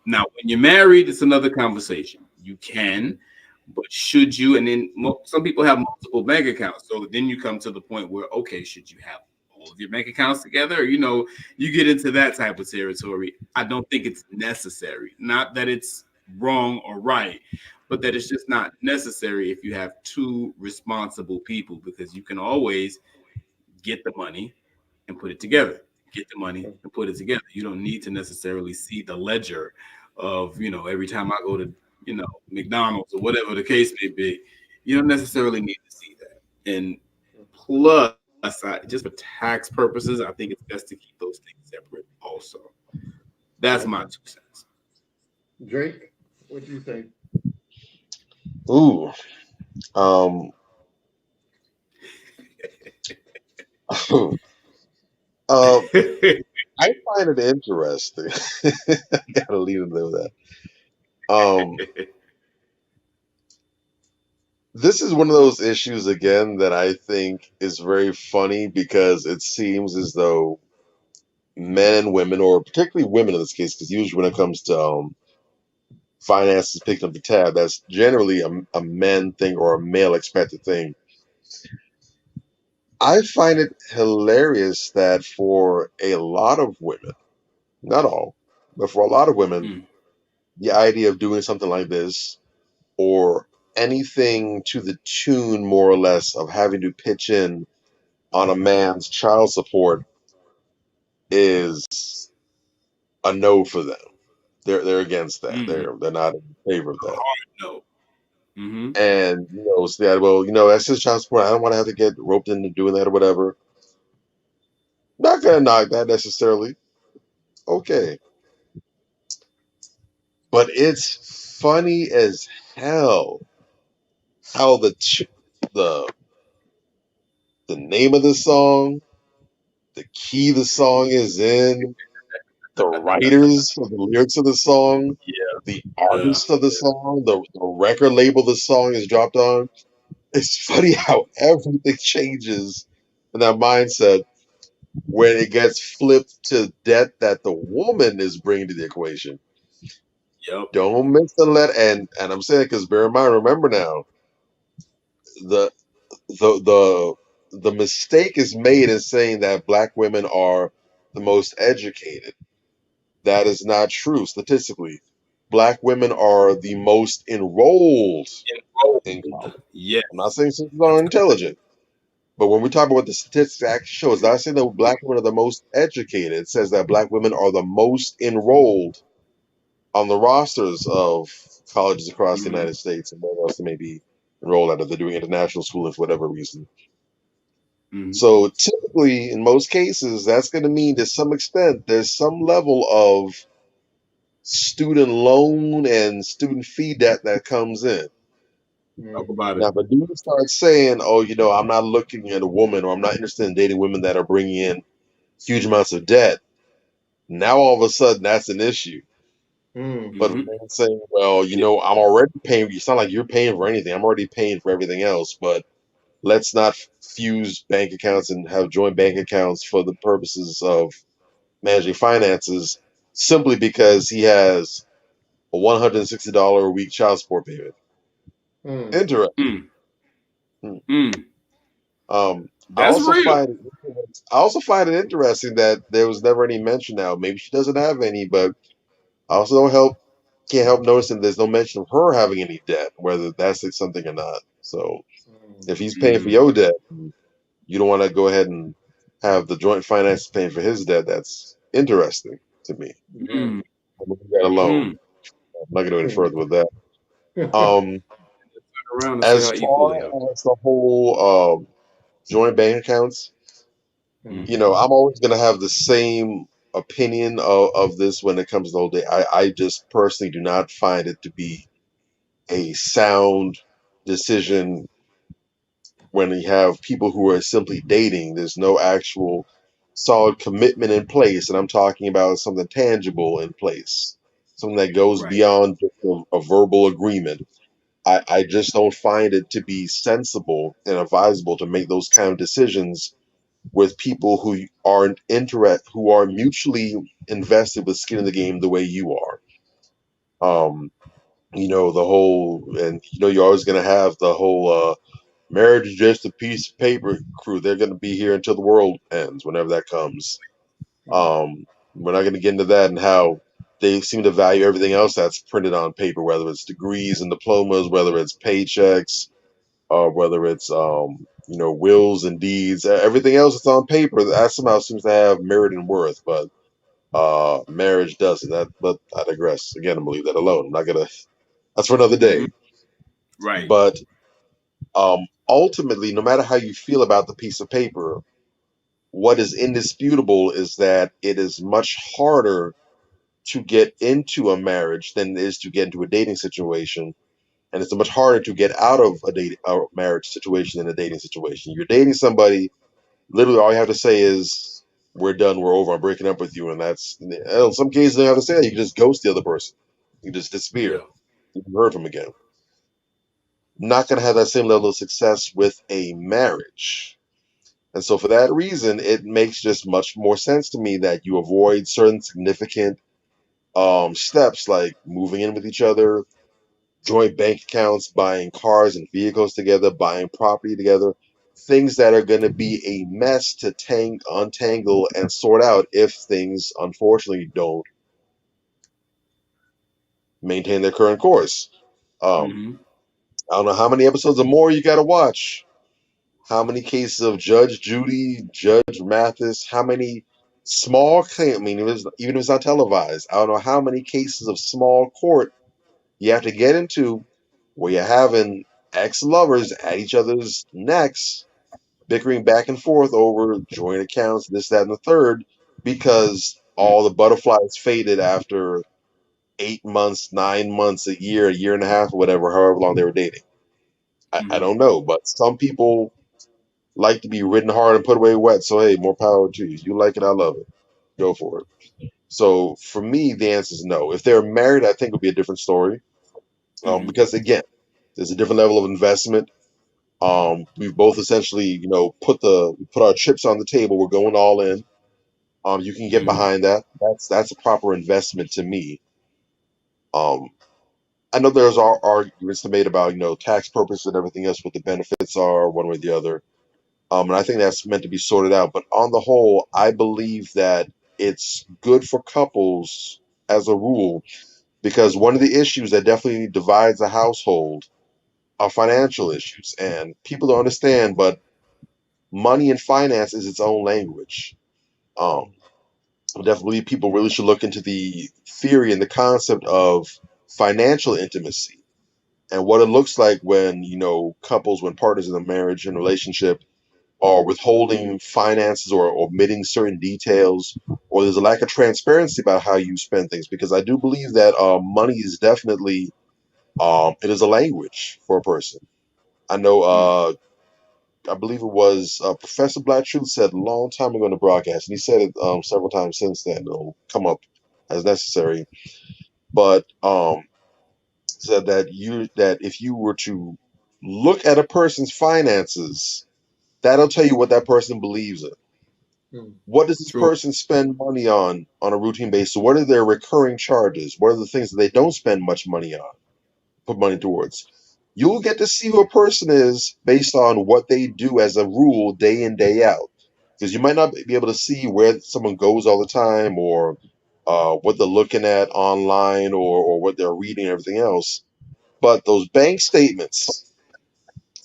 Now, when you're married, it's another conversation. You can, but should you? And then some people have multiple bank accounts. So then you come to the point where, okay, should you have all of your bank accounts together? You know, you get into that type of territory. I don't think it's necessary. Not that it's wrong or right, but that it's just not necessary if you have two responsible people, because you can always get the money and put it together. Get the money and put it together. You don't need to necessarily see the ledger of, every time I go to, McDonald's or whatever the case may be. You don't necessarily need to see that. And plus, just for tax purposes, I think it's best to keep those things separate also. That's my 2 cents. Drake, what do you think? Ooh. Um. uh, I find it interesting. I gotta leave it there with that. Um. This is one of those issues again that I think is very funny because it seems as though men and women, or particularly women in this case, because usually when it comes to finances picking up the tab, that's generally a men thing or a male expected thing. I find it hilarious that for a lot of women, not all, but for a lot of women, Mm, the idea of doing something like this or anything to the tune, more or less, of having to pitch in on a man's child support is a no for them. They're against that. mm, They're not in favor of that. no. Mm-hmm. And so that, well, that's just child support. I don't want to have to get roped into doing that or whatever. Not gonna knock that necessarily. Okay, but it's funny as hell how the the name of the song, the key the song is in, the writers of the lyrics of the song, the Yeah. artist of the song, the record label the song is dropped on. It's funny how everything changes in that mindset when it gets flipped to debt that the woman is bringing to the equation. Yep. Don't miss the let, and I'm saying because bear in mind, remember now, the the the the mistake is made in saying that black women are the most educated. That is not true statistically. Black women are the most enrolled in college. Enrolled. Yes. I'm not saying sisters are That's intelligent, but when we talk about what the statistics actually show, it's not saying that black women are the most educated. It says that black women are the most enrolled on the rosters of colleges across the mm-hmm. United States and where else they may be enrolled at if they're doing international schooling for whatever reason. Mm-hmm. So typically, in most cases, that's going to mean to some extent there's some level of student loan and student fee debt that comes in. Talk about Now, it. if a dude starts saying, "Oh, I'm not looking at a woman, or I'm not interested in dating women that are bringing in huge amounts of debt," now all of a sudden that's an issue. But the Mm-hmm. man saying, "Well, I'm already paying. It's not like you're paying for anything. I'm already paying for everything else. But let's not fuse bank accounts and have joint bank accounts for the purposes of managing finances, simply because he has a $160 a week child support payment." Mm. Interesting. Mm. Hmm. Mm. I That's also real. find it interesting that there was never any mention. Now, maybe she doesn't have any, but I also can't help noticing there's no mention of her having any debt, whether that's something or not. So if he's paying for Mm. your debt, you don't want to go ahead and have the joint finances paying for his debt. That's interesting to me. Mm. I'm gonna leave that alone. Mm. I'm not going to go any Mm. further with that. Um, Turn around and say as how equal they far are. as the whole joint bank accounts, Mm. I'm always going to have the same opinion of this when it comes to the whole day. I just personally do not find it to be a sound decision when you have people who are simply dating, there's no actual solid commitment in place, and I'm talking about something tangible in place, something that goes Right. beyond just a verbal agreement. I just don't find it to be sensible and advisable to make those kind of decisions with people who are mutually invested with skin in the game the way you are. The whole, and you're always going to have the whole marriage is just a piece of paper crew. They're going to be here until the world ends, whenever that comes. We're not going to get into that and how they seem to value everything else that's printed on paper, whether it's degrees and diplomas, whether it's paychecks, or whether it's wills and deeds. Everything else that's on paper that somehow seems to have merit and worth, but marriage doesn't. But I digress. Again, I'm gonna leave that alone. I'm not gonna. That's for another Mm-hmm. day. Right. But ultimately, no matter how you feel about the piece of paper, what is indisputable is that it is much harder to get into a marriage than it is to get into a dating situation, and it's much harder to get out of a marriage situation than a dating situation. You're dating somebody, literally all you have to say is, "We're done, we're over, I'm breaking up with you," and that's in some cases you don't have to say that. You can just ghost the other person, you can just disappear, Yeah. you can heard from again. Not going to have that same level of success with a marriage. And so, for that reason, it makes just much more sense to me that you avoid certain significant steps like moving in with each other, joint bank accounts, buying cars and vehicles together, buying property together, things that are going to be a mess to untangle and sort out if things unfortunately don't maintain their current course. Um, Mm-hmm. I don't know how many episodes or more you got to watch. How many cases of Judge Judy, Judge Mathis, how many small claim? I mean, even if it's not televised, I don't know how many cases of small court you have to get into where you're having ex-lovers at each other's necks, bickering back and forth over joint accounts, this, that, and the third, because all the butterflies faded after 8 months, 9 months, a year and a half, or whatever, however long they were dating. I Mm-hmm. don't know, but some people like to be ridden hard and put away wet. So hey, more power to you. You like it, I love it. Go for it. So for me, the answer is no. If they're married, I think it'll be a different story. Mm-hmm. Because again, there's a different level of investment. We've both essentially, put our chips on the table. We're going all in. You can get Mm-hmm. behind that. That's a proper investment to me. Um, I know there's arguments to made about tax purposes and everything else, what the benefits are, one way or the other. And I think that's meant to be sorted out. But on the whole, I believe that it's good for couples as a rule, because one of the issues that definitely divides a household are financial issues. And people don't understand, but money and finance is its own language. Um, I definitely believe people really should look into the theory and the concept of financial intimacy and what it looks like when, couples, when partners in a marriage and relationship are withholding finances or omitting certain details, or there's a lack of transparency about how you spend things. Because I do believe that money is definitely it is a language for a person. I know. I believe it was Professor Black Truth said a long time ago in the broadcast, and he said it several times since then. It'll come up as necessary, but said that if you were to look at a person's finances, that'll tell you what that person believes in. What does this True. person spend money on a routine basis? What are their recurring charges? What are the things that they don't spend much money on, put money towards? You'll get to see who a person is based on what they do as a rule day in, day out. Because you might not be able to see where someone goes all the time, or what they're looking at online, or what they're reading and everything else. But those bank statements,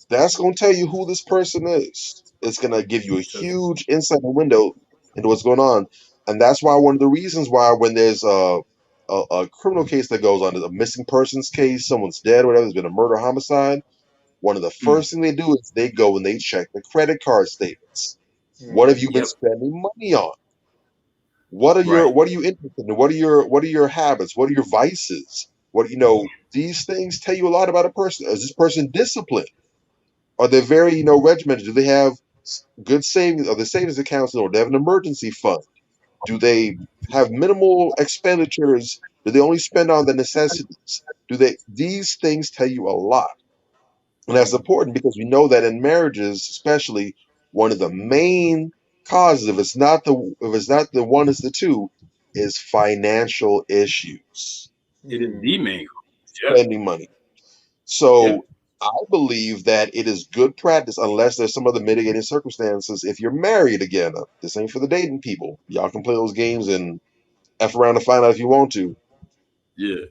that's going to tell you who this person is. It's going to give you a Because huge insight and window into what's going on. And that's why one of the reasons why when there's a criminal case that goes on, a missing persons case, someone's dead, whatever, there's been a murder, homicide, one of the first things they do is they go and they check the credit card statements. What have you been yep. spending money on? Right. What are you interested in? What are your habits? What are your vices? These things tell you a lot about a person. Is this person disciplined? Are they very, regimented? Do they have good savings? Are the savings accounts? Do they have an emergency fund? Do they have minimal expenditures? Do they only spend on the necessities? Do they? These things tell you a lot, and that's Mm, important because we know that in marriages, especially, one of the main causes, if it's not the one, it's the two, is financial issues, It is mm, the main. Yeah, spending money. yeah, So I believe that it is good practice, unless there's some other mitigating circumstances. If you're married again, this ain't for the dating people. Y'all can play those games and f around to find out if you want to. yeah.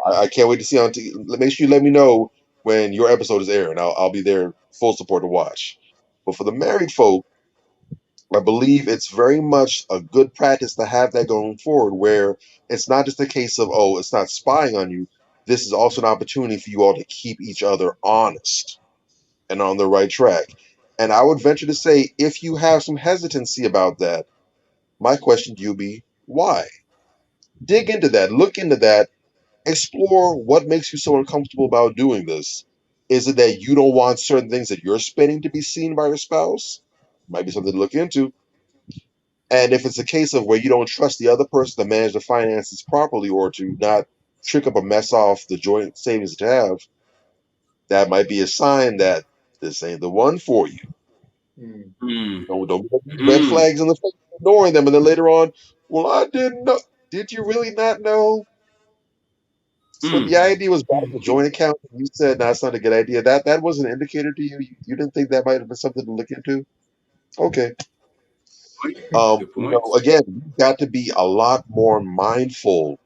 I can't wait to see on. Make sure you let me know when your episode is airing. I'll be there full support to watch. But for the married folk, I believe it's very much a good practice to have that going forward, where it's not just a case of, oh, it's not spying on you. This is also an opportunity for you all to keep each other honest and on the right track. And I would venture to say, if you have some hesitancy about that, my question to you be why? Dig into that, look into that, explore what makes you so uncomfortable about doing this. Is it that you don't want certain things that you're spending to be seen by your spouse? Might be something to look into. And if it's a case of where you don't trust the other person to manage the finances properly or to not trick up a mess off the joint savings that you have, that might be a sign that this ain't the one for you. mm. Mm, Don't be looking red mm, flags in the face, ignoring them, and then later on, well, I didn't know. Did you really not know? So the mm, idea was buying a mm. joint account. And you said, "No, that's not a good idea." That was an indicator to you. You didn't think that might have been something to look into. Okay. Good points. Again, we've got to be a lot more mindful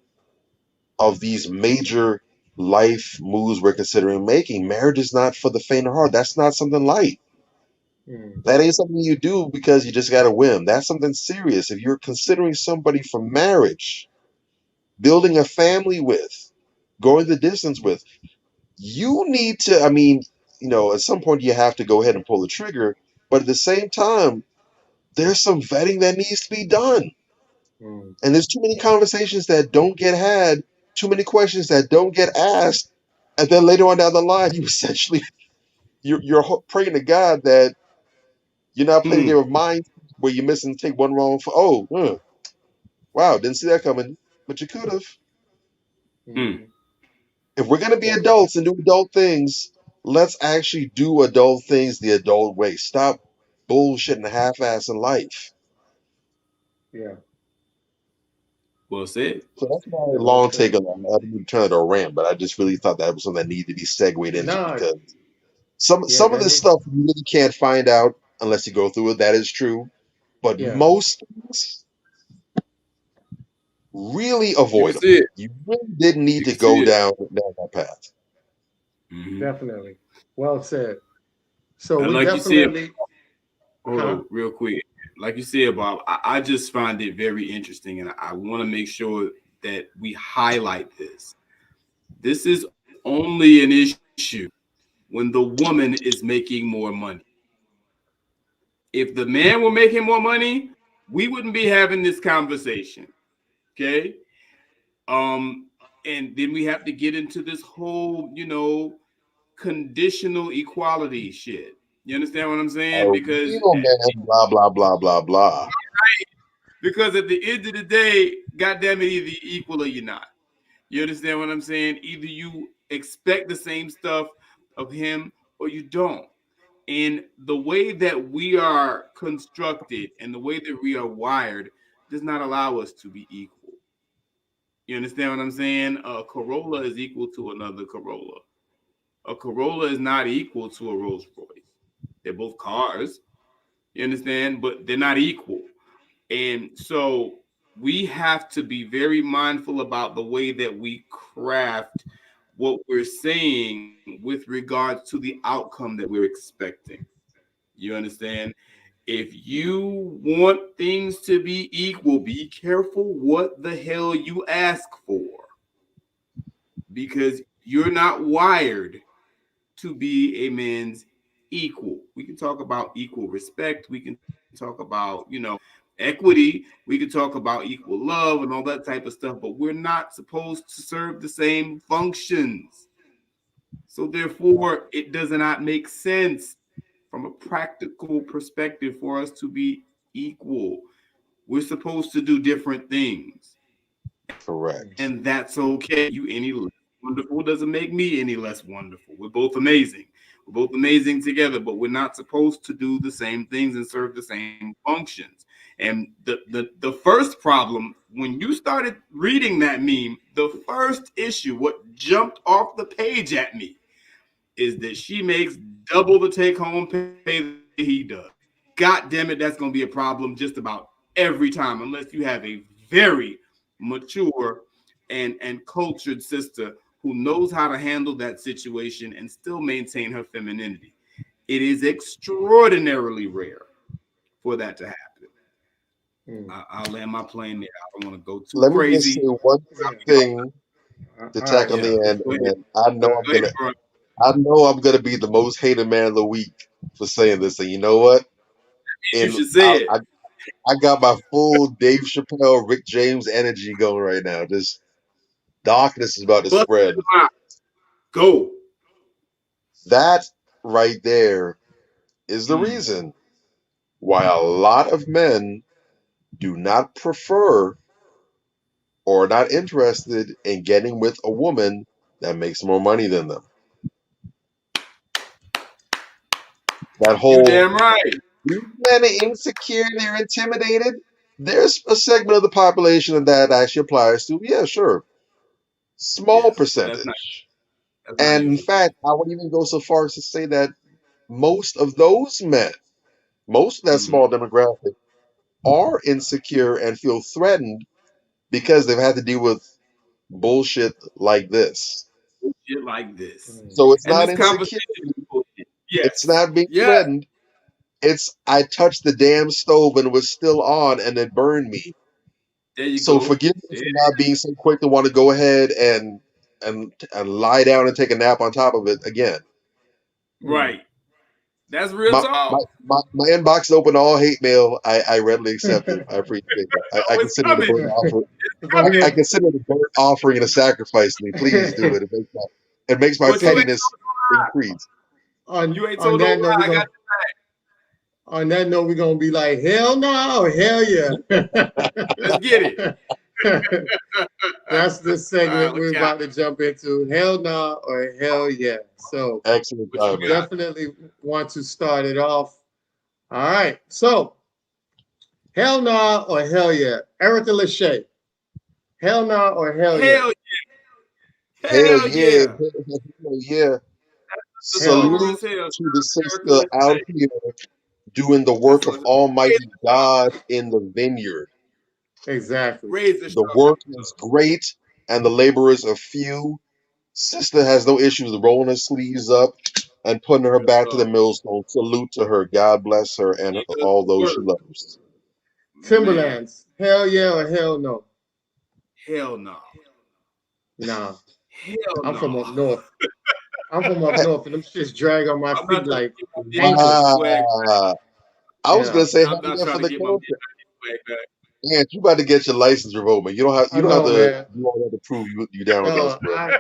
of these major life moves we're considering making. Marriage is not for the faint of heart. That's not something light. Mm, That ain't something you do because you just got a whim. That's something serious. If you're considering somebody for marriage, building a family with, going the distance with, you need to, at some point you have to go ahead and pull the trigger. But at the same time, there's some vetting that needs to be done. mm, And there's too many conversations that don't get had, too many questions that don't get asked. And then later on down the line, you essentially, praying to God that you're not playing a Mm, game of mind where you're missing, take one wrong for, oh, wow, didn't see that coming. But you could have. mm. mhm. If we're gonna be Yeah, adults and do adult things, let's actually do adult things the adult way. Stop bullshit and half-ass in life. yeah, Well said. So that's my yeah. Well long said. take on that. I didn't mean to turn it to a rant, but I just really thought that was something that needed to be segued into No, because some yeah, some of that this need, stuff you really can't find out unless you go through it. That is true, but yeah, most things really You can see avoidable. it. You really didn't need You to can go see it. down that path. Hmm. definitely. Well said. So And we like you said, definitely, hold huh? on, real quick. Like you said, Bob, I just find it very interesting, and I want to make sure that we highlight this. This is only an issue when the woman is making more money. If the man were making more money, we wouldn't be having this conversation. Okay. Um, and then we have to get into this whole, conditional equality shit. You understand what I'm A saying? Because real man, blah blah blah blah blah. because at the end of the day, goddamn it, either you're equal or you're not. You understand what I'm saying? Either you expect the same stuff of him or you don't. And the way that we are constructed and the way that we are wired does not allow us to be equal. You understand what I'm saying? A Corolla is equal to another Corolla. A Corolla is not equal to a Rolls Royce. They're both cars. You understand? But they're not equal. And so we have to be very mindful about the way that we craft what we're saying with regards to the outcome that we're expecting. You understand? If you want things to be equal, be careful what the hell you ask for because you're not wired to be a man's equal. We can talk about equal respect. We can talk about, equity. We can talk about equal love and all that type of stuff, but we're not supposed to serve the same functions. So therefore, it does not make sense from a practical perspective for us to be equal. We're supposed to do different things, Correct. and that's okay. You any less wonderful doesn't make me any less wonderful. We're both amazing. We're both amazing together, but we're not supposed to do the same things and serve the same functions. And the first problem when you started reading that meme, the first issue, what jumped off the page at me, is that she makes double the take home pay that he does. God damn it, that's going to be a problem just about every time, unless you have a very mature and cultured sister who knows how to handle that situation and still maintain her femininity. It is extraordinarily rare for that to happen. I'll land my plane there. I don't want to go too Let me just say crazy. one thing to All tack right. on Yeah, the end, go ahead. and I know I'm Go ahead, gonna, bro. I know I'm gonna be the most hated man of the week for saying this. And you know what? You And should say it. I got my full Dave Chappelle, Rick James energy going right now. This darkness is about to Bust spread. it out. Go. That right there is the Mm. reason why a lot of men do not prefer or are not interested in getting with a woman that makes more money than them. That You whole damn right. these men are insecure, they're intimidated. There's a segment of the population that actually applies to. Yeah, sure. Small Yes, but percentage. that's not And in usually true. fact, I would even go so far as to say that most of those men, most of that Mm-hmm. small demographic, are insecure and feel threatened because they've had to deal with bullshit like this. Shit like this. So it's And not this conversation insecurity, is bullshit. it's Yes. not being Yeah. threatened. It's I touched the damn stove and it was still on and it burned me. There you So go. forgive me Yeah. for not being so quick to want to go ahead and lie down and take a nap on top of it again. Right. That's real My my, talk. my inbox is open to all hate mail. I readily accept it. I appreciate that. I Oh, it's consider it a coming. burnt offering. It's gonna I get consider it a burnt offering and a sacrifice to me. Please do it. It makes my But you so ain't pettiness increase. you ain't on told no that note lie. we're I got gonna be like hell no or hell yeah. let's get it. That's the segment Look we're out. about to jump into. Hell no or hell yeah. So Excellent What you timing. got? definitely want to start it off. All right. So hell no or hell yeah. Erica Lachey. Hell no or hell yeah. Hell Hell hell yeah, yeah. hell yeah. The Hell summer Salute is hell. to the Erica sister out Lachey. here doing the That's work of what Almighty God in the vineyard. exactly. raise the The shovel. work is great and the laborers are few. Sister has no issues rolling her sleeves up and putting her Real back to the talk. millstone. Salute to her. God bless her and She does all the those she work. loves. Man. Timberlands. Hell yeah or hell no. Hell no. Nah. Hell I'm from no. up north. I'm from up north, and them shits drag on my I'm not feet trying to like get my Vietnamese ankles. swag. Wow. I was Yeah, gonna say I'm hell not yeah trying for to the get my culture. Vietnamese swag back. Man, you about to get your license revoked, man. I You don't have know, to man. do all that to prove you down with us, No, bro.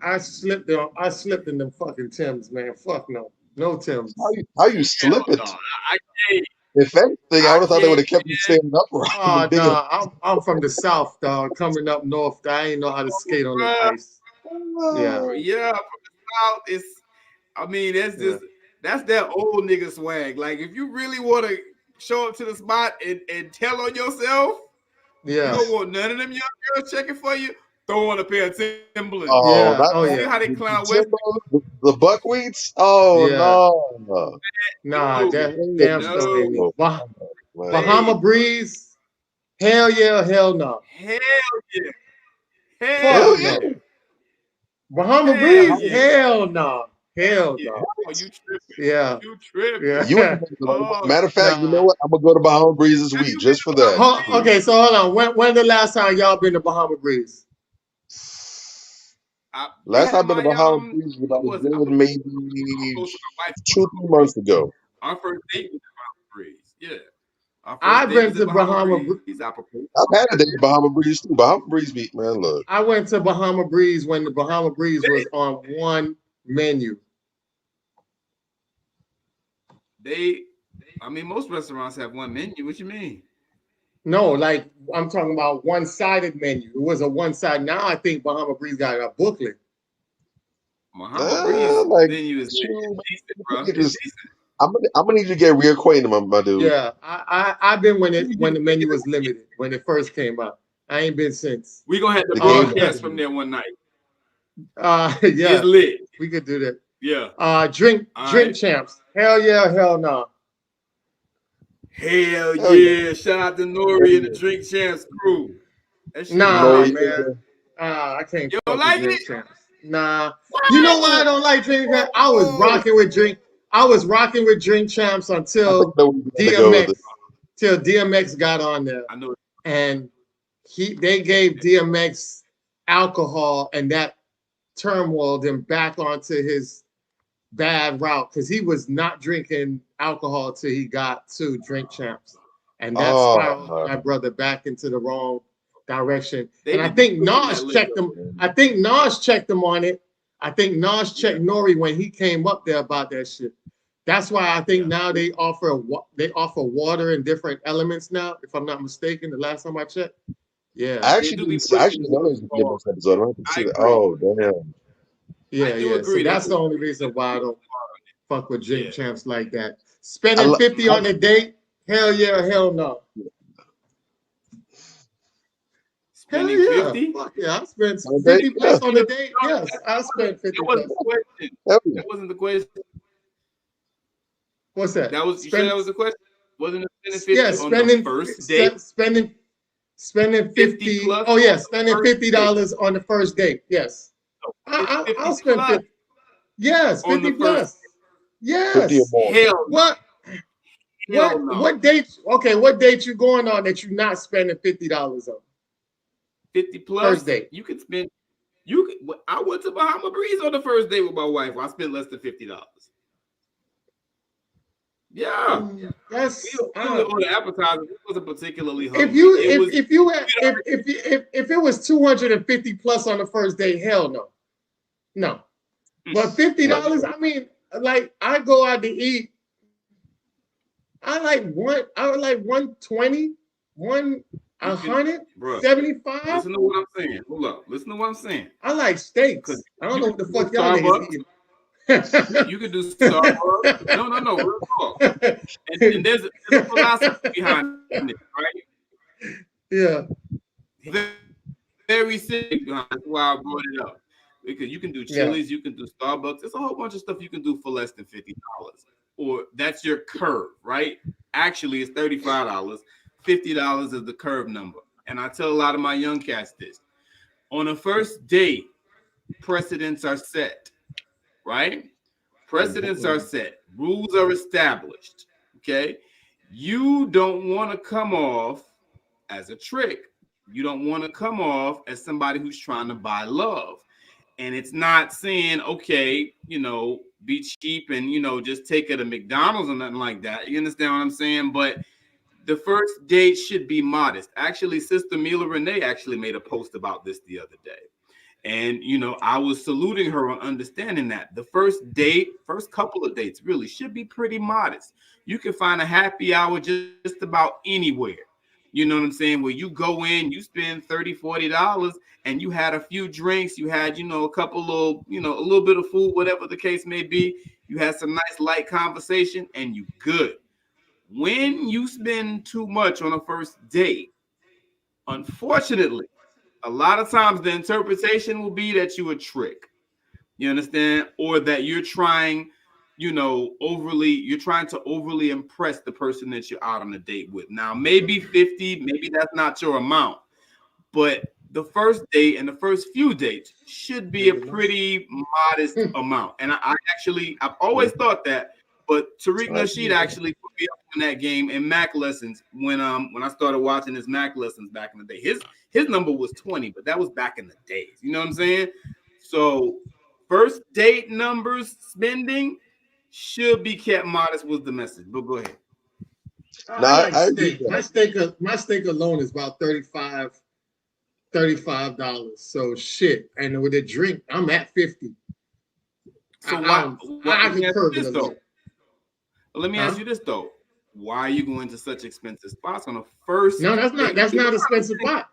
I slipped in them fucking Timbs, man. Fuck no, no Timbs. How you Hell slip it? no. I can't. If anything, I I would have thought they would can't. have kept you standing upright Oh and digging. no, I'm from the south, dog. Coming up north, I ain't know how to skate on the Bruh. ice. Yeah, Yeah, from the south, it's I mean, yeah, that's that old nigga swag. Like if you really want to show up to the spot and tell on yourself, you yeah, don't want none of them young girls checking for you. Throw on a pair of Timberlands. Oh, yeah. not Oh You see yeah, how they the clown West? timber, the buckwheats. Oh yeah. no, Nah, No, that oh, damn stuff ain't me. no man. way. Bahama Breeze. Hell yeah, hell no. Hell yeah. Fuck Hell Hell yeah! yeah. no. Bahama Hell Breeze. yeah. Hell no. Hell Yeah. no. Oh, you tripping. Yeah, You tripping. You ain't yeah. gonna make the right. Oh, Matter of fact, you know Nah. what? I'm gonna go to Bahama Breeze this have week you been just to for Bahama that. Breeze? Okay, so hold on. When the last time y'all been to Bahama Breeze? I Last time had I've been to my Bahama Breeze was what about a was it? I good was maybe close to my wife to 2-3 months ago. Our first date was at Bahama Breeze. Yeah. Our first I've date been was at to Bahama Bahama. Breeze. I proposed. I've had a day at Bahama Breeze too. Bahama Breeze beat man. Look, I went to Bahama Breeze when the Bahama Breeze was on one menu. I mean, most restaurants have one menu. What you mean? No, like I'm talking about one-sided menu. It was a one-side. Now I think Bahama Breeze got a booklet. Muhammad Breeze like menu is shoot, decent, bro. you It's just- decent. I'm gonna need you to get reacquainted, my dude. Yeah, I've been when the menu was limited when it first came out. I ain't been since. We gonna have to The game- broadcast from there one night. Yeah, It's lit. we could do that. Yeah. Drink right. champs. Hell yeah, hell no. Hell Hell yeah. Shout out to Nori and the Drink Champs crew. That shit Nah, lit. man. I can't You fuck don't like with drink it? champs. Nah. You know why I don't like drink champs? I was rocking with drink champs I until think that we gotta go with DMX. it. Till DMX got on there. I know. And they gave DMX alcohol, and that turmoiled him back onto his bad route because he was not drinking alcohol till he got to drink champs, and that spiraled my brother back into the wrong direction. And I think Nas checked him. I think Nas checked him on it. I think Nas checked Nori when he came up there about that shit. That's why I think now they offer water and different elements now, if I'm not mistaken. The last time I checked, yeah. I actually know this episode. I have to see that. Oh damn. Yeah. So that's the only reason why I don't fuck with drink champs like that. Spending 50 on a date, hell yeah, hell no. Spending hell yeah. 50? Fuck yeah, I spent 50 plus on a date. Yes, I spent 50 That wasn't plus. the question. That wasn't the question. What's that? That was you said that was the question. Wasn't it spending 50 on the first date? Spending 50 plus. Oh yeah, spending $50 on the first date. Yes. I'll spend 50. Yes, 50 plus. Yes. 50 or more. Hell, What? hell no. What date? Okay, what date you going on that you're not spending $50 on? 50 plus. First date. You could spend. I went to Bahama Breeze on the first date with my wife. I spent less than $50. Yeah, That's we ordered appetizers. It wasn't particularly hungry. if it was 250 plus on the first date, hell no. But $50, I mean, like I go out to eat. I like 120, 100, Bruh, 75. Listen to what I'm saying. Hold up. Listen to what I'm saying. I like steaks. I don't know what the fuck y'all niggas eating. You could do Starbucks. No, real talk. And there's a philosophy behind it, right? Yeah. Very simple. That's why I brought it up. Because you can do Chili's, you can do Starbucks. There's a whole bunch of stuff you can do for less than $50. Or that's your curve, right? Actually, it's $35. $50 is the curve number. And I tell a lot of my young cats this. On a first date, precedents are set. Right? Precedents are set. Rules are established. Okay? You don't want to come off as a trick. You don't want to come off as somebody who's trying to buy love. And it's not saying, okay, be cheap and, just take it to McDonald's or nothing like that. You understand what I'm saying? But the first date should be modest. Actually, Sister Mila Renee actually made a post about this the other day. And, I was saluting her on understanding that the first couple of dates really should be pretty modest. You can find a happy hour just about anywhere. You know what I'm saying? Where you go in, you spend $30, $40 and you had a few drinks. You had, a couple of, a little bit of food, whatever the case may be. You had some nice light conversation and you good. When you spend too much on a first date, unfortunately, a lot of times the interpretation will be that you a trick. You understand? Or that you're trying, you're trying to overly impress the person that you're out on a date with. Now, maybe 50, maybe that's not your amount, but the first date and the first few dates should be a pretty modest amount. And I've always thought that, but Tariq Nasheed actually put me up in that game in Mac lessons when I started watching his Mac lessons back in the day. His number was 20, but that was back in the days. You know what I'm saying? So first date numbers spending should be kept modest was the message. But go ahead. I like steak. My steak alone is about $35. So shit. And with a drink, I'm at 50. So why? I Let me could ask you curb it this a though. little. Let me ask Huh? you this though. Why are you going to such expensive spots on a first No, that's not date? Keep in expensive mind, pot.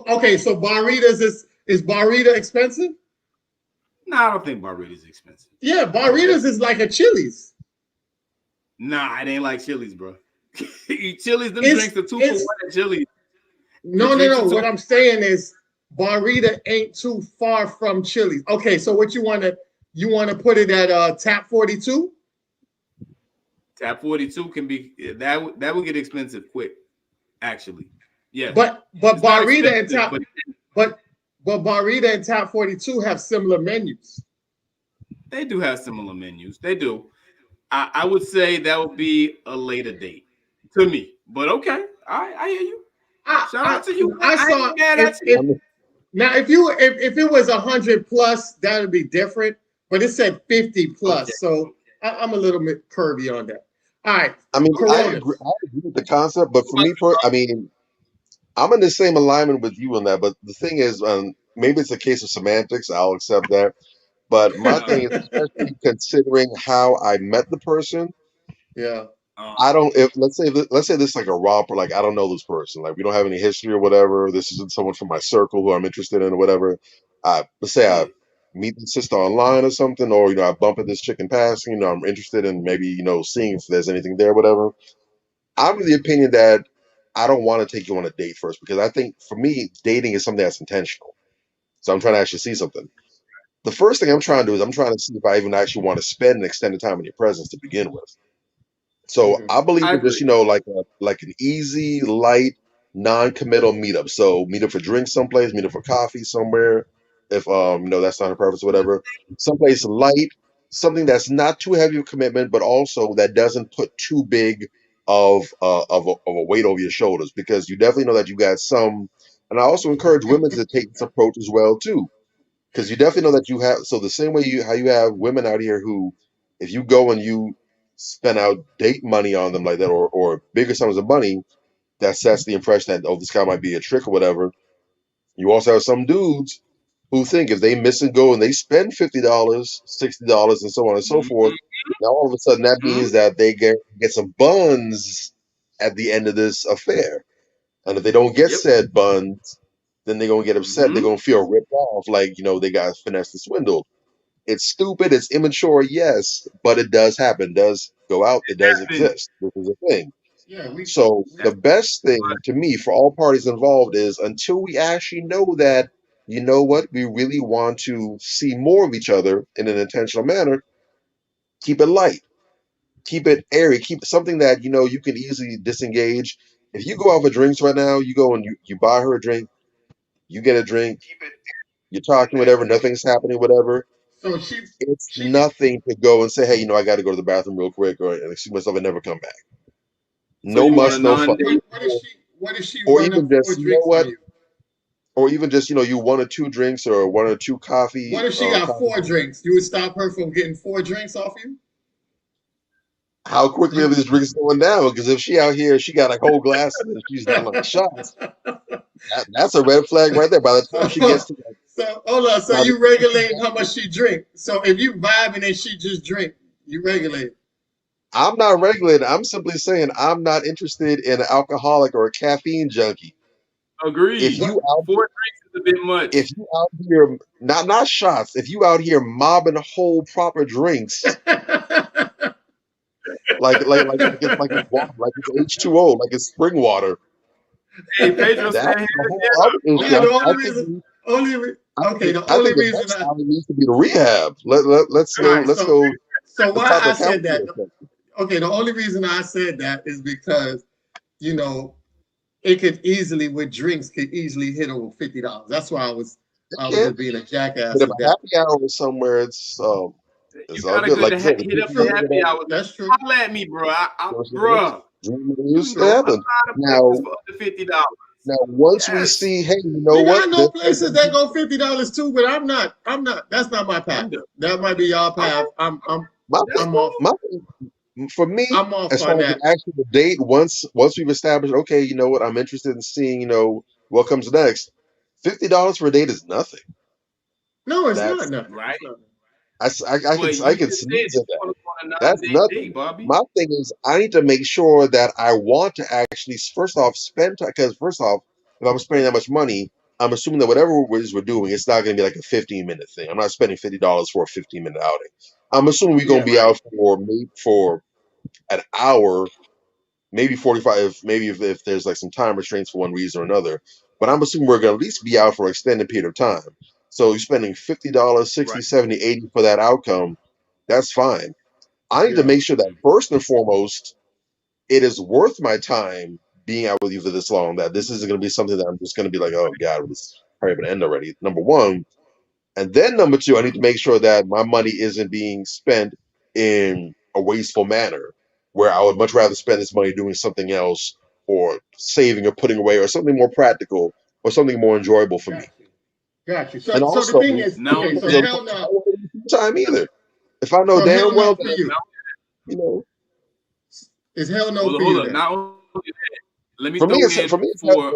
Okay, so Barritas is Barrita expensive? no, I don't think Barbados is expensive. Yeah, Barritas is like a Chili's. Nah, it ain't like Chili's, bro. Chili's, them It's drinks are 2 for 1 it's at Chili's. The no, no, drinks no. are two. What I'm saying is Barrita ain't too far from Chili's. Okay, so what you want to put it at Tap 42? Tap 42 can be that would get expensive quick. Actually, yes, But it's not Barrita and expensive, Tap but but Barrita and Tap 42 have similar menus. they do have similar menus. They do. I would say that would be a later date to me. But okay, I hear you. I Shout I, out to you. I I saw ain't mad if at you. if now if it was 100 plus, that would be different. But it said 50 Okay. plus, so I'm a little bit curvy on that. All right, I mean, Coronas. I agree with the concept, but for me, I mean, I'm in the same alignment with you on that. But the thing is, maybe it's a case of semantics. I'll accept that. But my thing is, especially considering how I met the person, Yeah. I don't. If let's say this is like a romp, or like I don't know this person, like we don't have any history or whatever. This isn't someone from my circle who I'm interested in or whatever. Let's say I Yeah. meet this sister online or something, or I bump into this chick in passing. I'm interested in maybe seeing if there's anything there, whatever. I'm of the opinion that I don't want to take you on a date first because I think for me, dating is something that's intentional. So I'm trying to actually see something. The first thing I'm trying to do is I'm trying to see if I even actually want to spend an extended time in your presence to begin with. So Mhm. I believe I in just agree. like an easy, light, non-committal meetup. So meet up for drinks someplace, meet up for coffee somewhere. If that's not a preference or whatever, someplace light, something that's not too heavy of a commitment, but also that doesn't put too big of a weight over your shoulders because you definitely know that you got some. And I also encourage women to take this approach as well too because you definitely know that you have. So the same way how you have women out here who, if you go and you spend out date money on them like that, or bigger sums of money, that sets the impression that this guy might be a trick or whatever. You also have some dudes who think if they miss and go and they spend $50, $60, and so on and so forth, now all of a sudden that Mm-hmm. means that they get some buns at the end of this affair. And if they don't get Yep. said buns, then they're gonna get upset. They're Mm-hmm. gonna feel ripped off, like they got finessed and swindled. It's stupid. It's immature, yes, but it does happen. It does go out. It does Happened. exist. This is a thing. Yeah, So the That's best thing to me for all parties involved is until we actually know that we really want to see more of each other in an intentional manner. Keep it light. Keep it airy. Keep something that you can easily disengage. If you go out for drinks right now, you go and you buy her a drink, you get a drink, you're talking whatever, nothing's happening, whatever. so It's she nothing to go and say, hey, I got to go to the bathroom real quick, or excuse myself and never come back. so No you want a muss, no fuss. non-date. what if she Or run up even four just, drinks on you? or even just, you one or two drinks or one or two What coffee if she or got coffee. four drinks? You would stop her from getting four drinks off you? How quickly are You these drinks going down? Because if she out here, she got like whole glasses and she's down like shots. That's a red flag right there. By the time she gets so to so hold on. So by the you time she regulate gets how much she drink. So if you vibing and she just drink, you regulate. I'm not regulated. I'm simply saying I'm not interested in an alcoholic or a caffeine junkie. If Agreed. you What? out 4 drinks is a bit much. if you out here not shots, if you out here mobbing whole proper drinks, like it's water, like it's H2O, like it's spring water, Hey, Pedro that's said here. a whole Yeah. other issue. Yeah, the only I think reason, only re- okay, the I only think the reason next I, time it needs to be the rehab. Let's all go right, let's go so let's why talk I about said counseling that, or something. okay, the only reason I said that is because, you know, it could easily, with drinks, could easily hit over $50. That's why It I was can, just being a but jackass if with a that. happy hour is somewhere, it's You all got a good. good Like I said, the hit That's up the true. people happy hours. That's true. Holla at me, bro. that Bruh, dream you used can to go happen. outside of places Now for up to $50. now once we Yes. see, hey, you know Nigga, I what? know places that go $50 too, but I'm not, that's not my path. Under. That might be y'all Okay, path. My that's I'm thing, off, cool. my thing, for me, I'm off as far on as the that. actual date, once we've established, okay, you know what, I'm interested in seeing, what comes next. $50 for a date is nothing. No, it's not That's nothing. Right? It's not. But I you can just said sneeze you at that. want to go on a That's 9-day nothing. date, Bobby. My thing is, I need to make sure that I want to actually, first off, spend time. Because first off, if I'm spending that much money, I'm assuming that whatever it is we're doing, it's not going to be like a 15-minute thing. I'm not spending $50 for a 15-minute outing. I'm assuming we're going Yeah. to be out for maybe for an hour, maybe 45, maybe if there's like some time restraints for one reason or another. But I'm assuming we're going to at least be out for an extended period of time. So you're spending $50, 60, Right. 70, 80 for that outcome. That's fine. I need to Yeah. make sure that first and foremost, it is worth my time being out with you for this long. That this isn't going to be something that I'm just going to be like, oh God, this is probably going to end already. Number one, and then number two, I need to make sure that my money isn't being spent in a wasteful manner, where I would much rather spend this money doing something else, or saving, or putting away, or something more practical, or something more enjoyable for me. Got you. Got you. And So the also, thing is, Now, okay. I So don't hell no. want to waste time either. If I know So hell damn well no for that, you. you know, Is hell no well, for hold you up. then? Not only that, let me for me, throw it's in the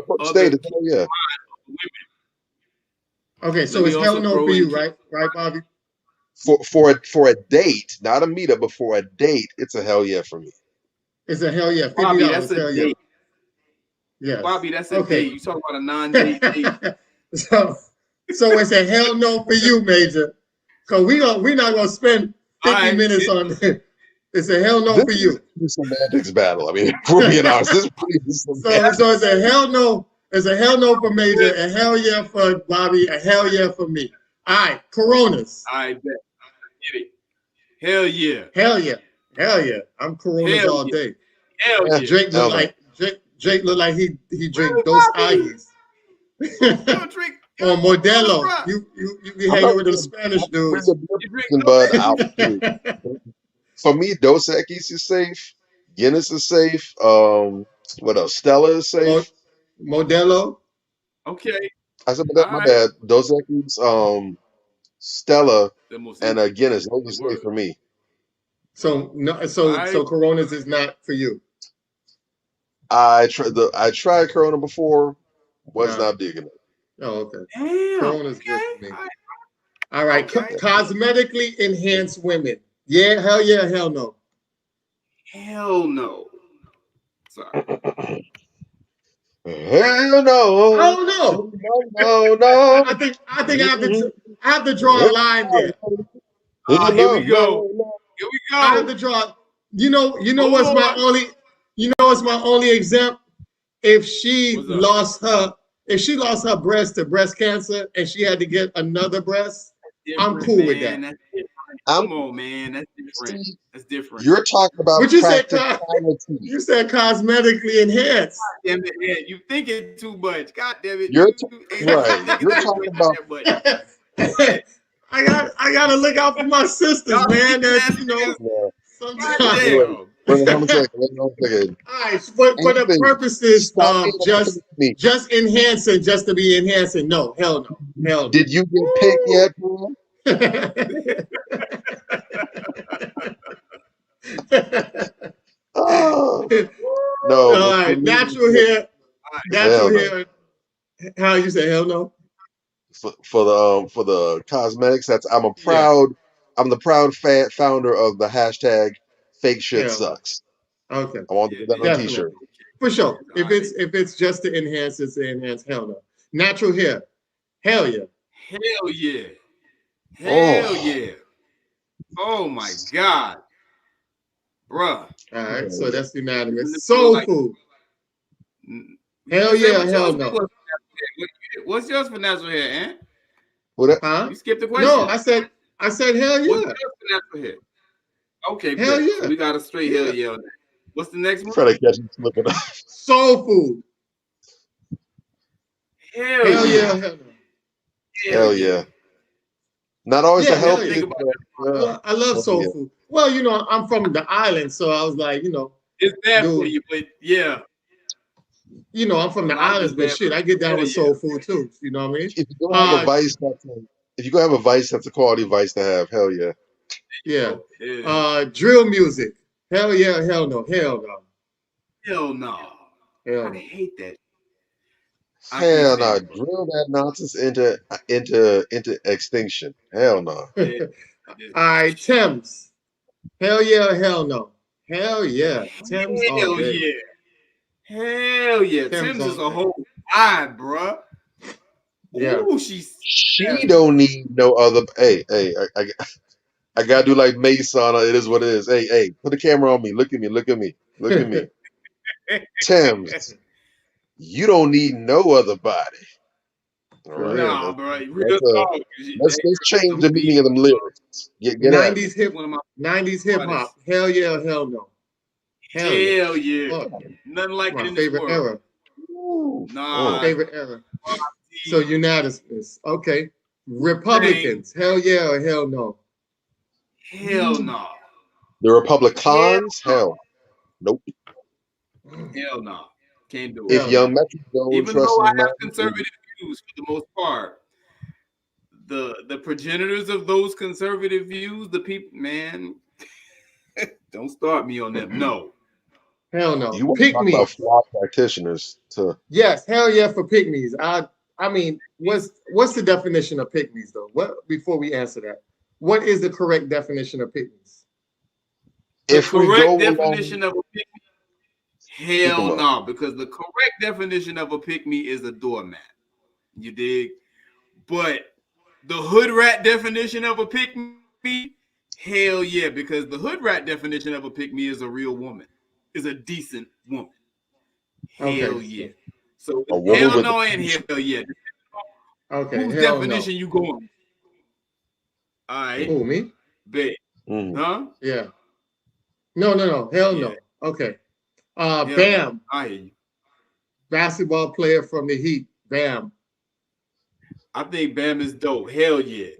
for first other state is peace hell of yeah. mind of women. Okay. Let So me it's hell also no throw for in you, right? Right, Bobby? For a date, not a meetup, but for a date, it's a hell yeah for me. It's a hell yeah. Bobby. That's $50. a Hell yeah. date. Yes. Bobby, that's a Okay. date. You talk about a 9-day date. so it's a hell no for you, Major. Cause we're not gonna spend All 50 right. minutes on it. It's a hell no This for is you. a semantics battle. I mean, if we're being honest, this is pretty semantics. So it's a hell no. It's a hell no for Major, a hell yeah for Bobby, a hell yeah for me. All right, Coronas. I bet. Get it. Hell yeah. Hell yeah. Hell yeah. I'm Coronas Hell all yeah. day. Hell Eh, yeah. Drake look hell no. like Drake look like he Really, drink Dos Bobby? Aggies. You don't drink. You Or don't drink Corona, Modelo. bro. You be I'm hanging not with them really Spanish I'm not really dudes. a beer You drink person, Dos but Equis? I'll do. For me, Dos Equis is safe. Guinness is safe. What else? Stella is safe. Modelo. Okay. I said, All my right. bad. Dos Equis, Stella, The most and Guinness. Those interesting are safe word. for me. So no, All so right. Coronas is not for you. I tried Corona before. Was No. not big enough. Oh, okay. Damn. Corona's good Okay. for me. All right. All right. Okay. Cosmetically enhanced women. Yeah, hell no. Hell no. Sorry. Hell I no, don't know. no, no, I think no. I have to draw a line there. Here we go. No. Here we I have go. to draw. What's Hold my on. only what's my only exempt? If she What's up? lost her breast to breast cancer and she had to get another breast, I'm Different, cool with man. that. That's different. I'm Come on, man. That's different. see, That's different. you're talking about But you said practicality. cosmetically enhanced. Damn it, yeah, you thinking too much. God damn it. You're You ain't right. thinking You're too talking much about that much. I gotta look out for my sisters, Y'all man. thinking That that sometimes. God damn. wait 1 second. Wait 1 second. All right, for the Anthony, purposes stop of interrupting me. just enhancing, just to be enhancing, no, hell Did you get picked Woo! yet, bro? no. Oh, All no, but for right, me, natural hell no. hair. How you say hell no? For the cosmetics, Yeah, I'm the proud founder of the hashtag fake shit hell no. sucks. Okay, I want to Yeah, get that on a definitely t-shirt. for sure. all right. If it's just to enhance, it's to enhance. Hell no. Natural hair. Hell yeah. Hell yeah. Hell Oh, yeah. Oh my God. Bruh. All right, hell so yeah. that's Even if unanimous. you look Soul like food. you Hell didn't say yeah, what hell yours no. was. What's yours for natural hair, Ant? What? Huh? You skipped the No, question. I said hell What's yeah. yours for natural hair? Okay, Hell bet. So yeah. we got a straight hell Yeah. yeah on that. What's the next one? Try to catch him slipping up. Soul food. Hell Hell yeah. yeah, hell no. Hell Hell yeah. yeah. Not always Yeah, the What hell you yeah. think healthiest, about but I love hell soul yeah. food. Well, I'm from the island, so I was like, it's bad for dude, you, but yeah, I'm from a the lot of islands, it's but bad for shit, I you. get down Hell with yeah. soul food too. You know what I mean? If you go have a Uh, vice, if you go have a vice, that's a quality vice to have. Hell yeah. yeah. Yeah. Drill music. Hell yeah, hell no, hell no, Hell no. hell I no. hate that. I can't Hell stand no. it, bro. Drill that nonsense into extinction. Hell no. Yeah. All right, Thames. Hell yeah or hell no? Hell yeah. Thames all Hell day. yeah. Hell yeah. Thames Tim's all is a day. whole vibe, bruh. Yeah. Ooh, she's She nasty. don't need no other. Hey, I gotta do like Mason. It is what it is. Hey, put the camera on me. Look at me. Look at me. Look at me. Thames, you don't need no other body. All For right. real. Nah, bro. Real Let's uh talk. let's change Some the beat. meaning of them lyrics. Get at me. 90s hip One of my 90s hip artists. hop. Hell yeah or hell no? Hell yeah. Hell yeah. Fuck yeah. Nothing like it My in this favorite world. era. Ooh. My Nah, favorite era. So unanimous. Okay. Dang. Republicans. Hell yeah or hell no? Hell no. The Hell Republicans? Hell. Nope. Hell no. Can't do it. If Hell no. Young Metro don't Even trust though I him, have man, conservative views for the most part, the progenitors of those conservative views, the people, man, don't start me on them. No. Hell no. you want to Pick talk about me. flawed practitioners to Yes, hell yeah for pick me's. I mean, what's the definition of pick me's though? What before we answer that? What is the correct definition of pick me's? The if we go correct along definition of a pick me, pick hell them up. no, because the correct definition of a pick me is a doormat. You dig? But the hood rat definition of a pick me, hell yeah, because the hood rat definition of a pick me is a real woman, is a decent woman. Okay. Hell yeah. So A woman hell with no and hell yeah. Okay, Whose hell no. definition you going? All right, Who, me? bet. mm, Huh? Yeah. No. Hell Yeah. no. Okay. Hell no. Bam. I hear you. Basketball player from the Heat. Bam. I think Bam is dope. Hell yeah.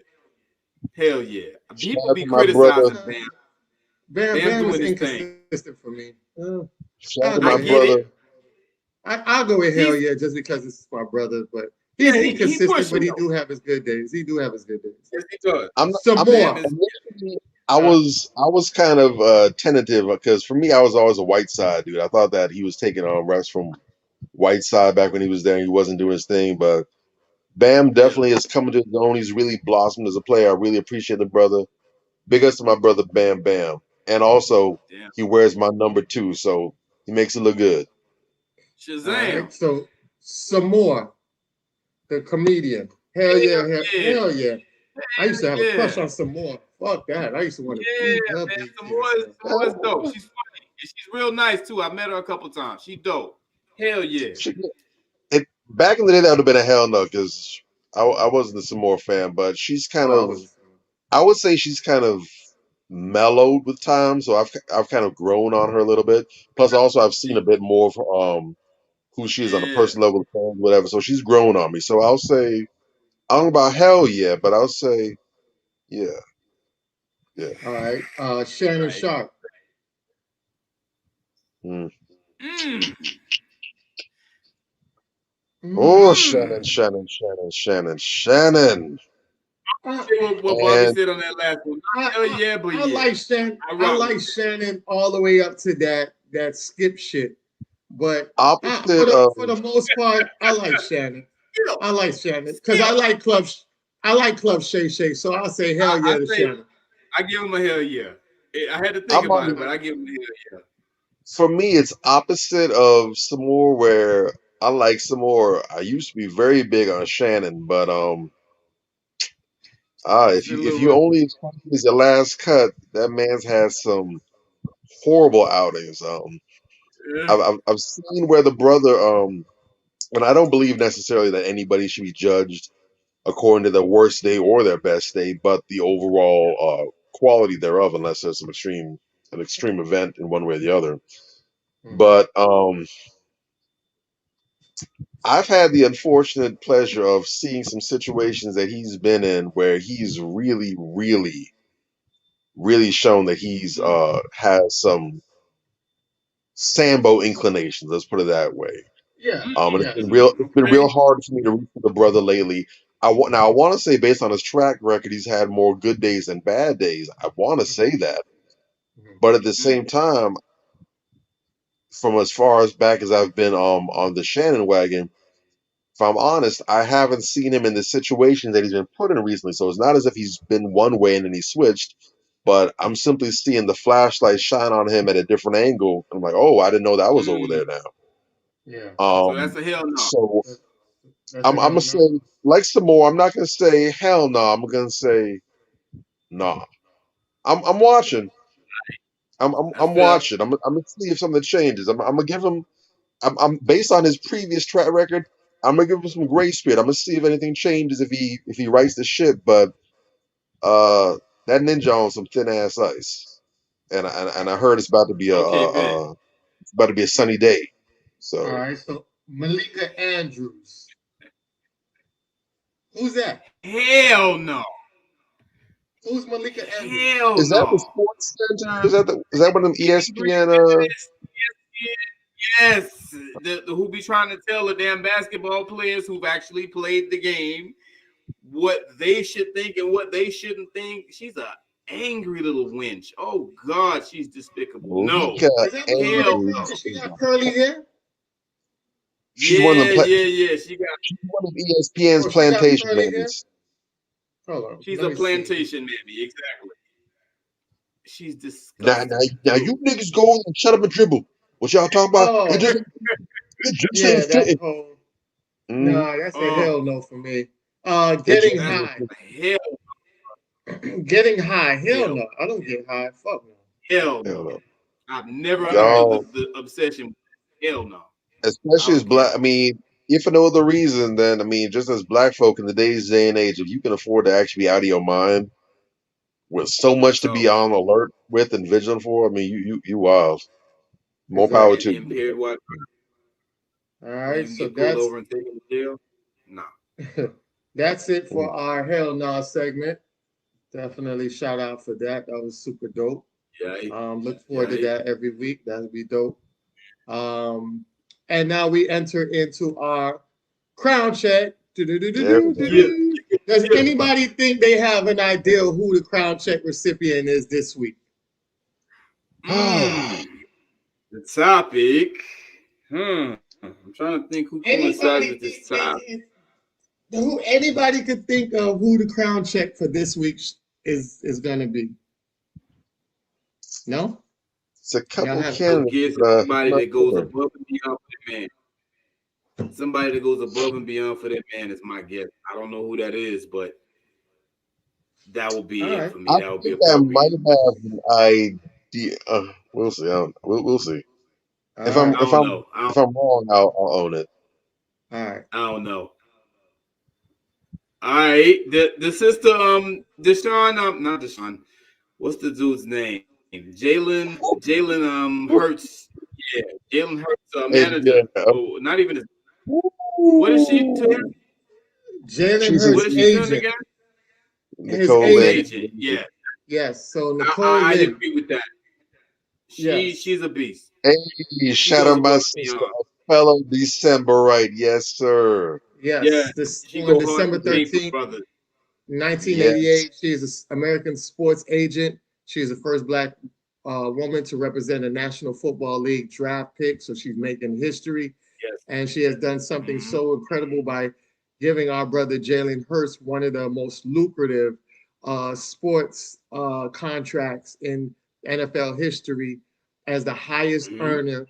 Hell yeah. shout People out be to my brother. criticizing Bam. Bam Bam is doing his thing. inconsistent for me. Shout out I'll to go I my with get hell yeah. it. brother. I'll go with hell He's yeah just because this is my brother, but he's yeah, he inconsistent, but pushing he though. do have his good days. He do have his good days. Yes, he does. I'm not, Some I'm Bam more. is initially I Uh, was kind of tentative because for me I was always a white side dude. I thought that he was taking on reps from Whiteside back when he was there and he wasn't doing his thing, but Bam yeah. definitely is coming to his own. He's really blossomed as a player. I really appreciate the brother. Big ups to my brother Bam Bam. And also Damn. he wears my number 2, so he makes it look good. all Shazam. right. So some more. The comedian. Hell yeah, Yeah. hell yeah. I used to have a crush Yeah. on some more. Fuck that. I used to want to Yeah, beat her man. big ass up. Some more is dope. She's funny. And she's real nice too. I met her a couple times. She dope. Hell yeah. Back in the day that would have been a hell no because I wasn't a Samora fan, but she's kind Oh, I of was. I would say she's kind of mellowed with time, so I've kind of grown on her a little bit. Plus, also I've seen a bit more of who she is on a Yeah. personal level, whatever. So she's grown on me. So I'll say I don't know about hell yeah, but I'll say yeah, yeah. All right. Shannon Right. Sharp. Mm. Mm. Oh, Mm. Shannon, I, See what Bobby and said on that last one. Hell yeah, but I yeah. like Shannon. I I rock with like Shannon all the way up to that skip shit. But opposite of for the most part, I like Shannon. Skill. I like Shannon because Skill. I like Club Shay Shay. So I'll say hell yeah I to say Shannon. I give him a hell yeah. I had to think I'm about on it, but I give him a hell yeah. for me, it's opposite of some more where I like some more. I used to be very big on Shannon, but It's if been a if little you rough. only is your last cut, that man's had some horrible outings. Yeah. I've seen where the brother and I don't believe necessarily that anybody should be judged according to their worst day or their best day, but the overall quality thereof, unless there's an extreme event in one way or the other. Mhm. But I've had the unfortunate pleasure of seeing some situations that he's been in where he's really shown that he's Mhm. has some Sambo inclinations. Let's put it that way. Yeah, And yeah. it's been Okay. real hard for me to root for the brother lately. I want to say based on his track record, he's had more good days than bad days. I want to say that, Mhm. but at the same Mm. time, from as far as back as I've been on the Shannon wagon, if I'm honest, I haven't seen him in the situations that he's been put in recently. So it's not as if he's been one way and then he switched, but I'm simply seeing the flashlight shine on him at a different angle. I'm like, oh, I didn't know that was over there now. Yeah. So that's a hell no. So That's, that's I'm a gonna hell say no. like some more. I'm not gonna say hell no. I'm gonna say nah. I'm watching. That's I'm fair. watching. I'm gonna see if something changes. I'm gonna give him. I'm based on his previous track record. I'm gonna give him some grace period. I'm gonna see if anything changes if he writes the ship. But that ninja on some thin ass ice, and I heard it's about to be Okay, bet. it's about to be a sunny day. All So right. So Malika Andrews. Who's that? Hell no. Who's Malika Andrews? Hell is that the no. Sports Center? Is that one of them Kenny Green, ESPN? yes. The who be trying to tell the damn basketball players who've actually played the game what they should think and what they shouldn't think. She's a angry little wench. Oh God, she's despicable. No. Malika Is that the one with Hell the no. Andrews. curly? She got curly hair. She's one of Yeah, them. yeah, yeah. She's one of ESPN's Oh, she got plantation curly hair. ladies. Hold on. She's Let a me see. plantation mammy, exactly. She's Now, disgusting. now, you niggas go and shut up and dribble. What y'all talking about? Oh, It just yeah. ain't That fitting. whole. Mm, Nah, that's a Oh, hell no for me. it Getting just that's ain't high. fitting. hell, Getting high. Hell hell, no. I don't get high. Fuck no. hell Hell no. no. I've never Uh-uh. understood Y'all, the obsession with hell no. I especially as don't get black, it. I mean, if for no other reason, then, I mean, just as black folk in the day and age, if you can afford to actually be out of your mind with so much That's to be all. on alert with and vigilant for, I mean, you wild. More power Exactly. to And you. impaired what? All When right. you can So get pulled that's over and taken to jail? Nah. that's it for Mm, our hell no segment. Definitely shout out for that. That was super dope. Yeah, Look forward to yeah. that every week. That'll be dope. Um, and now we enter into our crown check. there we go. Yeah, Does yeah. anybody think they have an idea who the crown check recipient is this week? Mm, the topic. I'm trying to think who coincides Anybody with think this topic. who anybody could think of who the crown check for this week is gonna be? No? It's a Y'all couple have I candidates, guess but it's I'm somebody not that goes sure. above and beyond for that man. Somebody that goes above and beyond for that man is my guess. I don't know who that is, but that will all be it right. for me. I That would be think I appropriate. might have an idea. We'll see. We'll see. All right. I don't know. If I'm wrong, I'll own it. All right. I don't know. All right, the sister Deshaun not Deshaun. What's the dude's name? Jalen Hurts. Yeah, Jalen Hurts And manager. yeah, Oh, not even his, what is she to him? ooh, Jalen she's a What Hurts' is she to him agent. again? His Nicole His agent. agent. Lynn. Yeah, Yes. So Nicole I Lynn. agree with that. Yes. She's a beast. Hey, She shout goes out my above and sister, beyond. fellow December, right? Yes, sir. Yeah, Yes. This she on go hard December to paint for 13th, brothers. Yes. 1988. She is an American sports agent. She is the first black woman to represent a National Football League draft pick. So she's making history. Yes. And she has done something Mm-hmm. so incredible by giving our brother Jalen Hurts one of the most lucrative sports contracts in NFL history as the highest Mm-hmm. earner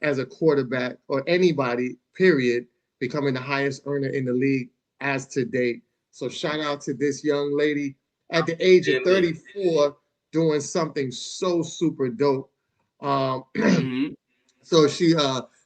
as a quarterback or anybody, period, becoming the highest earner in the league as to date. So shout out to this young lady at the age of Definitely. 34 doing something so super dope. Um, Mm-hmm. so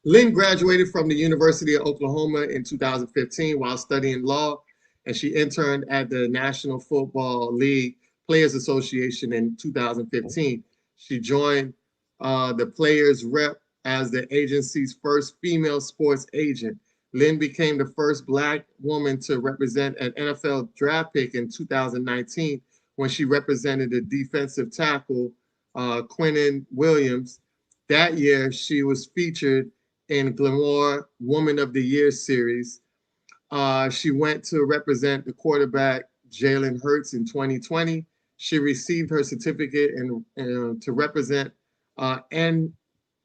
Lynn graduated from the University of Oklahoma in 2015 while studying law, and she interned at the National Football League Players Association in 2015. She joined the Players Rep as the agency's first female sports agent. Lynn became the first Black woman to represent an NFL draft pick in 2019 when she represented the defensive tackle Quinnen Williams. That year, she was featured in Glamour Woman of the Year series. She went to represent the quarterback Jalen Hurts in 2020. She received her certificate to represent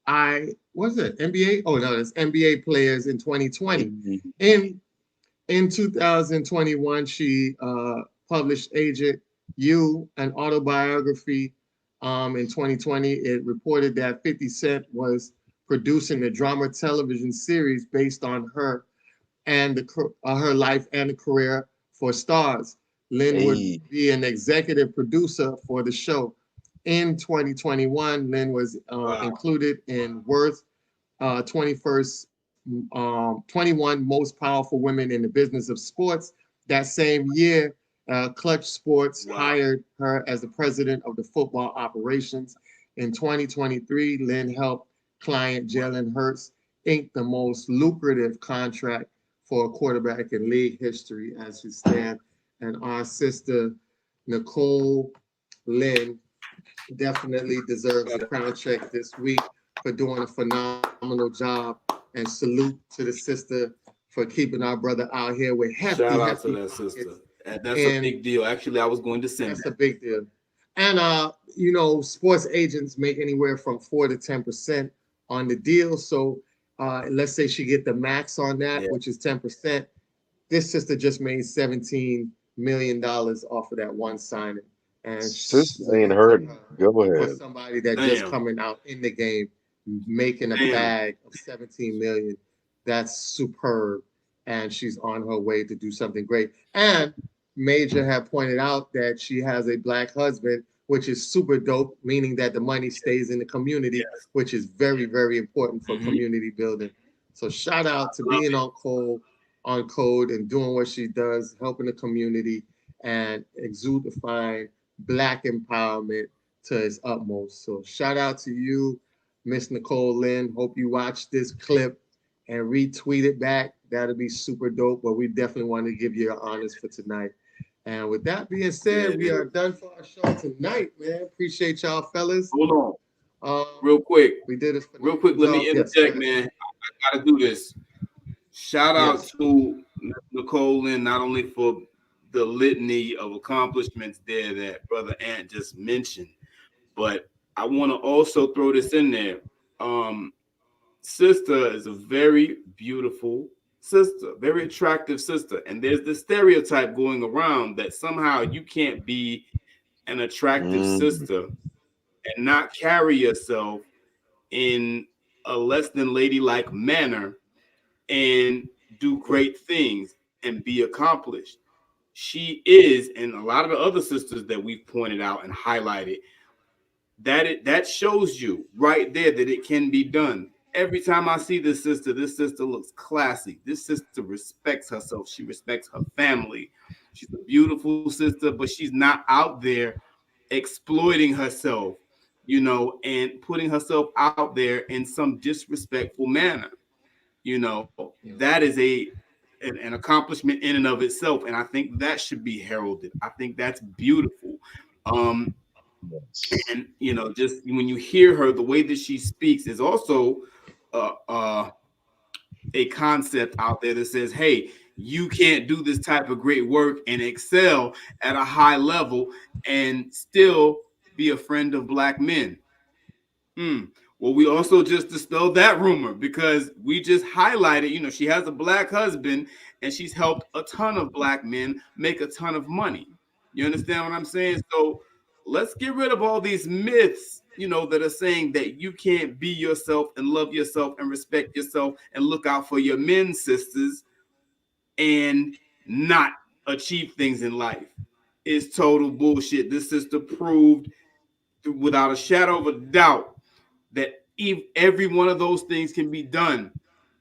I was it NBA? Oh no, it's NBA players in 2020. Mhm. In 2021, she published Agent U, an autobiography. In 2020, it reported that 50 Cent was producing a drama television series based on her and her life and the career for Stars. Lynn would Hey, be an executive producer for the show. In 2021, Lynn was Wow. included in Worth 21st 21 most powerful women in the business of sports. That same year, Clutch Sports Wow. hired her as the president of the football operations. In 2023, Lynn helped client Jalen Hurts ink the most lucrative contract for a quarterback in league history as we stand. And our sister, Nicole Lynn, definitely deserves a crown check this week for doing a phenomenal job. And salute to the sister for keeping our brother out here with hefty, Shout out to hefty that sister. pockets. And that's a And big deal. Actually, I was going to send that's a that. big deal. And sports agents make anywhere from 4 to 10% on the deal. So let's say she get the max on that, Yeah. which is 10%. This sister just made $17 million off of that one signing, and sis ain't salute to heard. her Go for ahead. somebody that just Damn. coming out in the game, making a Damn. bag of 17 million. That's superb, and she's on her way to do something great. And Major had pointed out that she has a black husband, which is super dope, meaning that the money stays in the community, Yes. which is very, very important for Hmm. community building. So shout out to Love being it. on code and doing what she does, helping the community and exudifying black empowerment to its utmost. So shout out to you, Miss Nicole Lynn. Hope you watch this clip and retweet it back. That'll be super dope. But we definitely want to give you your honors for tonight. And with that being Yeah, said, it we is. are done for our show tonight, man. Appreciate y'all, fellas. Hold on. Um, Real quick. we did a Real quick, phenomenal let job. me Yes, go interject, ahead. man. I gotta do this. Shout out Yes. to Nicole Lynn, not only for the litany of accomplishments there that Brother Ant just mentioned, but I want to also throw this in there. Um, Sister is a very beautiful sister, very attractive sister. And there's this stereotype going around that somehow you can't be an attractive Mm, sister and not carry yourself in a less than ladylike manner and do great things and be accomplished. She is, and a lot of the other sisters that we've pointed out and highlighted, that shows you right there that it can be done. Every time I see this sister looks classy. This sister respects herself. She respects her family. She's a beautiful sister, but she's not out there exploiting herself, and putting herself out there in some disrespectful manner. Yeah. That is an accomplishment in and of itself, and I think that should be heralded. I think that's beautiful. Um, yes. and just when you hear her, the way that she speaks is also uh, uh, a concept out there that says, hey, you can't do this type of great work and excel at a high level and still be a friend of black men. Hmm. Well, we also just dispelled that rumor because we just highlighted, she has a black husband and she's helped a ton of black men make a ton of money. You understand what I'm saying? So let's get rid of all these myths, that are saying that you can't be yourself and love yourself and respect yourself and look out for your men, sisters, and not achieve things in life. It's total bullshit. This sister proved without a shadow of a doubt that every one of those things can be done.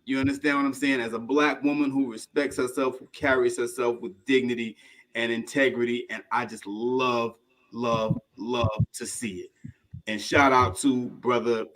You understand what I'm saying? As a black woman who respects herself, who carries herself with dignity and integrity, and I just love, love, love to see it. And shout out to brother,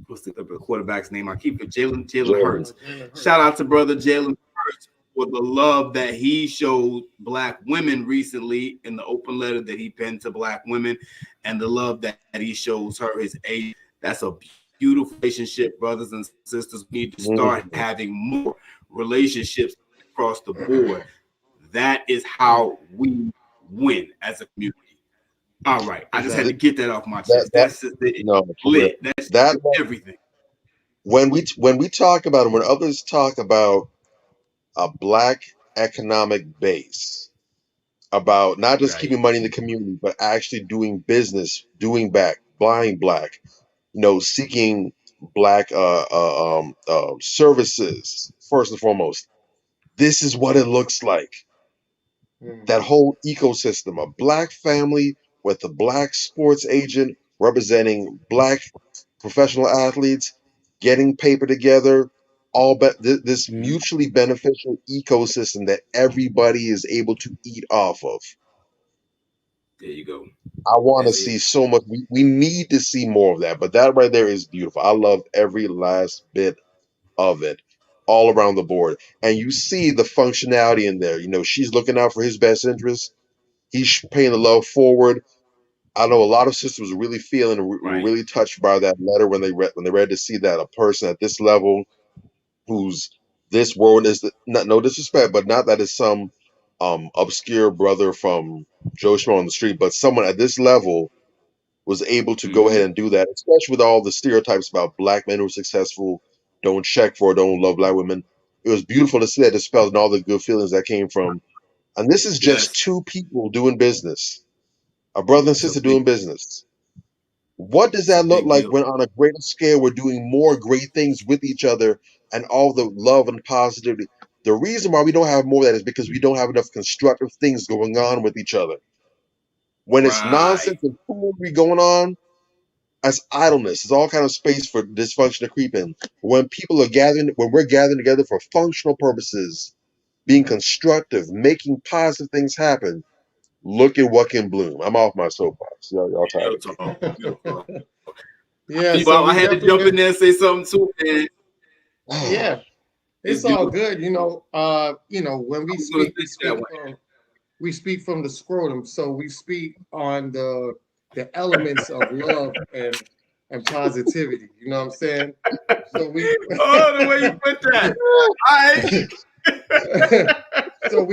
what's the quarterback's name? I keep it, Jalen Hurts. Jalen. Shout out to brother Jalen Hurts for the love that he showed black women recently in the open letter that he penned to black women, and the love that he shows her, his age. That's a beautiful relationship, brothers and sisters. We need to start Mhm. having more relationships across the board. That is Mm. how we win as a community. All right, I just had to Th- get that off my that chest. that That's just the no for real. lit. That's That everything. when we talk about, when others talk about a black economic base, about not just Right. keeping money in the community, but actually doing business, doing back, buying black, seeking black services first and foremost. This is what it looks like. That Mhm. whole ecosystem, a black family with a black sports agent representing black professional athletes, getting paper together, this Mhm. mutually beneficial ecosystem that everybody is able to eat off of. There you go. I want to That's see it. so much. We need to see more of that. But that right there is beautiful. I love every last bit of it, all around the board. And you see the functionality in there. She's looking out for his best interest. He's paying the love forward. I know a lot of sisters were really feeling and were Right. really touched by that letter when they read to see that a person at this level, who's this world is not, no disrespect, but not that it's some obscure brother from Joe Schmo on the street, but someone at this level was able to go ahead Hmm. and do that, especially with all the stereotypes about black men who are successful, don't check for, don't love black women. It was beautiful to see that dispelled and all the good feelings that came from. And this is just Yes, two people doing business, a brother and it's a sister big. doing business. What does It's a that look big like deal. when, on a greater scale, we're doing more great things with each other and all the love and positivity? The reason why we don't have more of that is because we don't have enough constructive things going on with each other. When it's Right. nonsense and foolery going on, as idleness. There's all kind of space for dysfunction to creep in. When we're gathering together for functional purposes, being constructive, making positive things happen, look at what can bloom. I'm off my soapbox. Y'all tired Real of me. talk. Real talk. Yeah, Well, so I we had to definitely jump got, in there and say something too, man. yeah, It's it's all beautiful. good. When I was gonna say we it that speak way. from the scrotum, so we speak on the elements of love and positivity. You know what I'm saying? So we Oh, the way you put that. All right. so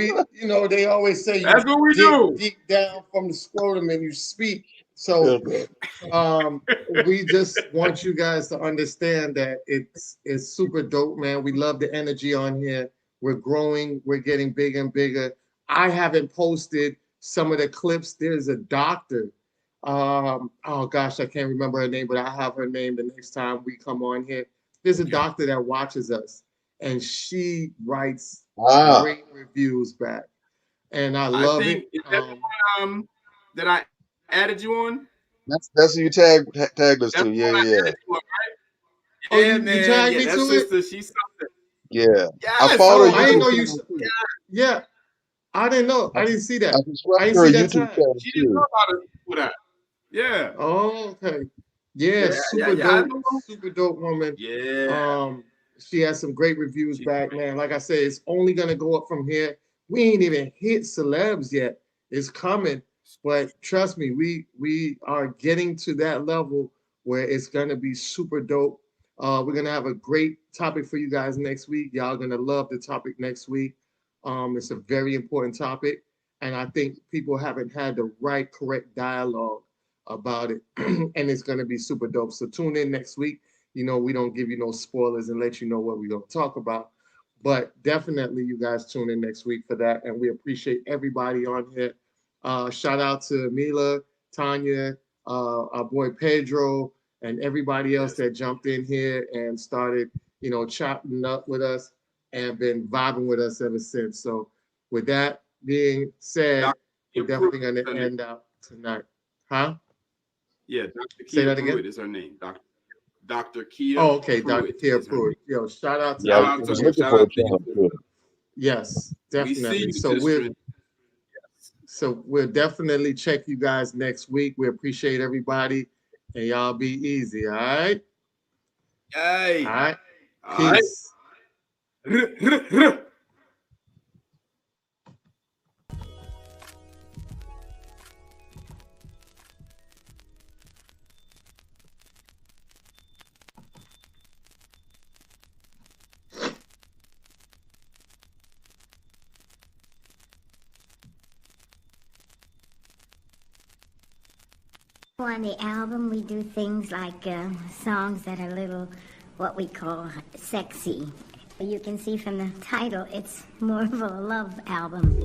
they always say you That's what we dig do. deep down from the scrotum and you speak. So Yeah, bro. we just want you guys to understand that it's super dope, man. We love the energy on here. We're growing, we're getting bigger and bigger. I haven't posted some of the clips. There's a doctor. Oh gosh, I can't remember her name, but I have her name the next time we come on here. There's a Okay. doctor that watches us, and she writes Ah, great reviews back, and I I love it. think is that the one that I added you on? that's who you tagged us That's to. the Yeah, one I yeah, added you on. Oh, Yeah, you man. tagged Yeah, me that to it? sister, she's something. yeah. I Yes. followed Oh, her Oh, I didn't YouTube know I you. channel too. Yeah, I didn't know. I didn't see I that. I subscribed didn't to her see that YouTube tag. channel she didn't know too. how to do that. Yeah. Oh, okay. Yeah, Yeah, yeah, yeah. I know. super dope woman. Yeah. Um, she has some great reviews She's back, man. Like I said, it's only gonna go up from here. We ain't even hit celebs yet. It's coming, but trust me, we are getting to that level where it's gonna be super dope. We're gonna have a great topic for you guys next week. Y'all gonna love the topic next week. It's a very important topic, and I think people haven't had the right, correct dialogue about it, and it's gonna be super dope. So tune in next week. We don't give you no spoilers and let you know what we're gonna talk about. But definitely, you guys tune in next week for that. And we appreciate everybody on here. Shout out to Mila, Tanya, our boy Pedro, and everybody else yes. that jumped in here and started, chopping up with us and been vibing with us ever since. So, with that being said, Dr. we're Kia Pruitt definitely going is to her name. end out tonight. Huh? Yeah, Dr. Say Kia that again. Pruitt is her name. Dr. Kia Oh, okay. Dr. Pruitt Kia is her name. Pruitt. Yo, shout out to Yeah, I Shout was, Dr. out I to was Kia. her. looking Shout for a out to you, channel too. sister. Yes, We see definitely. you, sister. So we'll definitely check you guys next week. We appreciate everybody, and y'all be easy. All right. All Hey. right. All Peace. right. On the album, we do things like songs that are a little, what we call sexy. You can see from the title, it's more of a love album.